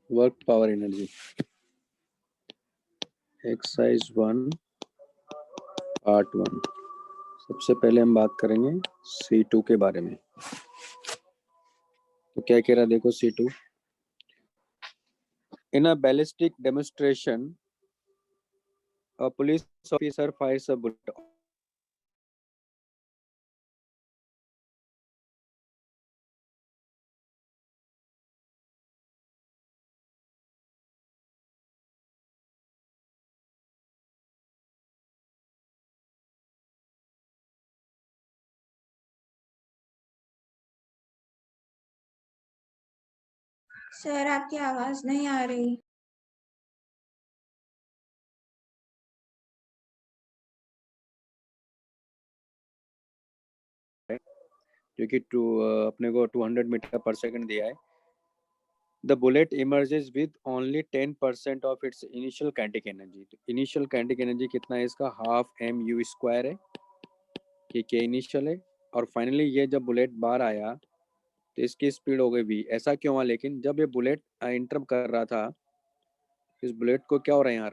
Work power energy exercise 1 part 1। सबसे पहले हम बात करेंगे C2 के बारे में। तो क्या कह रहा देखो C2, in a ballistic demonstration a police officer Fyers a bullet. Sir आपकी आवाज नहीं आ रही। जो कि अपने को 200 मीटर पर सेकंड दिया है। The bullet emerges with only 10% of its initial kinetic energy। तो इनिशियल kinetic energy कितना है इसका, हाफ एम यू स्क्वायर है, ठीक है, इनिशियल है। और फाइनली ये जब बुलेट बाहर आया तो इसकी स्पीड हो गई v। ऐसा क्यों हुआ, लेकिन जब ये बुलेट इंटर कर रहा था, इस बुलेट को क्या हो रहा है यहाँ,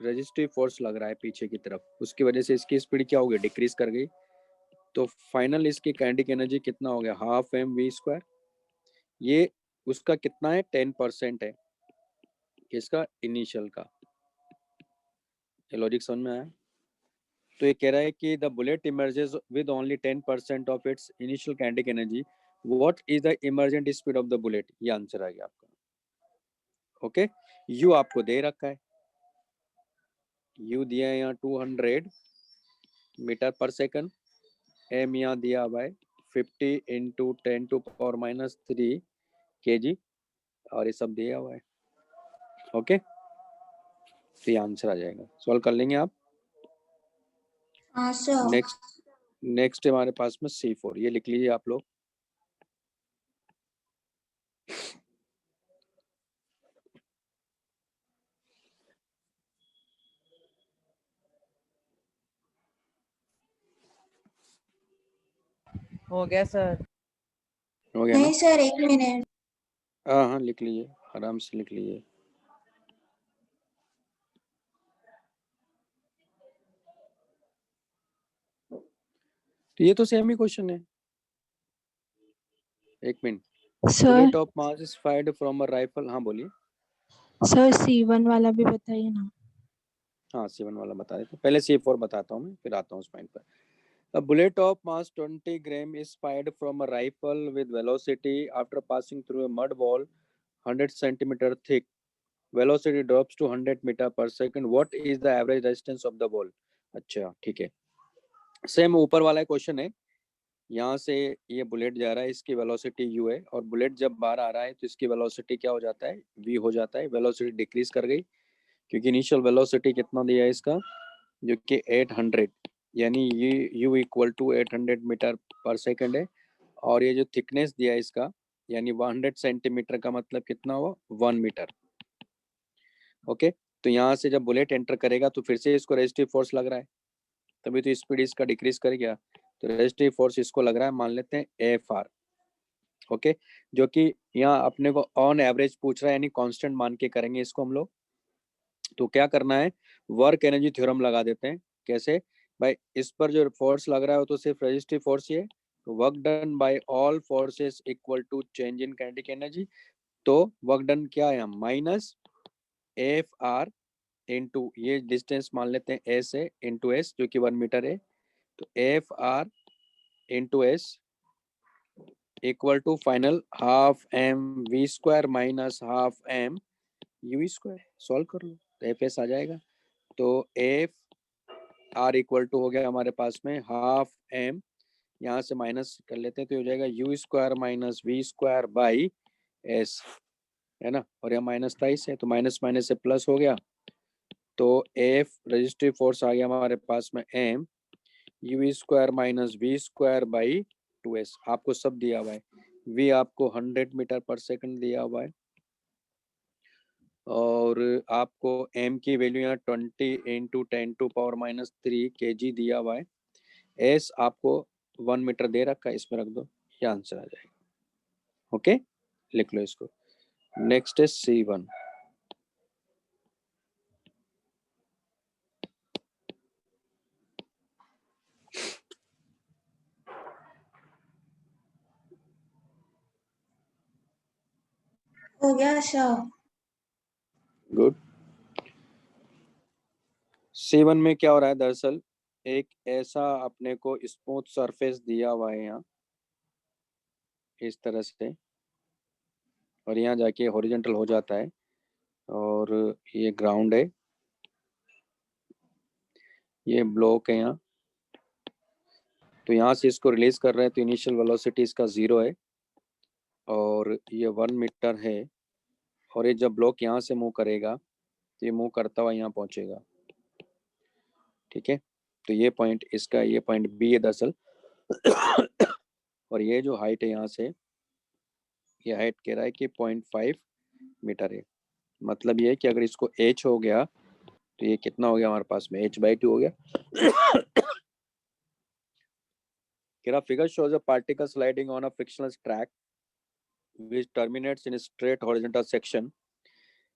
रेजिस्टिव फोर्स लग रहा है पीछे की तरफ, उसकी वजह से इसकी स्पीड क्या हो गई, डिक्रीज कर गई। तो फाइनल इसकी काइनेटिक एनर्जी कितना हो गया, हाफ एम वी स्क्वायर। ये उसका कितना है, 10% है इसका इनिशियल का। ये लॉजिक समझ में आया। तो ये कह रहा है कि the bullet emerges with only 10% of its initial kinetic energy, what is the emergent speed of the bullet. ये आंसर आ गया आपका। ओके, यू आपको दे रखा है, यू दिया है यहाँ 200 मीटर पर सेकंड, एम यहाँ दिया हुआ है 50 इंटू 10⁻³ kg, और ये सब दिया हुआ है। ओके, तो ये आंसर आ जाएगा, सॉल्व कर लेंगे आप। हाँ सर। नेक्स्ट हमारे पास में C4, ये लिख लीजिए आप लोग। हो गया सर। हो गया ना? नहीं सर, 1 मिनट। हाँ हाँ, लिख लीजिए, आराम से लिख लीजिए। तो ये तो सेम ही क्वेश्चन है। एक minute, bullet of mass is fired from a rifle. हाँ बोलिए सर। C1 वाला भी बताइए ना। हाँ, C1 वाला बता देते, पहले C4 बताता हूँ मैं, फिर आता हूँ उस पॉइंट पर। A bullet of mass 20 gram is fired from a rifle with velocity after passing through a mud wall 100 centimeter thick. Velocity drops to 100 meter per second. What is the average resistance of the ball? अच्छा ठीक है, same ऊपर वाला question है। यहाँ से ये bullet जा रहा है, इसकी वेलोसिटी u है, और बुलेट जब बाहर आ रहा है तो इसकी वेलोसिटी क्या हो जाता है, v हो जाता है। वेलोसिटी डिक्रीज कर गई क्योंकि इनिशियल वेलोसिटी कितना दिया है इसका, जो कि 800, यानी ये u इक्वल टू 800 मीटर पर सेकंड है। और ये जो थिकनेस दिया है इसका, यानी 100 सेंटीमीटर का मतलब कितना हुआ, 1 मीटर। ओके, तो यहाँ से जब बुलेट एंटर करेगा तो फिर से इसको रेजिस्टिव फोर्स लग रहा है, तभी तो स्पीड इसका डिक्रीज कर गया। तो रेजिस्टिव फोर्स इसको लग रहा है, मान लेते हैं एफ ओके, जो कि यहाँ अपने को ऑन एवरेज पूछ रहा है, यानी कांस्टेंट मान के करेंगे इसको हम लोग। तो क्या करना है, वर्क एनर्जी थ्योरम लगा देते हैं। कैसे भाई, इस पर जो फोर्स लग रहा है वो तो सिर्फ रेजिस्टिव फोर्स ही है, तो work done by all forces equal to change in kinetic energy. तो वर्क डन क्या है, माइनस एफ आर इंटू, ये डिस्टेंस मान लेते हैं एस है, इंटू एस जो कि 1 मीटर है। तो F R into S equal to final half M we square minus half M you square. Solve कर लो तो एफ एस आ जाएगा। तो एफ आर इक्वल टू हो गया हमारे पास में हाफ एम, यहाँ से माइनस कर लेते हैं तो हो जाएगा U square minus V square by S, है ना। और यहाँ माइनस 23 है तो माइनस माइनस से प्लस हो गया। तो एफ रजिस्टिव फोर्स आ गया हमारे पास में M you square minus V square by 2s। आपको सब दिया हुआ है, v आपको 100 मीटर पर सेकंड दिया हुआ है, और आपको m की वैल्यू यहाँ 20 × 10⁻³ kg दिया हुआ है। s आपको 1 मीटर दे रखा है, इसमें रख दो, ये आंसर आ जाएगा। ओके, लिख लो इसको। नेक्स्ट है C1। हो गया सर। गुड। C1 में क्या हो रहा है, दरअसल एक ऐसा अपने को स्मूथ सरफेस दिया हुआ है यहाँ इस तरह से, और यहाँ जाके हॉरिजॉन्टल हो जाता है, और ये ग्राउंड है, ये ब्लॉक है यहाँ। तो यहाँ से इसको रिलीज कर रहे हैं तो इनिशियल वेलोसिटी इसका 0 है, और ये 1 मीटर है, और ये जब ब्लॉक यहाँ से मूव करेगा तो ये मूव करता हुआ यहाँ पहुंचेगा। ठीक है, तो ये पॉइंट इसका, ये पॉइंट बी है दरअसल। और ये जो हाइट है यहाँ से, ये हाइट कह रहा है कि 0.5 मीटर है। मतलब ये है कि अगर इसको h हो गया तो ये कितना हो गया हमारे पास में, h/2 हो गया। कह रहा figure shows a particle sliding on a frictionless track which terminates in a straight horizontal section.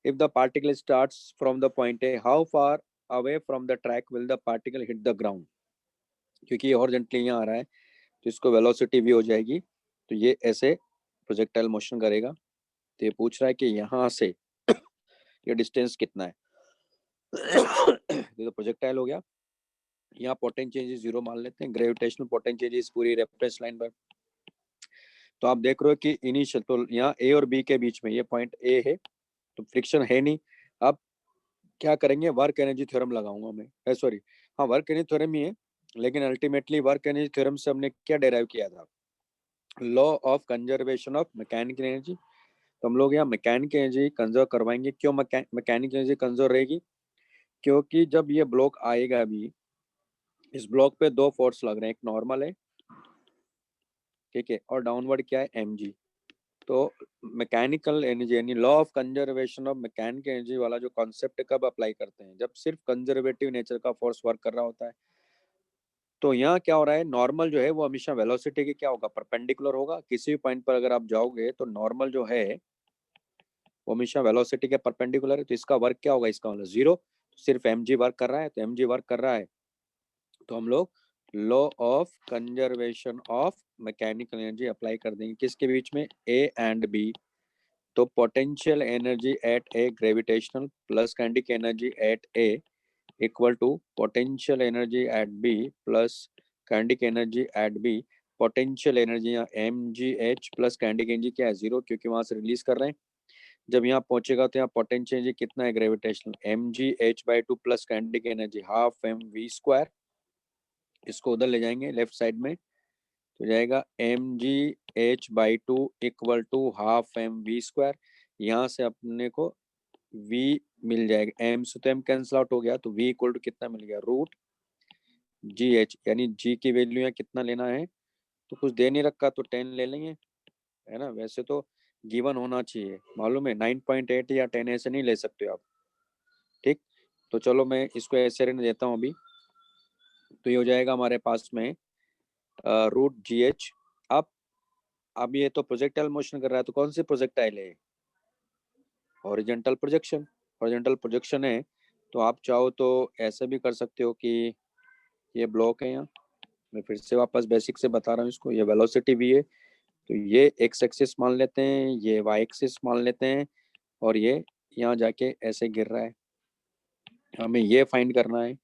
If the particle starts from the point A, how far away from the track will the particle hit the ground? क्योंकि ये horizontally यहाँ आ रहा है तो इसको velocity भी हो जाएगी, तो ये ऐसे प्रोजेक्टाइल मोशन करेगा। तो ये पूछ रहा है कि यहाँ से ये डिस्टेंस कितना है। ये तो प्रोजेक्टाइल हो गया। यहाँ पोटेंशियल 0 मान लेते हैं, ग्रेविटेशनल पोटेंशियल पूरी रेफरेंस लाइन पर। तो आप देख रहे हो कि इनिशियल तो यहाँ ए और बी के बीच में ये पॉइंट ए है, तो फ्रिक्शन है नहीं। अब क्या करेंगे, वर्क एनर्जी थ्योरम लगाऊंगा मैं, सॉरी हाँ वर्क एनर्जी थ्योरम ही है, लेकिन अल्टीमेटली वर्क एनर्जी थ्योरम से हमने क्या डेराइव किया था, law of conservation of mechanical energy. तो हम लोग यहाँ मैकेनिकल एनर्जी कंजर्व करवाएंगे। क्यों मैकेनिकल एनर्जी कंजर्व रहेगी, क्योंकि जब ये ब्लॉक आएगा भी, इस ब्लॉक पे 2 फोर्स लग रहे हैं, एक नॉर्मल है, ठीक है, और डाउनवर्ड क्या है, mg। तो मैकेनिकल एनर्जी यानी law of conservation of mechanical energy वाला जो कॉन्सेप्ट कब अप्लाई करते हैं, जब सिर्फ कंजर्वेटिव नेचर का फोर्स वर्क कर रहा होता है। तो यहाँ क्या हो रहा है, नॉर्मल जो है वो हमेशा वेलोसिटी के क्या होगा, परपेंडिकुलर होगा। किसी भी पॉइंट पर अगर आप जाओगे तो नॉर्मल जो है वो हमेशा वेलोसिटी के परपेंडिकुलर है, तो इसका वर्क क्या होगा, इसका मतलब 0। सिर्फ mg वर्क कर रहा है, तो mg वर्क कर रहा है तो हम लोग law of conservation of mechanical energy apply कर देंगे। किसके बीच में, ए एंड बी। तो potential energy at A gravitational plus kinetic energy at A equal to potential energy at B plus kinetic energy at B. Potential energy यहाँ mgh plus kinetic energy क्या है, 0, क्योंकि वहां से रिलीज कर रहे हैं। जब यहाँ पहुंचेगा तो यहाँ पोटेंशियल एनर्जी कितना है, gravitational mgh/2 plus kinetic energy ½ mv²। इसको उधर ले जाएंगे लेफ्ट साइड में, तो जाएगा mgh/2 इक्वल टू ½ mv²। यहाँ से अपने को v मिल जाएगा, m से तो m कैंसिल आउट हो गया, तो v इक्वल टू कितना मिल गया, √gh। यानी g की वैल्यू यहाँ कितना लेना है, तो कुछ दे नहीं रखा तो 10 ले लेंगे, है ना। वैसे तो गिवन होना चाहिए, मालूम है 9.8 या 10 ऐसे नहीं ले सकते आप, ठीक। तो चलो मैं इसको ऐसे रहने देता हूँ अभी। तो ये हो जाएगा हमारे पास में √gh। अब ये तो प्रोजेक्टाइल मोशन कर रहा है, तो कौन सी प्रोजेक्टाइल है, हॉरिजॉन्टल प्रोजेक्शन। हॉरिजॉन्टल प्रोजेक्शन है, तो आप चाहो तो ऐसे भी कर सकते हो कि ये ब्लॉक है यहाँ, मैं फिर से वापस बेसिक से बता रहा हूँ इसको। ये वेलोसिटी v है, तो ये एक्स एक्सिस मान लेते हैं, ये वाई एक्सिस मान लेते हैं, और ये यहाँ जाके ऐसे गिर रहा है। हमें ये फाइंड करना है,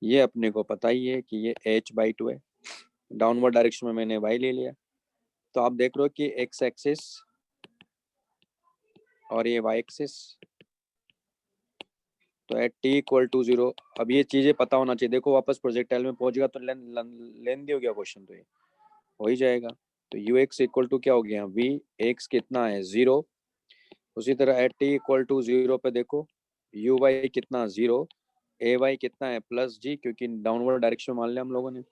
ये अपने को पता ही है कि ये h/2 है। डाउनवर्ड डायरेक्शन में मैंने y ले लिया। तो आप देख रहे हो कि एक्स एक्सिस और ये वाई एक्सिस, तो एट t इक्वल टू 0। अब ये चीजें पता होना चाहिए। देखो वापस प्रोजेक्टाइल में पहुंच गया तो लेंदी हो गया क्वेश्चन, तो ये हो ही जाएगा। तो यू एक्स इक्वल टू क्या हो गया, वी एक्स कितना है, 0। उसी तरह एट t इक्वल टू 0 पे देखो यू वाई कितना, 0। ए वाई कितना है, +g, क्योंकि डाउनवर्ड डायरेक्शन मान लिया हम लोगों ने।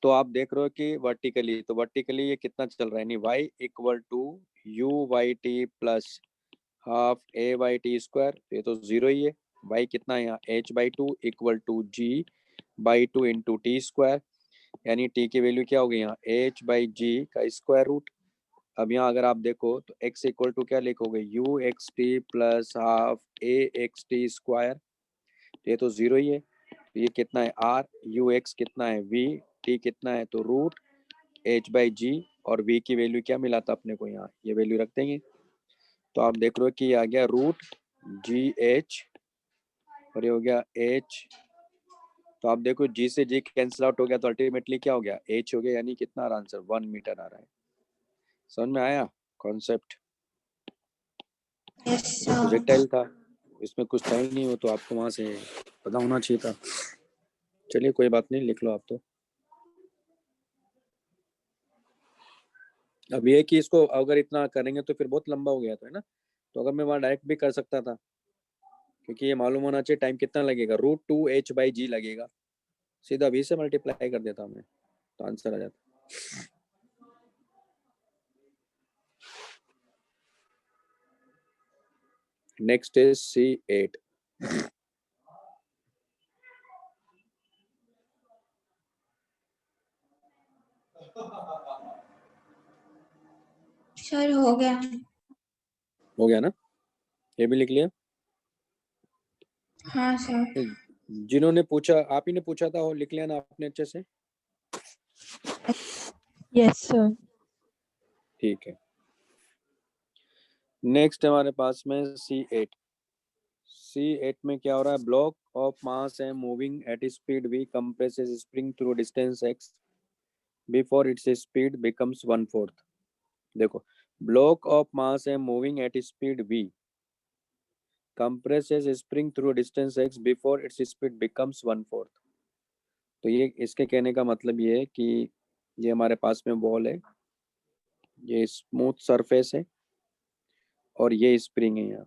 तो आप देख रहे हो कि वर्टिकली, तो वर्टिकली ये कितना चल रहा है, यानी y equal to U Y T plus half A by T square, तो ये तो जीरो ही है। वाई कितना है यहाँ, h by two equal to g by two into t square, यानी टी की वैल्यू क्या होगी यहाँ, एच बाई जी का स्क्वायर रूट। अब यहाँ अगर आप देखो तो x इक्वल टू क्या लिखोगे, you x T plus half A x T square, ये तो जीरो ही है। तो ये कितना है आर, यू एक्स कितना है वी, टी कितना है तो रूट एच बाई जी, और वी की वैल्यू क्या मिला था अपने को यहाँ, ये वैल्यू रख देंगे। तो आप देख रहे हो कि ये आ गया रूट जी एच और ये हो गया एच। तो आप देखो जी से जी कैंसिल आउट हो गया, तो अल्टीमेटली क्या हो गया, एच हो गया, यानी कितना आ रहा आंसर, 1 मीटर आ रहा है। समझ में आया कॉन्सेप्ट? Yes, ये sir. प्रोजेक्टाइल था, इसमें कुछ था ही नहीं, हो तो आपको वहां से पता होना चाहिए था। चलिए कोई बात नहीं, लिख लो आप तो। अब ये कि इसको अगर इतना करेंगे तो फिर बहुत लंबा हो गया था, है ना। तो अगर मैं वहाँ डायरेक्ट भी कर सकता था, क्योंकि ये मालूम होना चाहिए टाइम कितना लगेगा, रूट टू एच बाई जी लगेगा, सीधा वी से मल्टीप्लाई कर देता मैं, तो आंसर आ जाता। Next is C8। सर हो गया। हो गया ना, ये भी लिख लिया। हाँ सर। जिन्होंने पूछा, आप ही ने पूछा था, और लिख लिया ना आपने अच्छे से। Yes, sir. ठीक है, नेक्स्ट हमारे पास में C8। C8 में क्या हो रहा है, ब्लॉक ऑफ मास है moving at speed v compresses spring through distance x before its speed becomes 1/4। देखो, ब्लॉक ऑफ मास है moving at speed v compresses spring through distance x before its speed becomes 1/4। तो ये इसके कहने का मतलब ये है कि ये हमारे पास में बॉल है, ये स्मूथ सरफेस है और ये स्प्रिंग है यहाँ,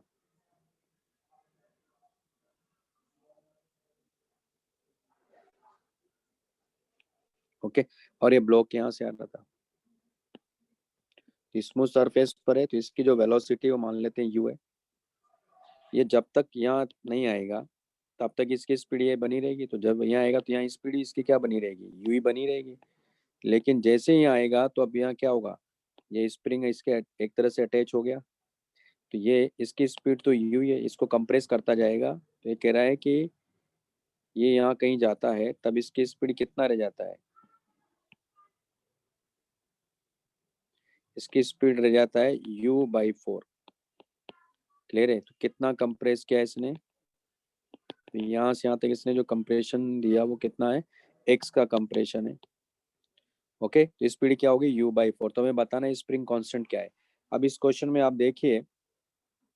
ओके। और ये ब्लॉक यहाँ से आ रहा था, स्मूथ सरफेस पर है, तो इसकी जो वेलोसिटी वो मान लेते हैं यू है। ये जब तक यहाँ नहीं आएगा तब तक इसकी स्पीड ये बनी रहेगी, तो जब यहाँ आएगा तो यहाँ स्पीड इसकी क्या बनी रहेगी, यू ही बनी रहेगी। लेकिन जैसे ही आएगा तो अब यहाँ क्या होगा, ये स्प्रिंग इसके एक तरह से अटैच हो गया, तो ये इसकी स्पीड तो यू ही है, इसको कंप्रेस करता जाएगा। तो ये कह रहा है कि ये यहाँ कहीं जाता है तब इसकी स्पीड कितना रह जाता है, इसकी स्पीड रह जाता है u/4। क्लियर है, तो कितना कंप्रेस किया इसने, तो यहाँ से यहाँ तक इसने जो कंप्रेशन दिया वो कितना है, x का कंप्रेशन है, ओके। तो स्पीड क्या होगी u/4, तो हमें बताना है स्प्रिंग कांस्टेंट क्या है। अब इस क्वेश्चन में आप देखिए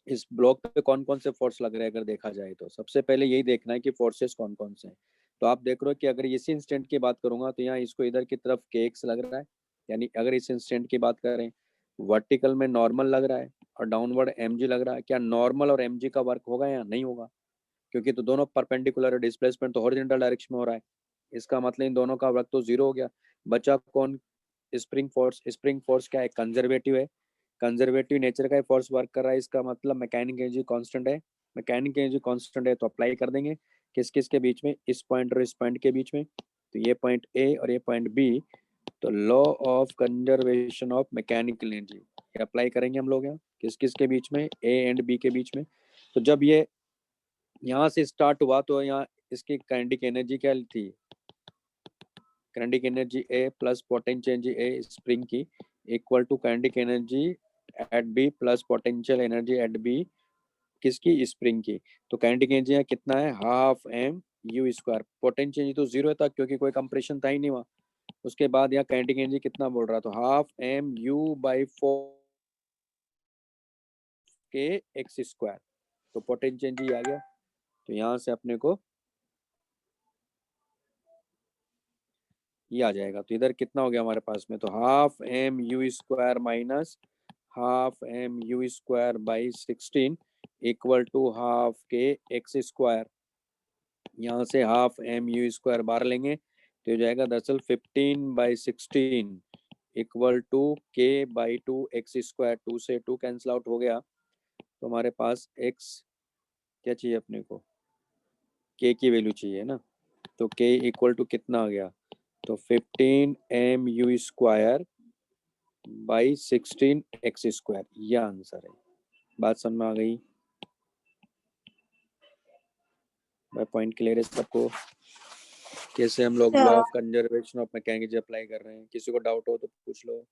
इस ब्लॉक पे कौन कौन से फोर्स लग रहे हैं, अगर देखा जाए तो सबसे पहले यही देखना है कि फोर्सेस कौन कौन से हैं। तो आप देख रहे हो कि अगर इसी इंस्टेंट की बात करूंगा तो यहाँ इसको इधर की तरफ kx लग रहा है, यानी अगर इस इंस्टेंट की बात करें वर्टिकल में नॉर्मल लग रहा है और डाउनवर्ड mg लग रहा है। क्या नॉर्मल और mg का वर्क होगा या नहीं होगा, क्योंकि तो दोनों परपेंडिकुलर, डिस्प्लेसमेंट तो हॉरिजॉन्टल डायरेक्शन में हो रहा है, इसका मतलब इन दोनों का वर्क तो जीरो हो गया। बचा कौन, स्प्रिंग फोर्स। स्प्रिंग फोर्स क्या है, कंजर्वेटिव है, कंजर्वेटिव नेचर का फोर्स वर्क कर रहा है, इसका मतलब मैकेनिक एनर्जी कांस्टेंट है। मैकेनिक एनर्जी कांस्टेंट है तो अप्लाई कर देंगे किस किस के बीच में, इस पॉइंट और इस पॉइंट के बीच में, तो ये पॉइंट ए और ये पॉइंट बी, तो law of conservation of mechanical energy apply करेंगे हम लोग यहाँ किस किस के बीच में, ए एंड बी के बीच में। तो जब ये यहाँ से स्टार्ट हुआ तो यहाँ इसकी काइनेटिक एनर्जी क्या थी, kinetic energy A plus potential energy A spring की equal to kinetic energy at B plus potential energy at B, किसकी, स्प्रिंग की। तो काइनेटिक एनर्जी यहाँ कितना है, half M you square. Potential energy तो जीरो था क्योंकि कोई कंप्रेशन था ही नहीं वहाँ। उसके बाद यहाँ काइनेटिक एनर्जी कितना बोल रहा, तो हाफ एम यू बाई 4 के एक्स स्क्वायर। तो पोटेंशियल एनर्जी आ गया, तो यहाँ से अपने को ये आ जाएगा। तो इधर कितना हो गया हमारे पास में, तो half M you square minus half M you square by 16 equal to half k x square. यहाँ से हाफ एम यू स्क्वायर बाहर लेंगे तो हो जाएगा दरअसल 15/16 इक्वल टू के बाई 2 एक्स स्क्वायर। 2 से 2 कैंसिल आउट हो गया, तो हमारे पास x क्या चाहिए अपने को, k की वैल्यू चाहिए ना, तो k इक्वल टू कितना आ गया, तो 15 mu square by 16x square, यह आंसर है। बात समझ में आ गई भाई? पॉइंट क्लियर है सबको? कैसे हम लोग law of conservation of mechanism apply कर रहे हैं? किसी को डाउट हो तो पूछ लो।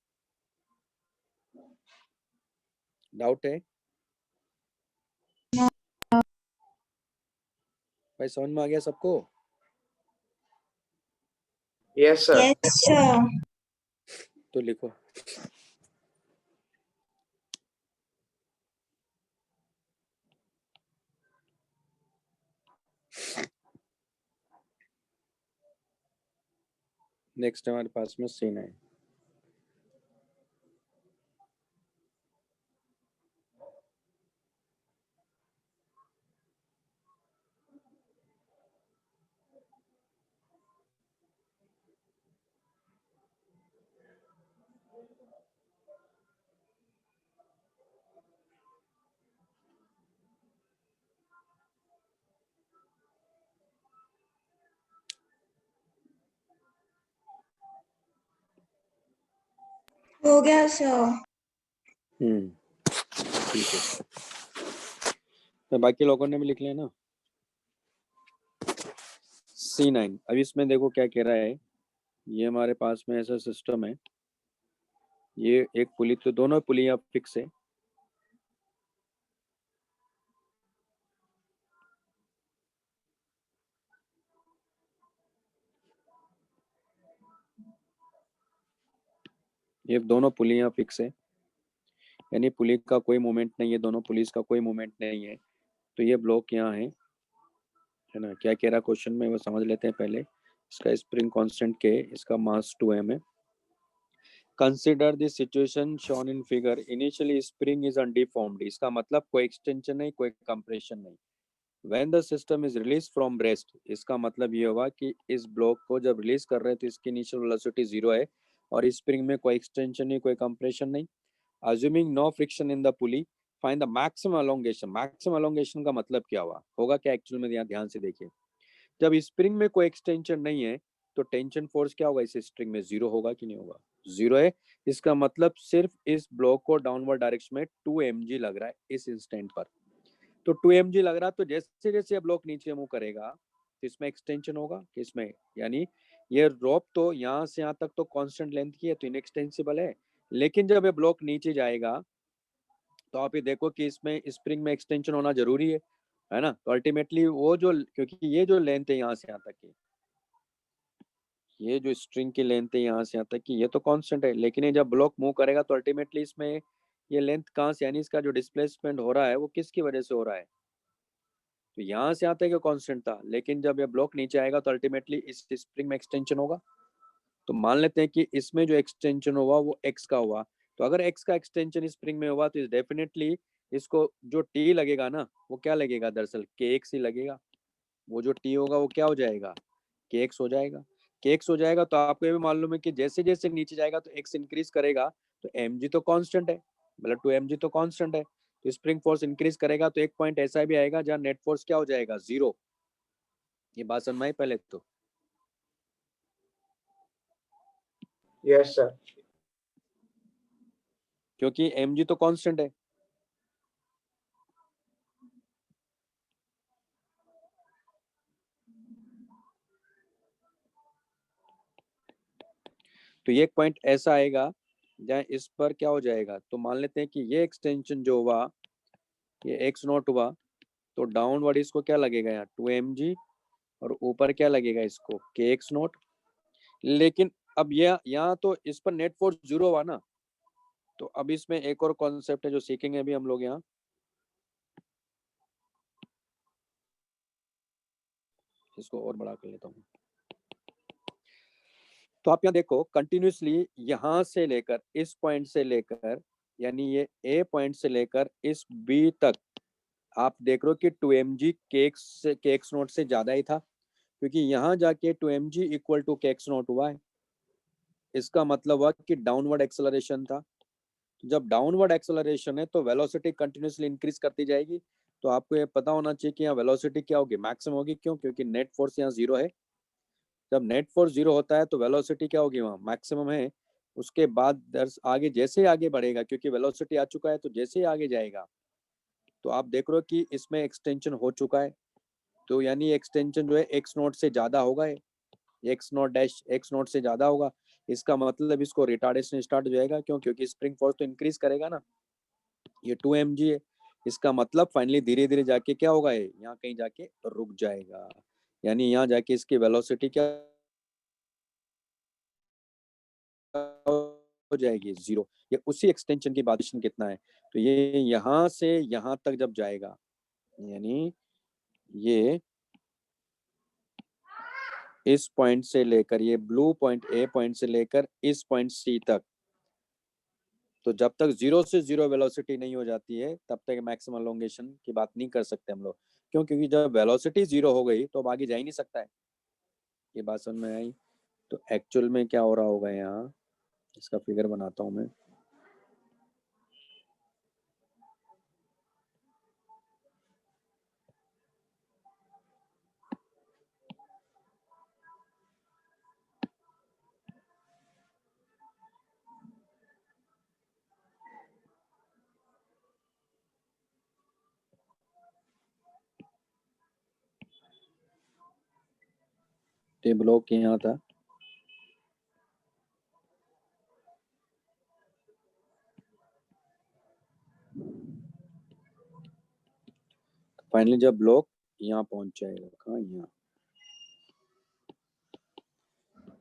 डाउट है भाई? समझ में आ गया सबको? Yes, sir. Yes, sir. तो लिखो। नेक्स्ट हमारे पास में सीन है। हो गया सर। ठीक है, तो बाकी लोगों ने भी लिख लिया ना। C9, अब इसमें देखो क्या कह रहा है। ये हमारे पास में ऐसा सिस्टम है, ये एक पुली, तो दोनों पुलियां फिक्स है। ये दोनों पुलियां फिक्स है, यानी पुली का कोई मूवमेंट नहीं है, दोनों पुलिस का कोई मूवमेंट नहीं है। तो ये ब्लॉक यहाँ है ना? क्या कह रहा क्वेश्चन में वो समझ लेते हैं पहले। इसका स्प्रिंग कांस्टेंट K, इसका मास 2m है। Consider this situation shown in figure, initially spring is undeformed, इसका मतलब कोई एक्सटेंशन नहीं, कोई कंप्रेशन नहीं। When the system is release from rest, इसका मतलब ये होगा कि इस ब्लॉक को जब रिलीज कर रहे हैं तो इसकी इनिशियल वेलोसिटी 0 है और स्प्रिंग में कोई एक्सटेंशन नहीं, कोई कंप्रेशन नहीं। Assuming no friction in the pulley, find the maximum elongation. Maximum elongation का मतलब क्या हुआ होगा, क्या एक्चुअल में? यहाँ ध्यान से देखिए, जब स्प्रिंग में कोई एक्सटेंशन नहीं है तो टेंशन फोर्स क्या होगा इस स्प्रिंग में, 0 होगा कि नहीं होगा? 0 है। इसका मतलब सिर्फ इस ब्लॉक को डाउनवर्ड डायरेक्शन में 2 mg लग रहा है इस इंस्टेंट पर। तो 2 mg लग रहा, तो जैसे जैसे ब्लॉक नीचे मूव करेगा तो इसमें एक्सटेंशन होगा किसमें, यानी ये रोप तो यहाँ से यहाँ तक तो कांस्टेंट लेंथ की है, तो इनएक्सटेंसिबल है। लेकिन जब ये ब्लॉक नीचे जाएगा तो आप ये देखो कि इसमें स्प्रिंग में एक्सटेंशन होना जरूरी है ना? तो अल्टीमेटली वो जो, क्योंकि ये जो लेंथ है यहाँ से यहाँ तक की, ये जो स्ट्रिंग की लेंथ है यहाँ से यहाँ तक की, ये तो कांस्टेंट है। लेकिन ये जब ब्लॉक मूव करेगा तो अल्टीमेटली इसमें ये लेंथ कहाँ से, यानी इसका जो डिस्प्लेसमेंट हो रहा है वो किसकी वजह से हो रहा है? तो यहाँ से आता है कि कांस्टेंट था, लेकिन जब ये ब्लॉक नीचे आएगा तो अल्टीमेटली इस स्प्रिंग में एक्सटेंशन होगा। तो मान लेते हैं कि इसमें जो एक्सटेंशन हुआ वो एक्स का हुआ, तो अगर एक्स का एक्सटेंशन स्प्रिंग में हुआ तो डेफिनेटली इसको जो टी लगेगा ना, वो क्या लगेगा, दरअसल के एक्स ही लगेगा। वो जो टी होगा वो क्या हो जाएगा, के एक्स हो जाएगा। के एक्स हो जाएगा, तो आपको ये भी मालूम है कि जैसे जैसे नीचे जाएगा तो एक्स इंक्रीज करेगा, तो एम जी तो कांस्टेंट है, मतलब 2mg तो कांस्टेंट है। तो स्प्रिंग फोर्स इंक्रीज करेगा तो एक पॉइंट ऐसा भी आएगा जहाँ नेट फोर्स क्या हो जाएगा, 0। ये बात समझ में आई पहले तो? Yes, sir. क्योंकि mg तो कांस्टेंट है। तो ये एक पॉइंट ऐसा आएगा जहाँ इस पर क्या हो जाएगा, तो मान लेते हैं कि ये एक्सटेंशन जो हुआ ये एक्स नॉट हुआ, तो डाउनवर्ड इसको क्या लगेगा यहाँ 2mg, और ऊपर क्या लगेगा इसको के एक्स नॉट। लेकिन अब ये यहाँ तो इस पर नेट फोर्स 0 हुआ ना, तो अब इसमें एक और कॉन्सेप्ट है जो सीखेंगे अभी हम लोग यहाँ। इसको और बड़ा कर लेता हूँ। तो आप यहाँ देखो कंटिन्यूसली यहाँ से लेकर इस पॉइंट से लेकर, यानी ये ए पॉइंट से लेकर इस बी तक आप देख रहे हो कि 2mg के एक्स नोट से ज्यादा ही था, क्योंकि यहाँ जाके 2mg इक्वल टू के एक्स नोट हुआ है। इसका मतलब हुआ कि डाउनवर्ड एक्सेलरेशन था। जब डाउनवर्ड एक्सेलरेशन है तो वेलोसिटी कंटिन्यूसली इंक्रीज करती जाएगी। तो आपको ये पता होना चाहिए कि यहाँ वेलोसिटी क्या होगी, मैक्सिमम होगी। क्यों? क्योंकि नेट फोर्स यहाँ जीरो है। जब नेट फोर्स जीरो होता है तो वेलोसिटी क्या होगी, वहाँ मैक्सिमम है। उसके बाद आगे जैसे ही आगे बढ़ेगा, क्योंकि वेलोसिटी आ चुका है, तो जैसे ही आगे जाएगा तो आप देख रहे हो कि इसमें एक्सटेंशन हो चुका है। तो यानी एक्सटेंशन जो है एक्स नोट से ज्यादा होगा, x note dash x note से ज्यादा होगा। इसका मतलब इसको रिटार्डेशन स्टार्ट हो जाएगा। क्यों? क्योंकि स्प्रिंग फोर्स तो इंक्रीज करेगा ना। ये 2 mg है। इसका मतलब फाइनली धीरे धीरे जाके क्या होगा, यहाँ कहीं जाके रुक जाएगा। यानी यहाँ जाके इसकी वेलोसिटी क्या हो जाएगी, जीरो। ये उसी एक्सटेंशन की बात कितना है, तो ये यहाँ से यहाँ तक जब जाएगा, यानी ये इस पॉइंट से लेकर ये ब्लू पॉइंट ए पॉइंट से लेकर इस पॉइंट सी तक, तो जब तक जीरो से जीरो वेलोसिटी नहीं हो जाती है तब तक मैक्सिमम एलोंगेशन की बात नहीं कर सकते हम लोग। क्यों? क्योंकि जब वेलोसिटी जीरो हो गई तो अब आगे जा ही नहीं सकता है। ये बात समझ में आई? तो एक्चुअल में क्या हो रहा होगा यहाँ, इसका फिगर बनाता हूँ मैं। ये ब्लॉक यहाँ था, फाइनली जब ब्लॉक यहाँ पहुंच जाएगा, कहाँ, यहाँ,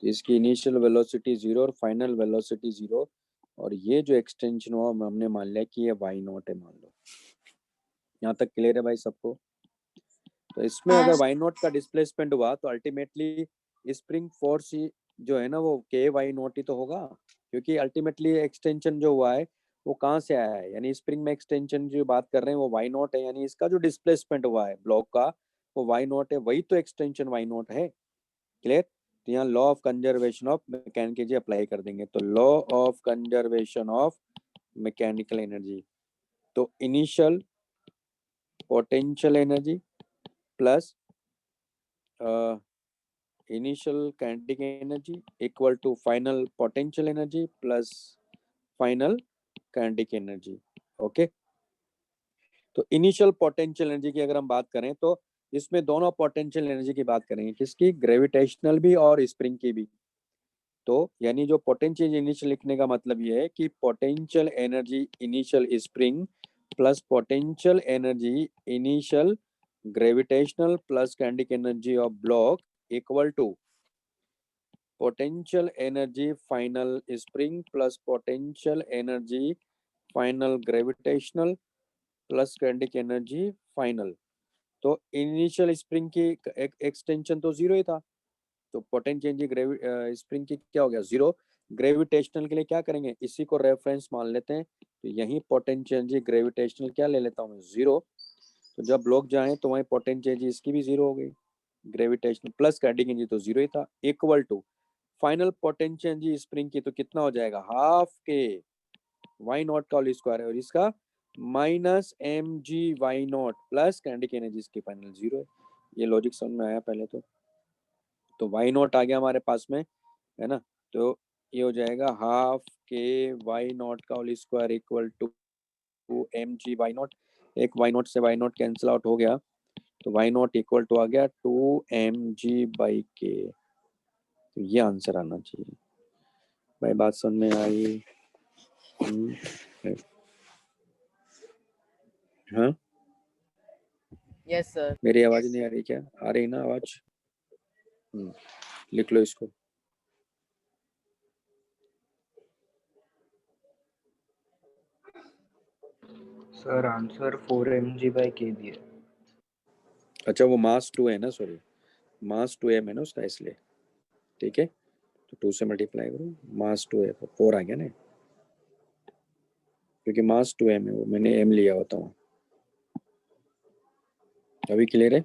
तो इसकी इनिशियल वेलोसिटी जीरो और फाइनल वेलोसिटी जीरो। और ये जो एक्सटेंशन हुआ हमने मान लिया कि ये वाई नॉट है, मान लो। यहाँ तक क्लियर है भाई सबको? तो इसमें हाँ अगर वाई नॉट का डिस्प्लेसमेंट हुआ तो अल्टीमेटली स्प्रिंग फोर्स जो है ना वो के वाई नॉट ही तो होगा। क्योंकि अल्टीमेटली एक्सटेंशन जो हुआ है वो कहाँ से आया है, यानी स्प्रिंग में एक्सटेंशन जो बात कर रहे हैं वो वाई नॉट है। यानी इसका जो डिस्प्लेसमेंट हुआ है ब्लॉक का वो वाई नॉट है, वही तो एक्सटेंशन वाई नॉट है। क्लियर? तो यहाँ law of conservation of mechanical apply कर देंगे। तो law of conservation of mechanical energy, तो initial potential energy plus initial kinetic energy equal to final potential energy plus final kinetic energy। Okay, तो initial potential energy की अगर हम बात करें तो इसमें दोनों पोटेंशियल एनर्जी की बात करेंगे, किसकी, ग्रेविटेशनल भी और स्प्रिंग की भी। तो यानी जो पोटेंशियल इनिशियल लिखने का मतलब ये है कि potential energy initial spring plus potential energy initial gravitational plus kinetic energy of block equal to potential energy final spring plus potential energy final gravitational plus kinetic energy final। तो initial spring की extension तो zero ही था, तो potential energy spring की क्या हो गया, जीरो। ग्रेविटेशनल के लिए क्या करेंगे, इसी को रेफरेंस मान लेते हैं। तो यही पोटेंशियल एनर्जी ग्रेविटेशनल क्या ले लेता हूँ मैं, जीरो। तो जब ब्लॉक जाए तो वही पोटेंशियल एनर्जी इसकी भी जीरो हो गई, ग्रेविटेशनल प्लस काइनेटिक एनर्जी तो जीरो ही था, equal to final potential energy spring की तो कितना हो जाएगा, हाफ के वाई नॉट का होल स्क्वायर है, और इसका minus m g y naught plus kinetic energy इसकी फाइनल जीरो है। ये लॉजिक समझ में आया पहले तो वाई नॉट आ गया हमारे पास में, है ना। तो ये हो जाएगा हाफ के वाई नॉट का whole square equal to m g y naught. एक वाई नॉट से वाई नॉट कैंसिल आउट हो गया, तो वाई नॉट इक्वल टू आ गया 2mg/k। तो ये आंसर आना चाहिए भाई, बात समझ में आई? हाँ, यस सर। मेरी आवाज नहीं आ रही क्या, आ रही ना आवाज? लिख लो इसको। सर आंसर 4mg/k दिए। अच्छा वो मास 2 है ना, सॉरी, मास 2m है ना उसका, इसलिए ठीक है। तो 2 से मल्टीप्लाई करो, मास 2 है तो 4 आ गया ना, क्योंकि मास 2m है, वो मैंने m लिया होता हूँ। अभी क्लियर है?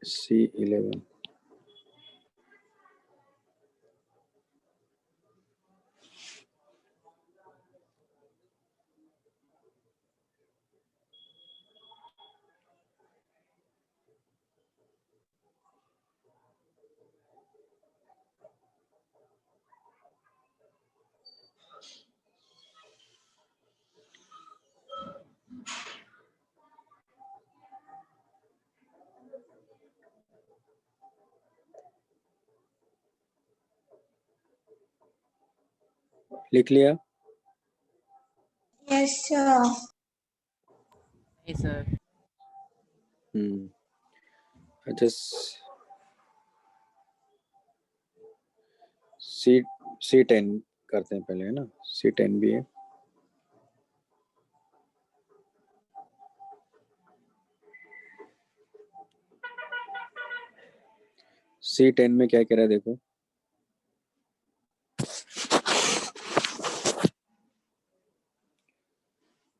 C11. लिख लिया? Yes, sir. Hey, sir. अच्छा, C10 करते हैं पहले, है ना? C10 भी है। C10 में क्या कह रहा है देखो,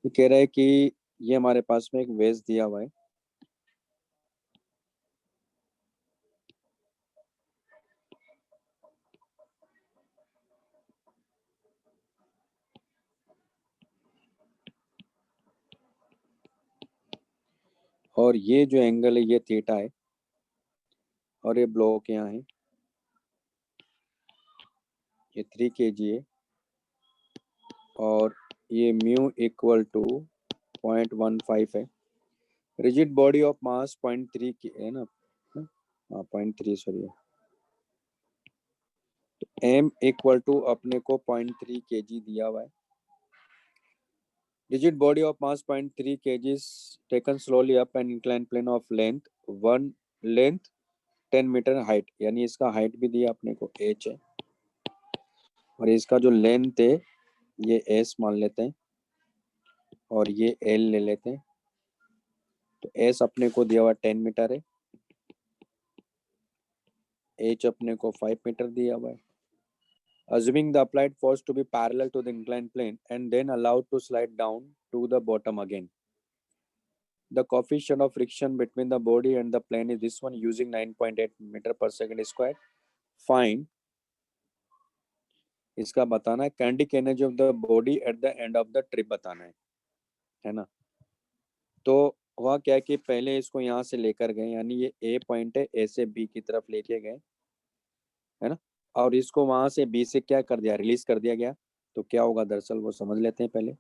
ये कह रहा है कि ये हमारे पास में एक वेज दिया हुआ है, और ये जो एंगल है ये थीटा है, और ये ब्लॉक यहाँ है, ये 3 kg है, और ये म्यू इक्वल टू 0.15 है। रिजिड बॉडी ऑफ मास 0.3 की है ना, हाँ 0.3 सॉरी, तो m इक्वल टू अपने को 0.3 kg दिया हुआ है। Rigid body of mass 0.3 kg is taken slowly up an inclined plane of length 10 metre height, यानी इसका हाइट भी दिया अपने को h है, और इसका जो लेंथ है ये s मान लेते हैं, और ये l ले लेते हैं। तो s अपने को दिया हुआ 10 मीटर है, h अपने को 5 मीटर दिया हुआ है। Assuming the applied force to be parallel to the inclined plane and then allowed to slide down to the bottom again. The coefficient of friction between the body and the plane is this one, using 9.8 meter per second square. Find, इसका बताना है kinetic energy of the body at the end of the trip बताना है ना। तो हुआ क्या कि पहले इसको यहाँ से लेकर गए, यानी ये A पॉइंट है, A से B की तरफ लेके गए, है ना, और इसको वहां से B से क्या कर दिया, रिलीज कर दिया गया। तो क्या होगा दरअसल वो समझ लेते हैं पहले।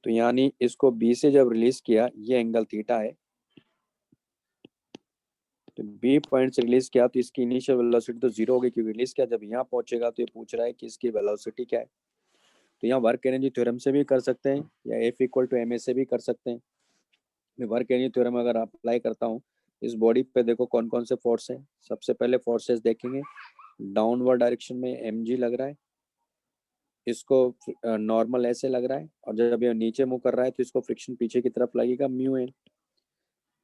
तो यानी इसको B से जब रिलीज किया, ये एंगल थीटा है, तो B पॉइंट से रिलीज किया तो इसकी इनिशियल वेलोसिटी तो जीरो होगी, क्योंकि रिलीज किया, जब यहाँ पहुंचेगा तो ये पूछ रहा है कि इसकी वेलोसिटी क्या है। तो यहाँ वर्क एनर्जी थ्योरम से भी कर सकते हैं, या F इक्वल टू ma से भी कर सकते हैं। मैं वर्क एनर्जी थ्योरम अगर अप्लाई करता हूँ, इस बॉडी पे देखो कौन कौन से फोर्स हैं। सबसे पहले फोर्सेस देखेंगे, डाउनवर्ड डायरेक्शन में mg लग रहा है, इसको नॉर्मल ऐसे लग रहा है, और जब ये नीचे मुंह कर रहा है तो इसको फ्रिक्शन पीछे की तरफ लगेगा म्यू एन,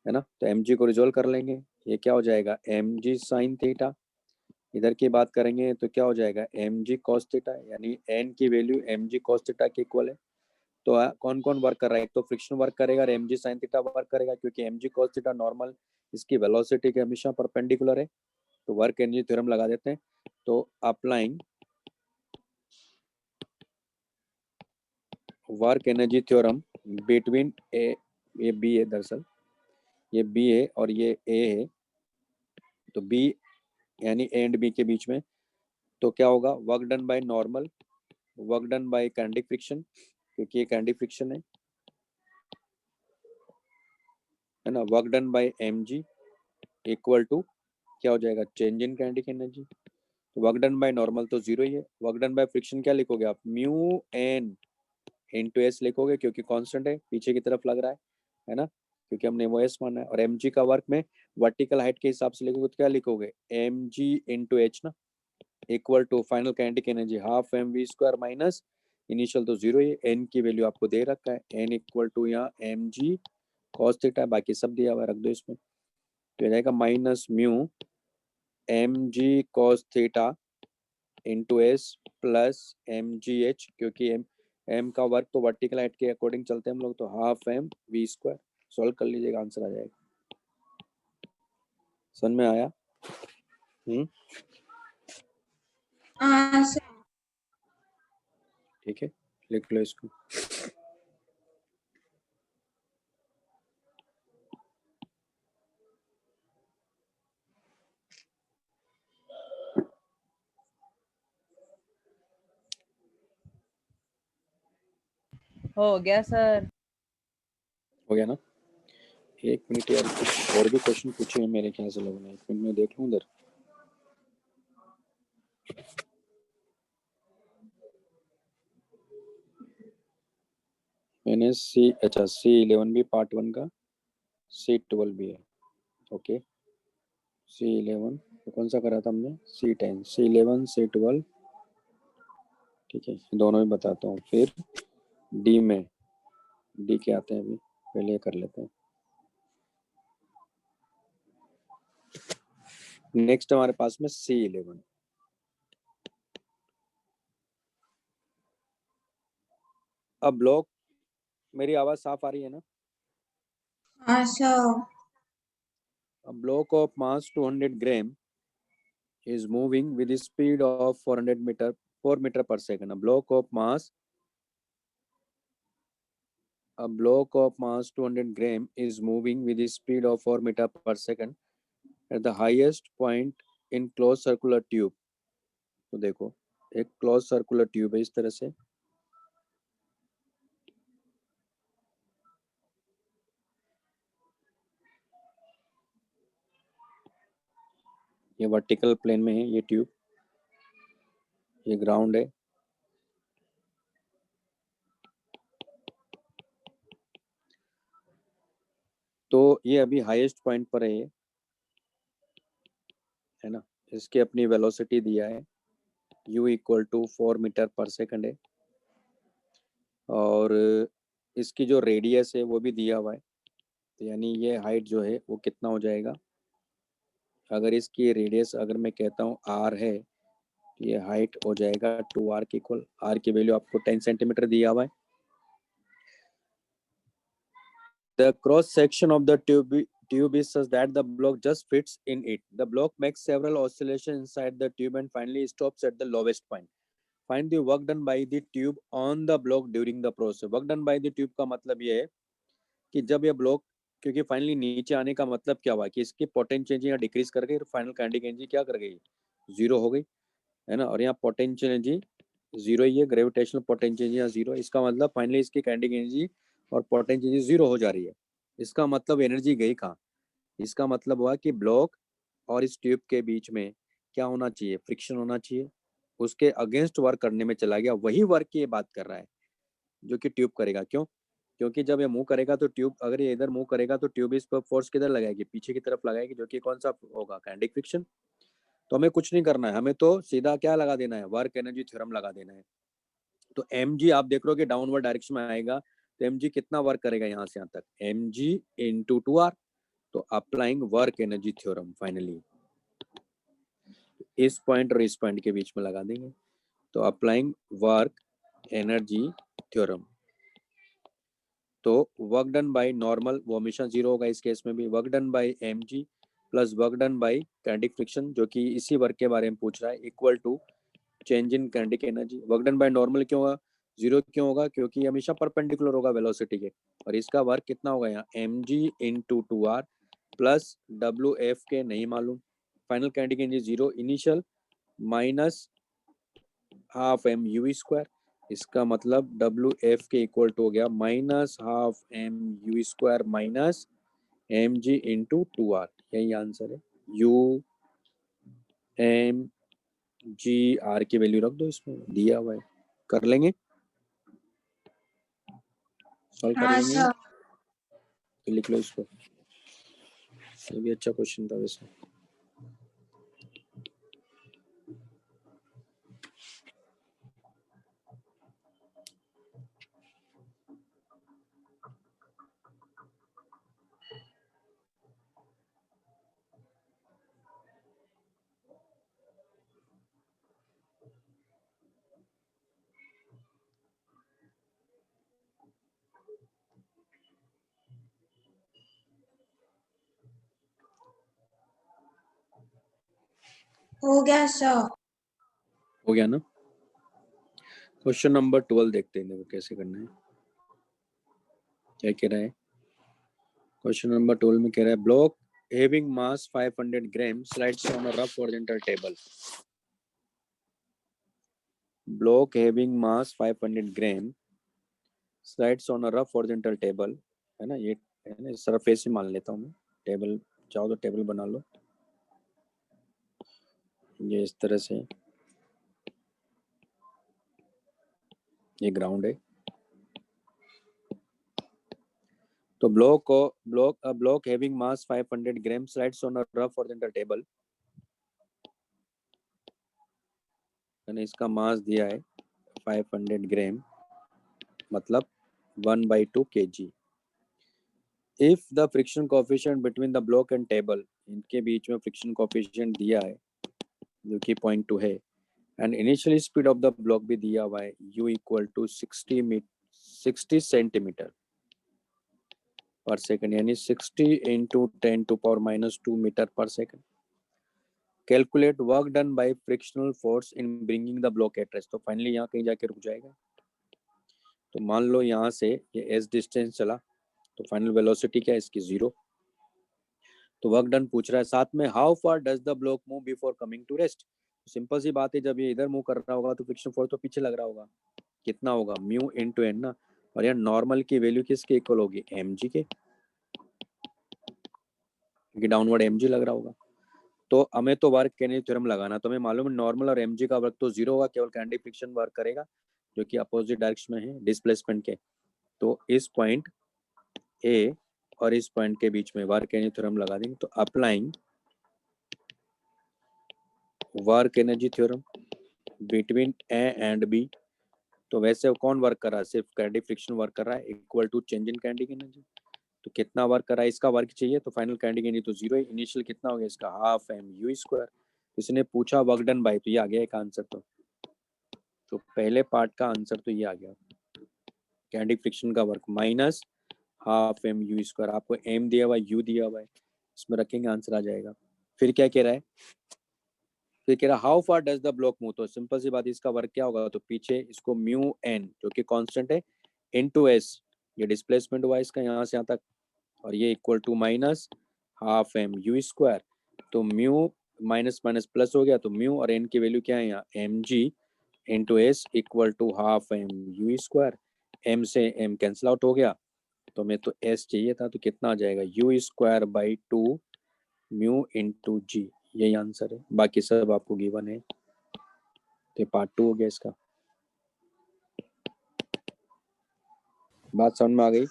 है ना। तो mg को रिजोल्व कर लेंगे, ये क्या हो जाएगा mg साइन थीटा। इधर की बात करेंगे तो क्या हो जाएगा mg cos थीटा, यानी n की वैल्यू mg cos थीटा के इक्वल है। तो कौन कौन वर्क कर रहा है, एक तो फ्रिक्शन वर्क करेगा और mg sin थीटा वर्क करेगा, क्योंकि mg cos थीटा नॉर्मल इसकी वेलोसिटी के हमेशा परपेंडिकुलर है। तो वर्क एनर्जी थ्योरम लगा देते हैं। तो applying work energy theorem between A, ये बी है दरअसल, ये बी है और ये ए है, तो बी यानी ए एंड बी के बीच में, तो क्या होगा work done by normal, work done by kinetic friction, क्योंकि ये काइनेटिक फ्रिक्शन है ना, work done by mg equal to क्या हो जाएगा चेंज इन काइनेटिक एनर्जी। तो वर्क डन बाय नॉर्मल तो जीरो ही है, वर्क डन बाय फ्रिक्शन क्या लिखोगे आप, म्यू एन इनटू एस लिखोगे, क्योंकि कांस्टेंट है पीछे की तरफ लग रहा है ना, क्योंकि हमने वो एस माना है। और mg का वर्क में वर्टिकल हाइट के हिसाब से लिखोगे तो क्या लिखोगे mg इंटू एच ना, equal to final kinetic energy half M we square minus initial तो जीरो ही, एन की वैल्यू आपको दे रखा है, एन इक्वल टू यहाँ mg cos थीटा, बाकी सब दिया हुआ रख दो इसमें, तो हो जाएगा minus mu mg cos theta into s plus mgh, क्योंकि m का वर्क तो वर्टिकल हाइट के अकॉर्डिंग चलते हैं हम लोग, तो half M we square. Solve कर लीजिएगा, आंसर आ जाएगा। समझ में आया? हाँ सर। ठीक है, लिख लो इसको। हो गया सर। हो गया ना? एक मिनट यार, कुछ और भी क्वेश्चन पूछे हैं मेरे ख्याल से लोगों ने। एक मिनट में देख लूं उधर। मैंने C11 भी पार्ट 1 का, C12 भी है। ओके, C11 तो कौन सा करा था हमने? C10, C11, C12, ठीक है, दोनों में बताता हूँ। फिर डी में, डी के आते हैं, अभी पहले कर लेते हैं। नेक्स्ट हमारे पास में C11। अब ब्लॉक, मेरी आवाज साफ आ रही है ना? हाँ sir. A block of mass 200 gram is moving with the speed of 4 meter per second. A block of mass 200 gram is moving with the speed of 4 meter per second at the highest point in closed circular tube. तो देखो, एक close circular tube है इस तरह से, ये vertical plane में है ये ट्यूब, ये ग्राउंड है। तो ये अभी हाईएस्ट पॉइंट पर है ना? इसकी अपनी वेलोसिटी दिया है, u इक्वल टू 4 मीटर पर सेकंड है, और इसकी जो रेडियस है वो भी दिया हुआ है। तो यानी ये हाइट जो है वो कितना हो जाएगा? अगर इसकी रेडियस अगर मैं कहता हूँ r है, तो ये हाइट हो जाएगा 2r के इक्वल। r की वैल्यू आपको 10 सेंटीमीटर दिया हुआ है। The cross section of the tube is such that the block just fits in it. The block makes several oscillations inside the tube and finally stops at the lowest point. Find the work done by the tube on the block during the process. Work done by the tube का मतलब ये है कि जब ये block, क्योंकि finally नीचे आने का मतलब क्या हुआ कि इसकी पोटेंशियल एनर्जी डिक्रीज कर गई, फाइनल काइनेटिक एनर्जी क्या कर गई? जीरो हो गई, है ना? और यहाँ पोटेंशियल एनर्जी जीरो ही है, ग्रेविटेशनल पोटेंशियल एनर्जी जीरो। इसका मतलब फाइनली इसकी काइनेटिक एनर्जी और पोटेंशियल एनर्जी जीरो हो जा रही है। इसका मतलब एनर्जी गई कहाँ? इसका मतलब हुआ कि ब्लॉक और इस ट्यूब के बीच में क्या होना चाहिए? फ्रिक्शन होना चाहिए। उसके अगेंस्ट वर्क करने में चला गया, वही वर्क की ये बात कर रहा है जो कि ट्यूब करेगा। क्यों? क्योंकि जब ये मूव करेगा तो ट्यूब, अगर ये इधर मूव करेगा तो ट्यूब इस पर फोर्स किधर लगाएगी? पीछे की तरफ लगाएगी, जो कि कौन सा होगा? Kinetic friction. तो हमें कुछ नहीं करना है, हमें तो सीधा क्या लगा देना है? वर्क एनर्जी थ्योरम लगा देना है। तो mg आप देख रहे हो कि डाउनवर्ड डायरेक्शन में आएगा, तो mg कितना वर्क करेगा यहाँ से यहाँ तक? mg into 2r। तो applying work energy theorem finally इस पॉइंट और इस पॉइंट के बीच में लगा देंगे। तो अप्लाइंग वर्क एनर्जी थ्योरम, तो वर्क डन बाय नॉर्मल वो हमेशा जीरो होगा इस केस में भी। Work done by mg plus work done by kinetic friction, जो कि इसी वर्क के बारे में पूछ रहा है, equal to change in kinetic energy. Work done by normal क्यों होगा? जीरो क्यों होगा? क्योंकि हमेशा परपेंडिकुलर होगा वेलोसिटी के। और इसका वर्क कितना होगा यहाँ? mg into 2r plus wf के नहीं मालूम, final kinetic energy zero, initial minus half M you square. इसका मतलब wf के इक्वल टू हो गया minus half M you square minus m g into 2r। यही आंसर है। u एम जी आर की वैल्यू रख दो, इसमें दिया हुआ है, कर लेंगे, सॉल्व कर हाँ लेंगे। सर। तो लिख लो इसको, ये भी अच्छा क्वेश्चन था वैसे। हो गया सर। हो गया ना? क्वेश्चन नंबर 12 देखते हैं, देखो कैसे करना है, क्या कह रहा है। क्वेश्चन नंबर 12 में कह रहा है block having mass 500 gram slides on a rough horizontal table. Block having mass 500 gram slides on a rough horizontal table, है ना, ये है ना, सरफेस ही मान लेता हूँ मैं, टेबल चाहो तो टेबल बना लो, ये इस तरह से, ये ग्राउंड है। तो block having mass 500 gram slides on a rough horizontal table, मैंने इसका मास दिया है 500 ग्राम, मतलब 1/2 kg। If the friction coefficient between the block and table, इनके बीच में फ्रिक्शन कोएफिशिएंट दिया है जो कि 0.2 है, and initial speed of the block भी दिया हुआ है u इक्वल टू 60 सेंटीमीटर पर सेकंड, यानी 60 इंटू 10⁻⁻2 मीटर पर second. Calculate work done bye frictional force in bringing the block at rest. तो फाइनली यहाँ कहीं जाके रुक जाएगा। तो मान लो यहाँ से ये s डिस्टेंस चला, तो फाइनल वेलोसिटी क्या है इसकी 0। तो वर्क डन पूछ रहा है साथ में how far does the block move before coming to rest. Simple सी बात है, जब ये इधर मूव कर रहा होगा तो फ्रिक्शन फोर्स तो पीछे लग रहा होगा, कितना होगा म्यू इनटू एन ना, और यार नॉर्मल की वैल्यू किसके इक्वल होगी, mg के, क्योंकि डाउनवर्ड mg लग रहा होगा। तो हमें तो वर्क केनेडी थ्योरम लगाना, तो हमें मालूम है नॉर्मल और mg का वर्क तो 0 होगा, केवल कैंडी फ्रिक्शन वर्क करेगा जो कि अपोजिट डायरेक्शन में है डिस्प्लेसमेंट के। तो इस पॉइंट ए और इस पॉइंट के बीच में वर्क एनर्जी थ्योरम लगा देंगे। तो applying work energy theorem between A and B, तो वैसे कौन वर्क कर रहा है, सिर्फ कैंडी फ्रिक्शन वर्क कर रहा है, equal to change in kinetic energy. तो कितना वर्क कर रहा है, इसका वर्क चाहिए, तो फाइनल काइनेटिक एनर्जी तो 0 है, इनिशियल कितना हो गया इसका हाफ mu²। इसने पूछा वर्क डन बाय, तो ये आ गया एक आंसर। तो पहले पार्ट का आंसर तो ये आ गया, कैंडी फ्रिक्शन का वर्क माइनस हाफ mu²। आपको m दिया हुआ है, u दिया हुआ है, इसमें रखेंगे आंसर आ जाएगा। फिर क्या कह रहा है, फिर कह रहा है how far does the block move. तो सिंपल सी बात, इसका वर्क क्या होगा, तो पीछे इसको म्यू एन जो कि कांस्टेंट है इनटू एस, ये डिस्प्लेसमेंट हुआ इसका यहाँ से यहाँ तक, और ये equal to minus half mu²। तो म्यू माइनस माइनस प्लस हो गया, तो म्यू और एन की वैल्यू क्या है यहाँ mg into S equal to half mu²। m से m कैंसिल आउट हो गया, तो हमें तो s चाहिए था, तो कितना आ जाएगा u²/2 म्यू इंटू जी, यही आंसर है। बाकी सब आपको गिवन है, तो पार्ट 2 हो गया इसका। बात समझ में आ गई?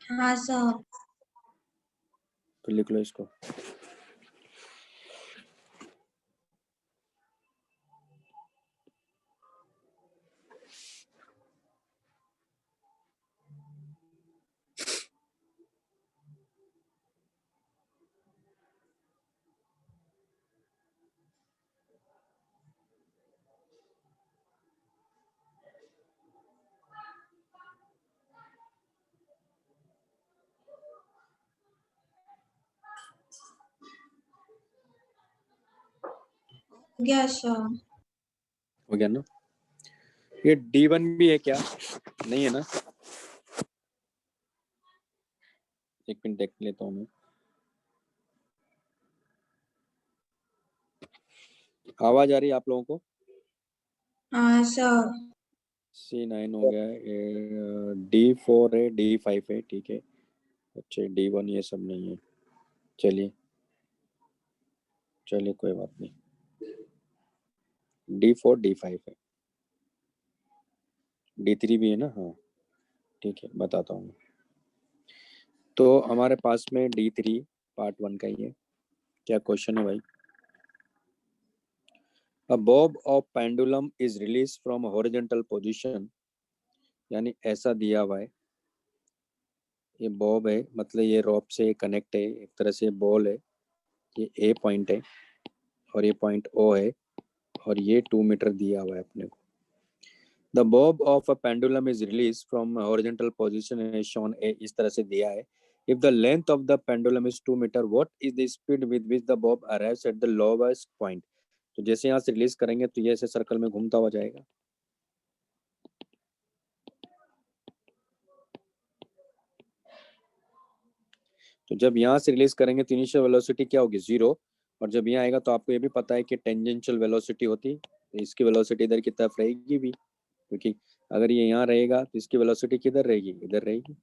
हाँ सर। तो लिख लो इसको। हो गया सर। हो गया ना? ये D1 भी है क्या, नहीं है ना? एक मिनट देख लेता हूँ मैं। आवाज आ रही है आप लोगों को? हाँ सर। C9 हो गया, D4 है, D5 है, ठीक है। अच्छा D1 ये सब नहीं है, चलिए चलिए कोई बात नहीं। D4 D5 है, D3 भी है ना, हाँ ठीक है, बताता हूँ। तो हमारे पास में D3 पार्ट 1 का ही है। क्या क्वेश्चन है भाई? A bob of pendulum is released from a horizontal position, यानी ऐसा दिया हुआ है, ये बॉब है, मतलब ये रॉप से कनेक्ट है, एक तरह से बॉल है, ये ए पॉइंट है और ये पॉइंट ओ है, और ये 2 मीटर दिया हुआ है अपने को। The bob of a pendulum is release from horizontal position as shown, इस तरह से दिया है If the length of the pendulum is 2 meter, what is the speed with which the bob arrives at the lowest point? तो जैसे यहाँ से release करेंगे तो ये ऐसे सर्कल में घूमता हुआ जाएगा। तो जब यहाँ से रिलीज करेंगे तो इनिशियल वेलोसिटी क्या होगी? 0। और जब यहाँ आएगा तो आपको ये भी पता है कि टेंजेंशियल वेलोसिटी होती है, तो इसकी वेलोसिटी इधर की तरफ रहेगी भी, क्योंकि अगर ये यहाँ रहेगा तो इसकी वेलोसिटी किधर रहेगी? इधर रहेगी,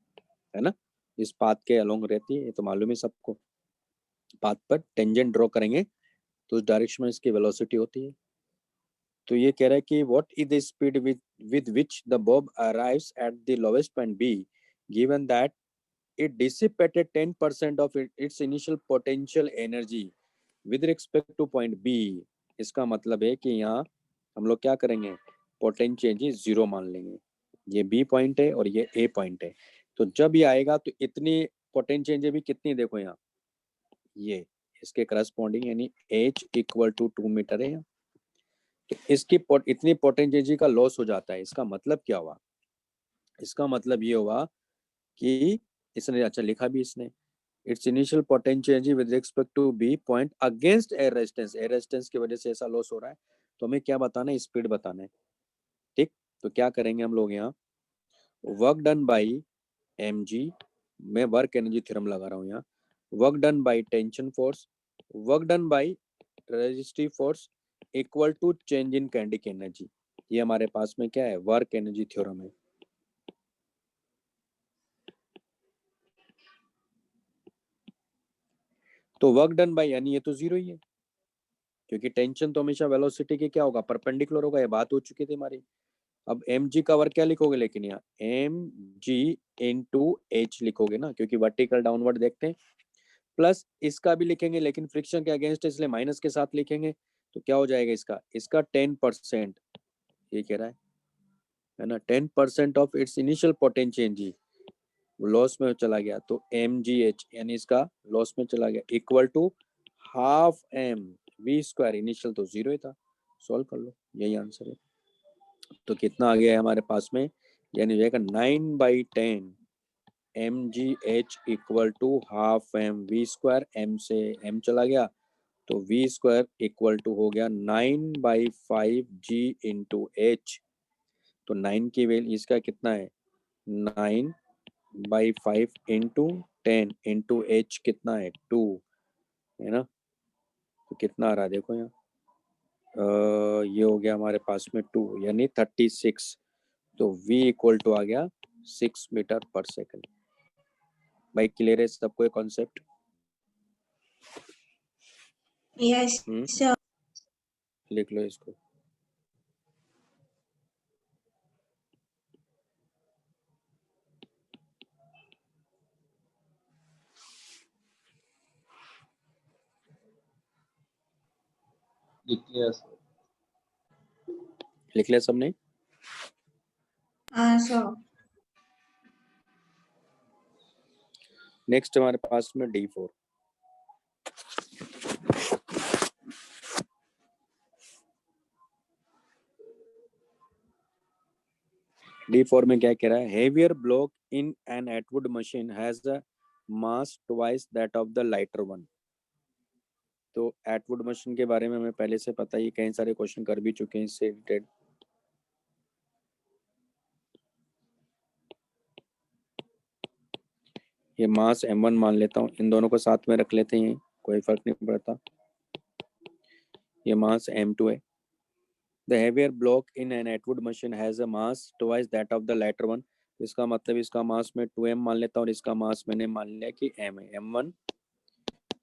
है ना? इस पाथ के अलोंग रहती है, ये तो मालूम है सबको। पाथ पर टेंजेंट ड्रॉ करेंगे तो उस डायरेक्शन में इसकी वेलोसिटी होती है। तो ये कह रहा है कि what is the speed with which the bob arrives at the lowest point B, given that it dissipated 10% of its initial potential energy with respect to point B। इसका मतलब है कि यहाँ हम लोग क्या करेंगे? पोटेंशियल एनर्जी 0 मान लेंगे। ये B पॉइंट है और ये A पॉइंट है। तो जब ये आएगा तो इतनी पोटेंशियल एनर्जी भी कितनी, देखो यहाँ ये इसके करस्पॉन्डिंग, यानी H इक्वल टू 2 मीटर है। तो इसकी इतनी पोटेंशियल एनर्जी का लॉस हो जाता है। इसका मतलब क्या हुआ? इसका मतलब ये हुआ कि इसने, अच्छा लिखा भी इसने, it's initial potential energy with respect to b point against air resistance. Air resistance की वजह से ऐसा लॉस हो रहा है, तो हमें क्या बताना है? स्पीड बताना है। ठीक, तो क्या करेंगे हम लोग यहाँ? वर्क डन बाई mg, मैं वर्क एनर्जी थ्योरम लगा रहा हूँ यहाँ। Work done by tension force, work done by resistive force equal to change in kinetic energy. ये हमारे पास में क्या है? वर्क एनर्जी थ्योरम है। तो वर्क डन बाई, यानी ये तो 0 ही है, क्योंकि टेंशन तो हमेशा वेलोसिटी के क्या होगा? परपेंडिकुलर होगा। ये बात हो चुकी थी हमारी। अब mg का वर्क क्या लिखोगे? लेकिन यहाँ mg इंटू h लिखोगे ना, क्योंकि वर्टिकल डाउनवर्ड देखते हैं। प्लस इसका भी लिखेंगे, लेकिन फ्रिक्शन के अगेंस्ट इसलिए माइनस के साथ लिखेंगे। तो क्या हो जाएगा इसका 10%, ये कह रहा है ना, 10% of its initial potential energy loss में चला गया, तो mgh यानी इसका लॉस में चला गया, equal to half m v square. Initial तो 0 ही था। सॉल्व कर लो, यही आंसर है। तो कितना आ गया है हमारे पास में? यानी हो जाएगा 9/10 mgh equal to half m v square. m से m चला गया तो v स्क्वायर इक्वल टू हो गया 9/5 g इंटू h। तो 9 की वैल्यू इसका कितना है? 9/5 इंटू 10 इंटू h कितना है? 2, है ना? तो कितना आ रहा है देखो यहाँ, ये हो गया हमारे पास में 2 यानी 36। तो v इक्वल टू आ गया 6 मीटर पर सेकंड। भाई क्लियर है सबको ये कॉन्सेप्ट? Yes, sir. लिख लो इसको। लिख लिया सबने? Sir. नेक्स्ट हमारे पास में D4। D4 में क्या कह रहा है? Heavier block in an Atwood machine has a mass twice that of the lighter one. तो एटवुड मशीन के बारे में हमें पहले से पता ही, कई सारे क्वेश्चन कर भी चुके हैं इससे रिलेटेड। ये मास m1 मान लेता हूँ, इन दोनों को साथ में रख लेते हैं, कोई फर्क नहीं पड़ता। ये मास m2 है। The heavier block in an Atwood machine has a mass twice that of the lighter one। इसका मतलब इसका मास में 2m मान लेता हूँ और इसका मास मैंने मान लिया कि m है। m1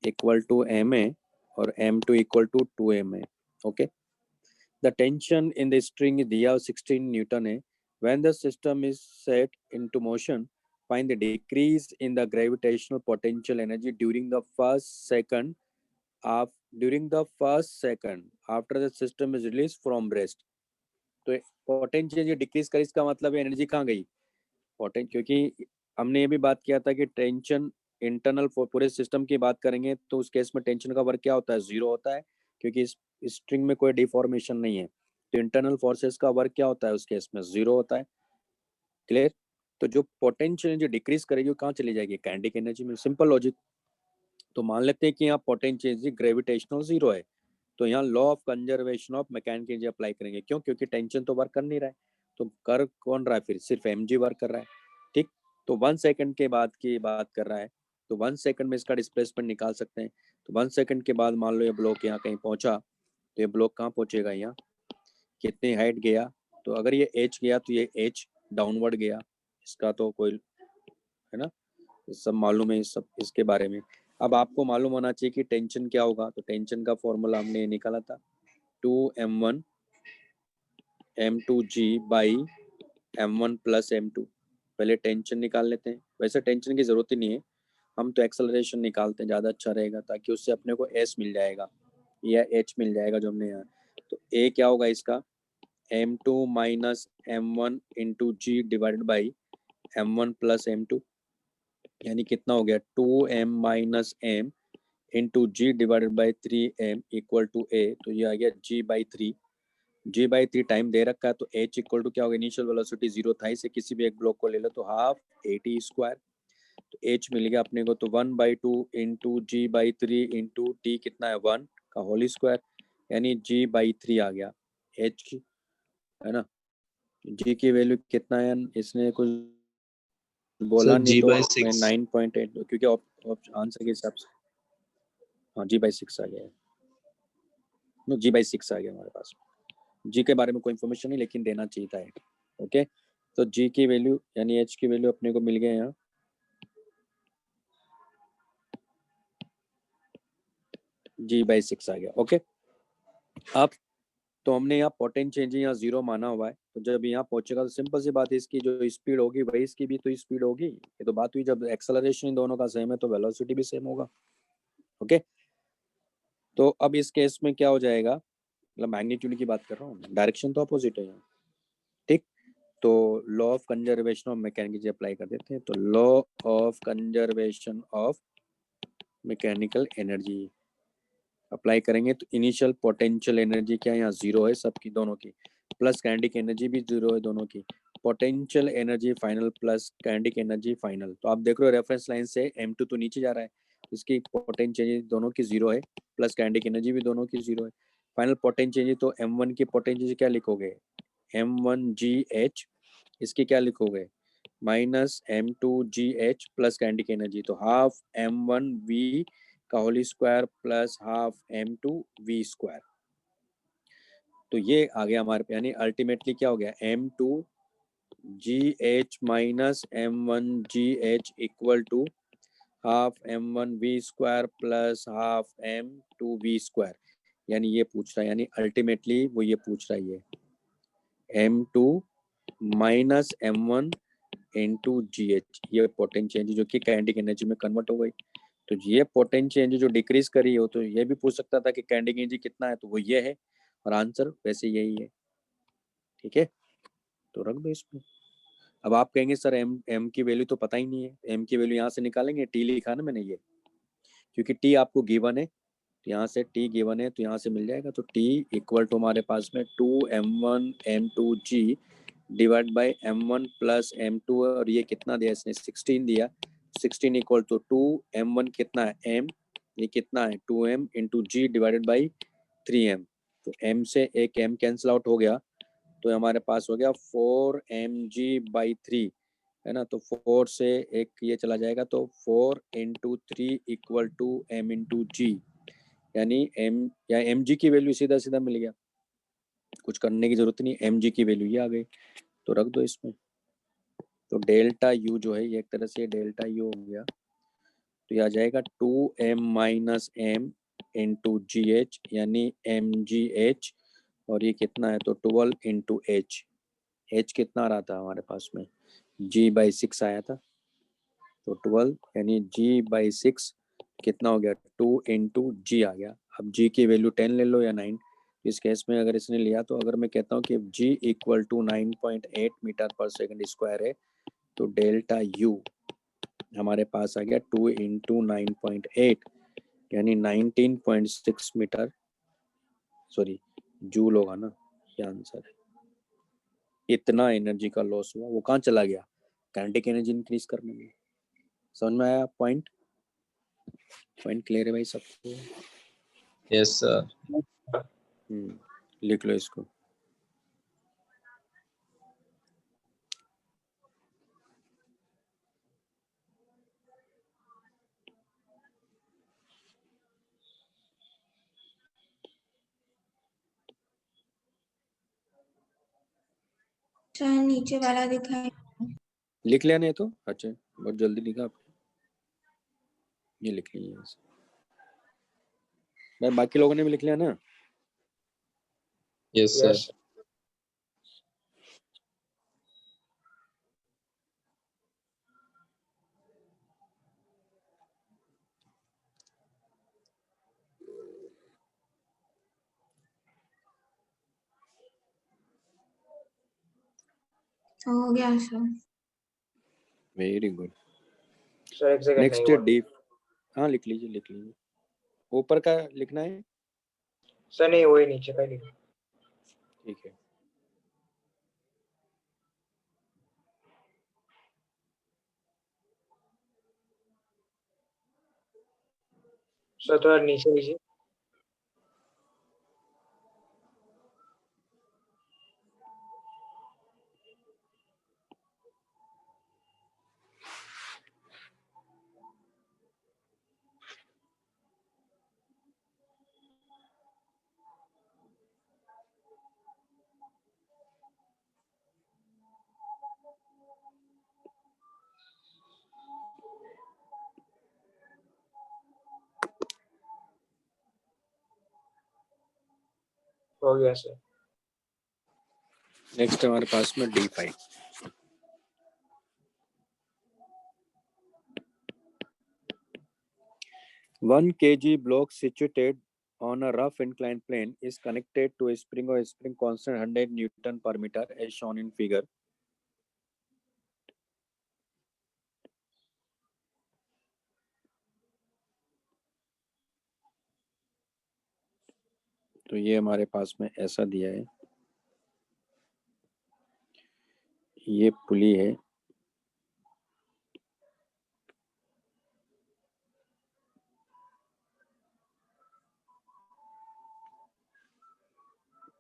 इक्वल टू m है और m2 इक्वल टू 2m है। Okay, the tension in the string is दिया 16 न्यूटन है। When the system is set into motion, find the decrease in the gravitational potential energy during the first second after the system is released from rest। तो potential decrease कर, इसका मतलब है energy कहाँ गई? क्योंकि हमने ये भी बात किया था कि टेंशन इंटरनल पूरे सिस्टम की बात करेंगे तो उस केस में टेंशन का वर्क क्या होता है? 0 होता है, क्योंकि इस स्ट्रिंग में कोई डिफॉर्मेशन नहीं है। तो इंटरनल फोर्सेस का वर्क क्या होता है उस केस में? 0 होता है। क्लियर? तो जो पोटेंशियल एनर्जी डिक्रीज करेगी वो कहाँ चली जाएगी, काइनेटिक एनर्जी में। Simple logic. तो मान लेते हैं कि यहाँ पोटेंशियल एनर्जी ग्रेविटेशनल जीरो है, तो यहाँ law of conservation of mechanical energy apply करेंगे। क्यों? क्योंकि टेंशन तो वर्क कर नहीं रहा है, तो कर कौन रहा है फिर, सिर्फ mg वर्क कर रहा है। ठीक, तो 1 सेकंड के बाद की बात कर रहा है, तो 1 सेकंड में इसका डिस्प्लेसमेंट निकाल सकते हैं। तो 1 सेकंड के बाद मान लो ये ब्लॉक यहाँ कहीं पहुंचा, तो ये ब्लॉक कहाँ पहुंचेगा, यहाँ कितनी हाइट गया, तो अगर ये h गया तो ये h डाउनवर्ड गया, इसका तो कोई है ना, सब मालूम है, सब इसके बारे में। अब आपको मालूम होना चाहिए कि टेंशन क्या होगा, तो टेंशन का फॉर्मूला हमने निकाला था 2m1 m2g by m1 plus m2। पहले टेंशन निकाल लेते हैं, वैसे टेंशन की जरूरत ही नहीं है, हम तो एक्सेलरेशन निकालते हैं, ज़्यादा अच्छा रहेगा, ताकि उससे अपने को s मिल जाएगा या h मिल जाएगा जो हमने यहाँ। तो a क्या होगा इसका, m2 minus m1 into g divided by m1 plus m2, यानी कितना हो गया 2m minus m into g divided by 3m equal to a। तो ये आ गया g/3 टाइम दे रखा है, तो h इक्वल टू क्या होगा, इनिशियल वेलोसिटी 0 था, इसे किसी भी एक ब्लॉक को ले लो तो हाफ at स्क्वायर, तो h मिल गया अपने को, तो 1/2 इंटू g/3 इंटू t कितना है 1 का होल स्क्वायर, यानी g/3 आ गया h की, है ना। g की वैल्यू कितना है, इसने कुछ बोला सर नहीं जी तो बाई मैं 6। 9.8 क्योंकि आंसर के हिसाब से, हाँ g/6 आ गया है, g/6 आ गया हमारे पास। जी के बारे में कोई इन्फॉर्मेशन नहीं, लेकिन देना चाहिए था। ओके, तो जी की वैल्यू यानी एच की वैल्यू अपने को मिल गया यहाँ g/6 आ गया। ओके, अब तो हमने यहाँ पोटेंशियल चेंज यहाँ 0 माना हुआ है, तो जब यहाँ पहुंचेगा तो सिंपल सी बात है, इसकी जो स्पीड होगी वही इसकी भी तो स्पीड होगी। ये तो बात हुई, जब एक्सेलरेशन इन दोनों का सेम है तो वेलोसिटी भी सेम होगा। ओके, तो अब इस केस में क्या हो जाएगा, मतलब मैग्नीट्यूड की बात कर रहा हूँ, डायरेक्शन तो अपोजिट है यहाँ। ठीक, तो law of conservation of mechanical apply कर देते हैं, तो law of conservation of mechanical energy apply करेंगे, तो इनिशियल पोटेंशियल एनर्जी क्या है, यहाँ 0 है सबकी, दोनों की, प्लस काइनेटिक एनर्जी भी 0 है दोनों की, potential energy final plus kinetic energy final. तो आप देख रहे हो रेफरेंस लाइन से m2 तो नीचे जा रहा है, इसकी पोटेंशियल एनर्जी दोनों की 0 है, प्लस काइनेटिक एनर्जी भी दोनों की 0 है। फाइनल पोटेंशियल एनर्जी, तो m1 की पोटेंशियल क्या लिखोगे, m1gh, इसकी क्या लिखोगे minus m2gh plus kinetic energy, तो हाफ m1v का whole square plus half m2v square. तो ये आ गया हमारे पे, यानी अल्टीमेटली क्या हो गया m2gh minus m1gh equal to half m1v square plus half m2v square, यानी ये पूछ रहा है, यानी अल्टीमेटली वो ये पूछ रहा है, ये m2 माइनस m1 इंटू जी एच, ये पोटेंशियल एनर्जी जो कि काइनेटिक एनर्जी में कन्वर्ट हो गई। तो ये पोटेंशियल एनर्जी जो डिक्रीज करी हो, तो ये भी पूछ सकता था कि काइनेटिक एनर्जी कितना है, तो वो ये है, और आंसर वैसे यही है। ठीक है, तो रख दो इसमें। अब आप कहेंगे सर एम की वैल्यू तो पता ही नहीं है, एम की वैल्यू यहाँ से निकालेंगे, टी लिखा ना मैंने ये, क्योंकि टी आपको गिवन है, तो यहाँ से टी गिवन है तो यहाँ से मिल जाएगा, तो टी इक्वल टू हमारे पास में 2m1 m2g divide by m1 plus m2, और ये कितना दिया इसने 16 दिया, 16 इक्वल टू 2m1 कितना है m, ये कितना है 2m into g divided by 3m, तो m से एक m कैंसिल आउट हो गया, तो हमारे पास हो गया 4mg/3, है ना। तो 4 से एक ये चला जाएगा, तो 4 into 3 equal to m into g, यानी m या mg की वैल्यू सीधा सीधा मिल गया, कुछ करने की जरूरत नहीं, mg की वैल्यू ये आ गई, तो रख दो इसमें। तो डेल्टा यू जो है ये एक तरह से डेल्टा यू हो गया, तो ये आ जाएगा 2m माइनस m इंटू जी एच, यानी mgh, और ये कितना है तो 12 इंटू एच, एच कितना आ रहा था हमारे पास में g/6 आया था, तो 12 यानी g/6 कितना हो गया 2 इंटू जी आ गया। अब g की वैल्यू 10 ले लो या 9, इस केस में अगर इसने लिया, तो अगर मैं कहता हूँ कि g इक्वल टू 9.8 मीटर पर सेकेंड स्क्वायर है, तो डेल्टा यू हमारे पास आ गया 2 इंटू 9.8, यानी 19.6 मीटर, सॉरी जूल होगा ना, ये आंसर है। इतना एनर्जी का लॉस हुआ, वो कहाँ चला गया, काइनेटिक एनर्जी इंक्रीज करने में। समझ में आया पॉइंट? पॉइंट क्लियर है भाई सबको? Yes sir. लिख लो इसको। सर नीचे वाला दिखाए। लिख लिया नहीं तो? अच्छा बहुत जल्दी लिखा आपने। ये लिख लिया भाई, बाकी लोगों ने भी लिख लिया ना? Yes sir. Yes. हो गया सर। Very good. सर एक सेकंड नेक्स्ट नहीं हुआ। डी। हाँ लिख लीजिए लिख लीजिए। ऊपर का लिखना है। सर नहीं वही नीचे का ही लिखा। ठीक है। सर थोड़ा नीचे लीजिए। हो गया सर। नेक्स्ट हमारे पास में D5। 1 kg block situated on a rough inclined plane is connected to a spring or a spring constant 100 Newton per meter as shown in figure. तो ये हमारे पास में ऐसा दिया है, ये पुली है,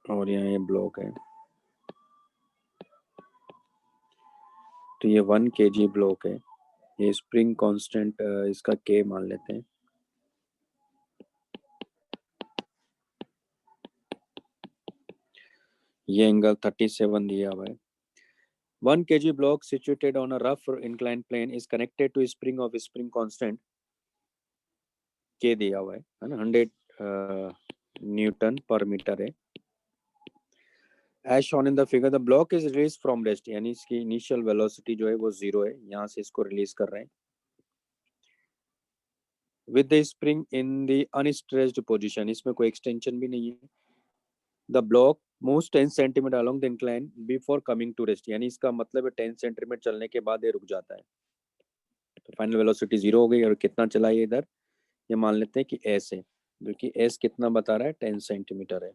और यहाँ ये ब्लॉक है। तो ये 1 kg ब्लॉक है, ये स्प्रिंग कांस्टेंट इसका K मान लेते हैं। ये एंगल 37 दिया हुआ है। 1 kg block situated on a rough inclined plane is connected to a spring of spring constant K दिया हुआ है ना, 100 न्यूटन पर मीटर है। As shown in the figure, the block is released from rest, यानी इसकी इनिशियल वेलोसिटी जो है वो 0 है, यहाँ से इसको रिलीज कर रहे हैं। With the spring in the unstressed position, इसमें कोई एक्सटेंशन भी नहीं है। The block moves 10 centimetre along the incline before coming to rest, यानी इसका मतलब है 10 सेंटीमीटर चलने के बाद ये रुक जाता है। तो फाइनल वेलोसिटी 0 हो गई, और कितना चला है इधर, ये मान लेते हैं कि S है, जो कि S कितना बता रहा है, 10 सेंटीमीटर है।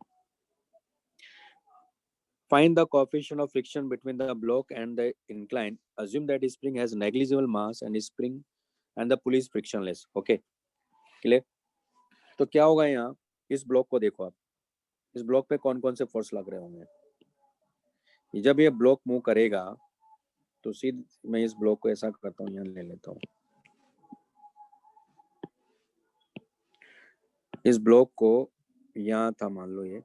Find the coefficient of friction between the block and the incline. Assume that spring has negligible mass and the pulley is frictionless. Okay, clear? तो क्या होगा यहाँ, इस ब्लॉक को देखो आप, इस ब्लॉक पे कौन कौन से फोर्स लग रहे होंगे। जब ये ब्लॉक मूव करेगा तो सीधे मैं इस ब्लॉक को ऐसा करता हूँ, यहाँ ले लेता हूँ, इस ब्लॉक को यहाँ था मान लो, ये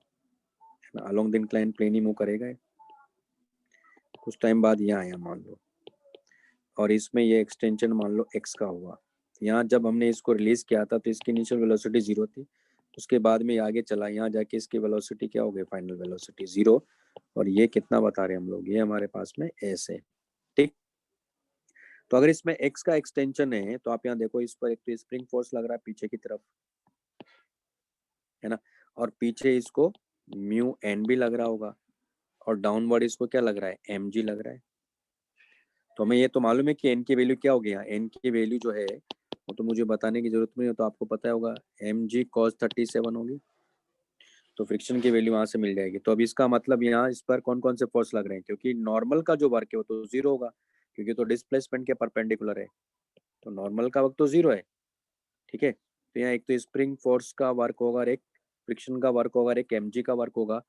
अलोंग द इंक्लाइन प्लेन ही मूव करेगा, कुछ टाइम बाद यहाँ आया मान लो, और इसमें ये एक्सटेंशन मान लो x का हुआ। यहाँ जब हमने इसको रिलीज किया था तो इसकी इनिशियल वेलोसिटी 0 थी, उसके बाद में आगे चला, यहाँ जाके इसकी वेलोसिटी क्या हो गई, फाइनल वेलोसिटी 0, और ये कितना बता रहे हैं हम लोग, ये हमारे पास में s है। ठीक, तो अगर इसमें x का एक्सटेंशन है तो आप यहाँ देखो, इस पर एक तो स्प्रिंग फोर्स लग रहा है पीछे की तरफ, है ना, और पीछे इसको म्यू एन भी लग रहा होगा, और डाउनवर्ड इसको क्या लग रहा है, एम जी लग रहा है। तो हमें ये तो मालूम है कि एन की वैल्यू क्या होगी, यहाँ एन की वैल्यू जो है वो तो मुझे बताने की जरूरत नहीं है, तो आपको पता होगा एम जी कॉस 37 होगी, तो फ्रिक्शन की वैल्यू वहां से मिल जाएगी। तो अब इसका मतलब यहाँ इस पर कौन कौन से फोर्स लग रहे हैं, क्योंकि नॉर्मल का जो वर्क है वो तो 0 होगा, क्योंकि तो डिस्प्लेसमेंट के परपेंडिकुलर है, तो नॉर्मल का वक्त तो 0 है, ठीक है। तो यहाँ एक तो स्प्रिंग फोर्स का वर्क होगा और एक फ्रिक्शन का वर्क होगा और एक mg का वर्क होगा।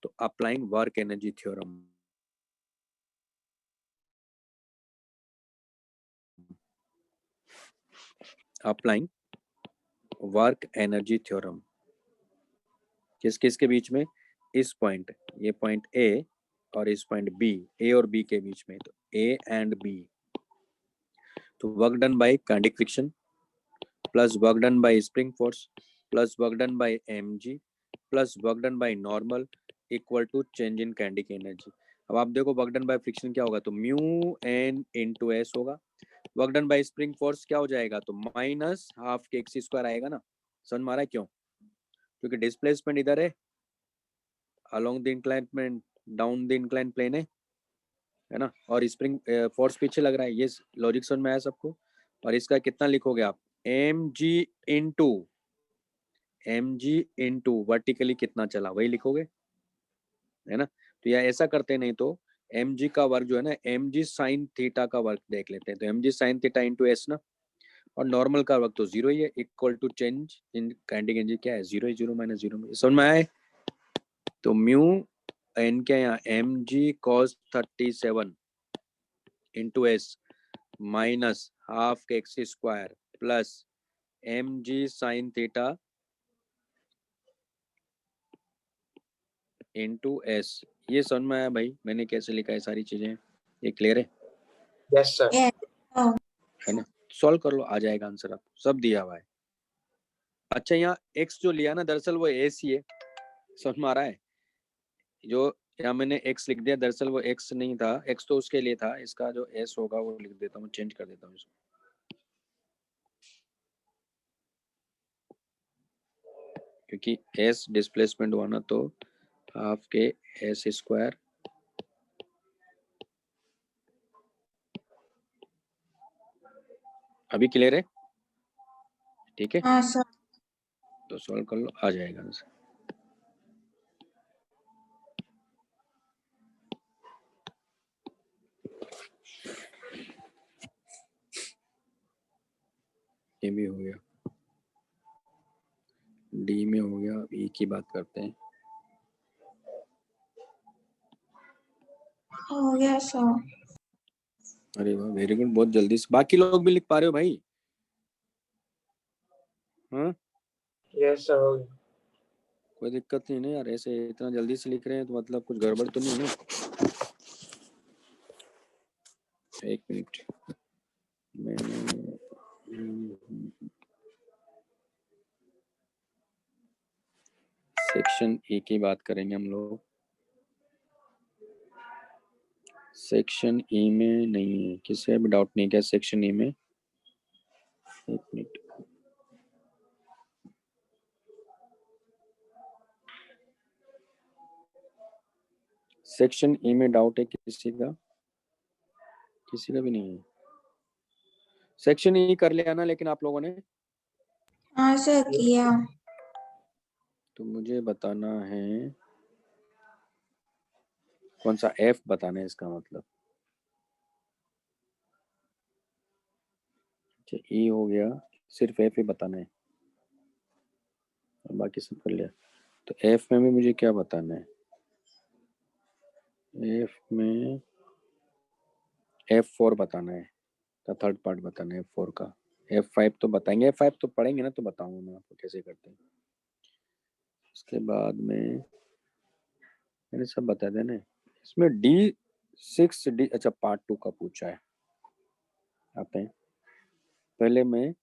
तो applying work energy theorem, applying work energy theorem किस किस के बीच में, इस पॉइंट, ये पॉइंट ए और इस पॉइंट बी, ए और बी के बीच में, तो ए एंड बी। तो work done by kinetic friction plus work done by spring force plus work done by mg plus work done by normal equal to change in kinetic energy. अब आप देखो work done by friction क्या होगा, तो mu N into S होगा। Work done by spring force क्या हो जाएगा, तो minus half k x square आएगा ना। समझ में आ रहा है क्यों, क्योंकि डिस्प्लेसमेंट इधर है along the incline down the incline plane है ना, और स्प्रिंग फोर्स पीछे लग रहा है। ये लॉजिक समझ में आया सबको। और इसका कितना लिखोगे आप, mg इंटू वर्टिकली कितना चला वही लिखोगे, है ना। तो या ऐसा करते नहीं तो mg का वर्क जो है ना, mg साइन थीटा का वर्क देख लेते हैं। तो mg sine theta into s ना, और नॉर्मल का वर्क तो 0 ही है, equal to change in kinetic energy क्या है, 0 0 माइनस 0। समझ में आए। तो म्यू एन क्या यहाँ mg cos 37 into s minus half k x square plus mg sine theta into s. ये समझ में आया भाई मैंने कैसे लिखा है सारी चीजें, ये क्लियर है, यस सर। Yes. Oh, है ना। सॉल्व कर लो, आ जाएगा आंसर आपको, सब दिया हुआ है। अच्छा यहाँ x जो लिया ना, दरअसल वो एस ही है, समझ में आ रहा है। जो यहाँ मैंने x लिख दिया, दरअसल वो x नहीं था, x तो उसके लिए था, इसका जो s होगा वो लिख देता हूँ, चेंज कर देता हूँ इसको। क्योंकि s डिस्प्लेसमेंट हुआ ना, तो हाफ के s स्क्वायर अभी क्लियर है, ठीक है। हाँ सर। तो सॉल्व कर लो, आ जाएगा आंसर। ये भी हो गया, डी में हो गया। अब ई की बात करते हैं। हो गया सर। अरे वाह, वेरी गुड, बहुत जल्दी से बाकी लोग भी लिख पा रहे हो भाई। हाँ, यस सर हो गया। कोई दिक्कत नहीं ना यार, ऐसे इतना जल्दी से लिख रहे हैं तो मतलब कुछ गड़बड़ तो नहीं है ना। एक मिनट, मैंने सेक्शन ए की बात करेंगे हम लोग। सेक्शन ई में नहीं है, किसी भी डाउट नहीं क्या सेक्शन ई में। एक मिनट, सेक्शन ई में डाउट है किसी का? किसी का भी नहीं है। सेक्शन ई कर लिया ना लेकिन आप लोगों ने? हाँ सर किया। तो मुझे बताना है कौन सा एफ बताना है, इसका मतलब। अच्छा ई हो गया, सिर्फ एफ ही बताना है, बाकी सब कर लिया। तो एफ में भी मुझे क्या बताना है, एफ में F4 बताना है, का थर्ड पार्ट बताना है F4 का। F5 तो बताएंगे, F5 तो पढ़ेंगे ना तो बताऊंगा मैं आपको कैसे करते हैं। उसके बाद में मैंने सब बता दिया ना। इसमें D6 अच्छा पार्ट 2 का पूछा है। आते हैं पहले में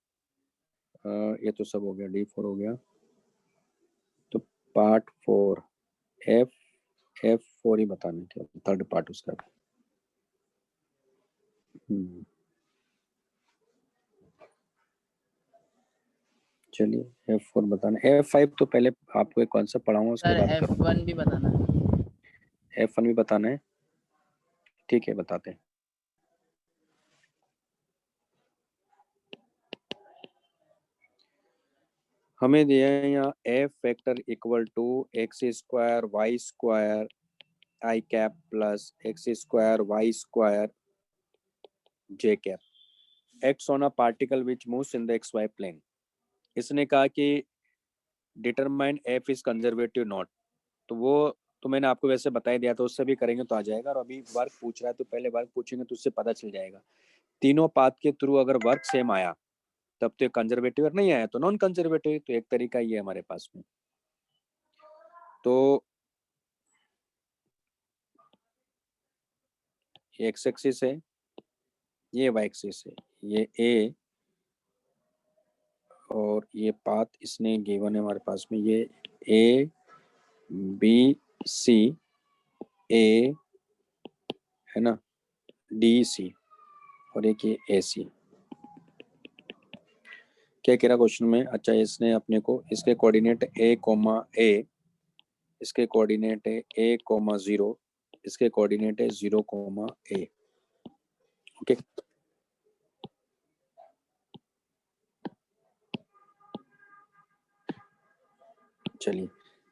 ये तो सब हो गया, D4 हो गया। तो पार्ट 4 F4 ही बताना है, थर्ड पार्ट उसका। चलिए F4 बताना। F5 तो पहले आपको एक कॉन्सेप्ट पढ़ाऊंगा, उसके सर बाद F1 भी बताना है। F1 भी बताना है, ठीक है बताते हैं। हमें दिया है यहाँ F vector equal to x square y square i cap plus x square y square j cap acts on a particle which moves in the x y plane. इसने कहा कि determine F is conservative not, तो वो तो मैंने आपको वैसे बता ही दिया था, उससे भी करेंगे तो आ जाएगा। और अभी वर्क पूछ रहा है तो पहले वर्क पूछेंगे तो उससे पता चल जाएगा। तीनों पाथ के थ्रू अगर वर्क सेम आया तब तो कंजर्वेटिव, और नहीं आया तो नॉन कंजर्वेटिव। तो एक तरीका ये है हमारे पास में। तो ये एक्स एक्सिस है, ये वाई एक्सिस है, ये ए और ये पाथ इसने गिवन है हमारे पास में, ये ए बी सी ए है ना, डी सी और एक ये ए सी। क्या कह रहा क्वेश्चन में? अच्छा, इसने अपने को इसके कोऑर्डिनेट ए कोमा ए, इसके कोऑर्डिनेट है ए कोमा 0, इसके कोऑर्डिनेट है 0 कोमा ए। ओके, चलिए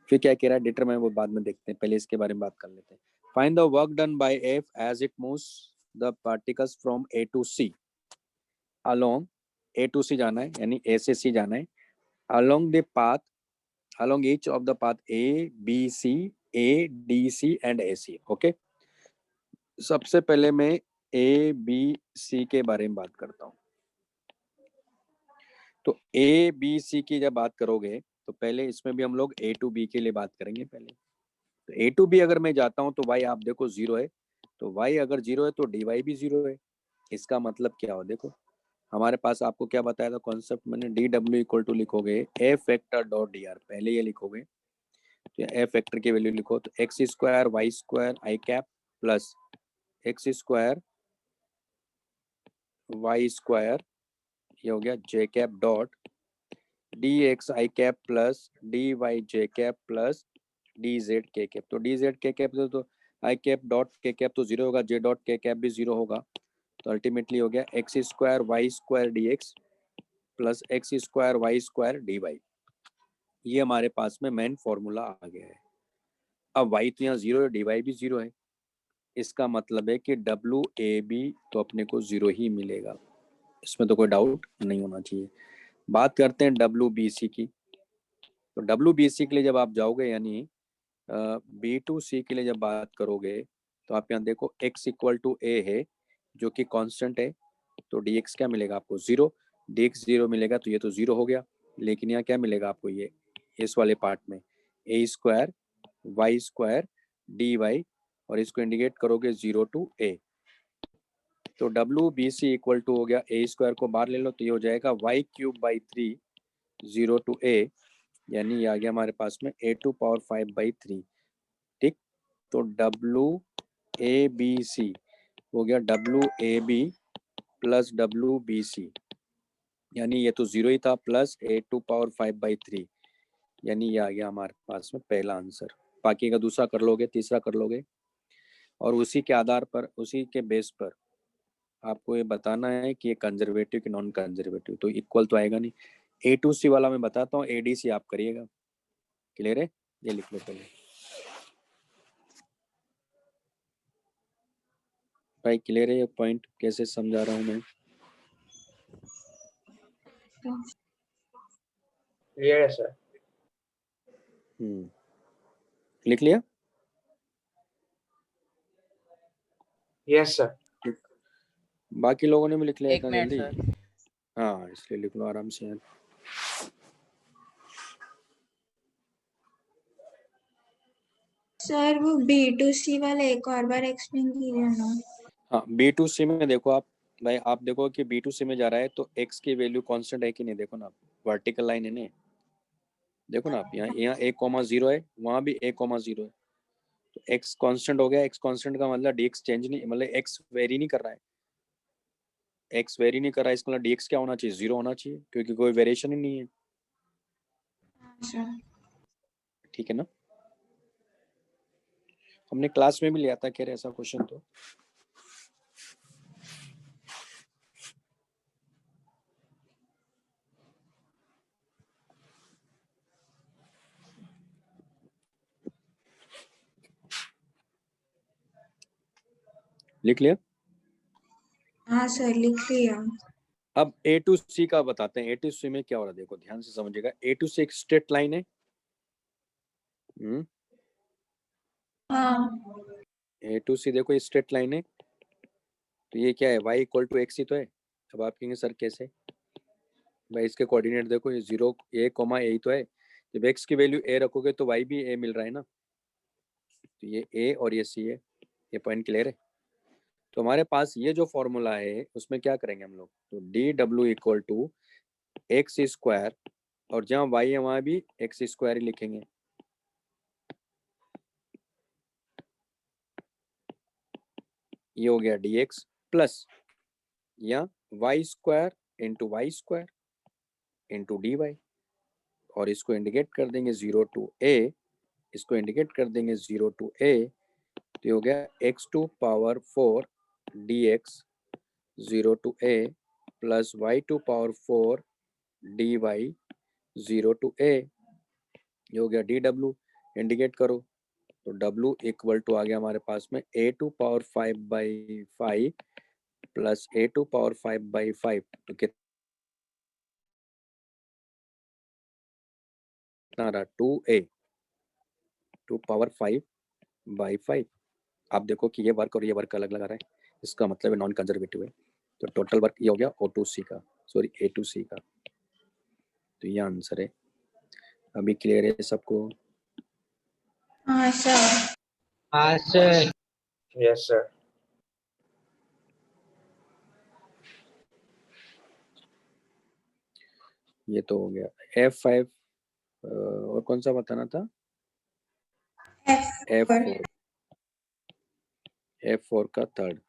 फिर क्या कह रहा है डिटरमाइन, वो बाद में देखते हैं, पहले इसके बारे में बात कर लेते हैं। Find the work done by F as it moves the particles from A to C. Along A to C जाना है, यानी ए से सी जाना है। Along the path, along each of the path A B C A D C and A C. Okay, सबसे पहले मैं ए B सी के बारे में बात करता हूँ। तो ए बी सी की जब बात करोगे तो पहले इसमें भी हम लोग ए टू बी के लिए बात करेंगे पहले। तो ए टू बी अगर मैं जाता हूँ तो वाई आप देखो 0 है, तो वाई अगर 0 है तो डी वाई भी 0 है। इसका मतलब क्या हो, देखो हमारे पास आपको क्या बताया था कॉन्सेप्ट, मैंने डी डब्ल्यू इक्वल टू लिखोगे F factor dot D R, पहले ये लिखोगे तो एफ फैक्टर की वैल्यू लिखो, तो x square y square i cap plus x square y square, ये हो गया j cap dot d x i cap plus d y j cap plus d z k cap. तो डी जेड के कैप तो i cap dot k cap तो 0 होगा, J dot k cap भी 0 होगा। तो अल्टीमेटली हो गया x square y square d x plus x square y square d y. ये हमारे पास में मेन फॉर्मूला आ गया है। अब वाई तो यहाँ 0 है, डी वाई भी 0 है, इसका मतलब है कि डब्ल्यू ए बी तो अपने को 0 ही मिलेगा, इसमें तो कोई डाउट नहीं होना चाहिए। बात करते हैं डब्ल्यू बी सी की। तो डब्ल्यू बी सी के लिए जब आप जाओगे, यानी बी टू सी के लिए जब बात करोगे, तो आप यहाँ देखो x इक्वल टू ए है जो कि कांस्टेंट है, तो dx क्या मिलेगा आपको 0, dx 0 मिलेगा तो ये तो 0 हो गया। लेकिन यहाँ क्या मिलेगा आपको, ये इस वाले पार्ट में a square y square d y, और इसको इंडिकेट करोगे 0 टू ए। तो W B C equal to हो गया ए स्क्वायर को बाहर ले लो तो ये हो जाएगा वाई क्यूब बाई 3 0 टू ए, यानी ये आ गया हमारे पास में ए टू पावर 5 बाई 3। ठीक, तो डब्ल्यू ए बी सी हो गया W a b plus W B c, यानी ये तो 0 ही था, plus a to power 5 by 3, यानी ये आ गया हमारे पास में पहला आंसर। बाकी का दूसरा कर लोगे, तीसरा कर लोगे, और उसी के आधार पर, उसी के बेस पर आपको ये बताना है कि ये कंजर्वेटिव कि नॉन कंजर्वेटिव। तो इक्वल तो आएगा नहीं। ए टू सी वाला मैं बताता हूँ, ए डी सी आप करिएगा। क्लियर है? ये लिख लो पहले भाई, क्लियर है ये पॉइंट कैसे समझा रहा हूँ मैं? Clear है सर। लिख लिया? Yes sir। बाकी लोगों ने भी लिख लिया एक इतना मिनट जल्दी? सर। हाँ, इसलिए लिख लो आराम से यार। सर वो B2C वाला एक और बार एक्सप्लेन कीजिए ना। हाँ, बी टू सी में देखो आप भाई, आप देखो कि बी टू सी में जा रहा है तो एक्स की वैल्यू कांस्टेंट है कि नहीं, देखो ना आप, वर्टिकल लाइन है ना, देखो ना आप, यहाँ यहाँ ए कॉमा 0 है, वहाँ भी ए कॉमा 0 है, तो एक्स कांस्टेंट हो गया। एक्स कांस्टेंट का मतलब डीएक्स चेंज नहीं, मतलब एक्स वेरी नहीं कर रहा है, एक्स वेरी नहीं कर रहा है, इसका मतलब डीएक्स क्या होना चाहिए, 0 होना चाहिए, क्योंकि कोई वेरिएशन ही नहीं है। सर ठीक है ना? हमने क्लास में भी लिया था खैर ऐसा क्वेश्चन, तो लिख लिया। हाँ सर लिख लिया। अब ए टू सी का बताते हैं। ए टू सी में क्या हो रहा है, देखो ध्यान से समझिएगा। ए टू सी एक स्ट्रेट लाइन है। हाँ ए टू सी देखो स्ट्रेट लाइन है, तो ये क्या है, y इक्वल टू एक्स ही तो है। अब आप कहेंगे सर कैसे, भाई इसके कोऑर्डिनेट देखो, ये 0 a कोमा ए ही तो है। जब x की वैल्यू a रखोगे तो y भी a मिल रहा है ना, तो ये a और ये c है। ये पॉइंट क्लियर है। तो हमारे पास ये जो फॉर्मूला है उसमें क्या करेंगे हम लोग, तो d W equal to x square, और जहाँ y है वहाँ भी एक्स स्क्वायर ही लिखेंगे। ये हो गया dx प्लस या y square into y square into d y, और इसको इंडिकेट कर देंगे 0 टू a, इसको इंडिकेट कर देंगे 0 टू a, तो ये हो गया x2 power 4 dx 0 to a plus y2 power 4 dy 0 to a। ये हो गया dw, इंडिकेट करो तो w इक्वल टू आ गया हमारे पास में a2 power 5/5 plus a2 power 5/5, तो कितना रहा 2a 2 पावर 5/5। आप देखो कि ये वर्क और ये वर्क अलग लगा रहा है, इसका मतलब है नॉन कंजर्वेटिव है। तो टोटल वर्क ये हो गया O2C का, सॉरी A2C का, तो ये आंसर है। अभी क्लियर है सबको? हाँ सर। हाँ सर। Yes, sir. ये तो हो गया F5, और कौन सा बताना था? F4, F4 का थर्ड।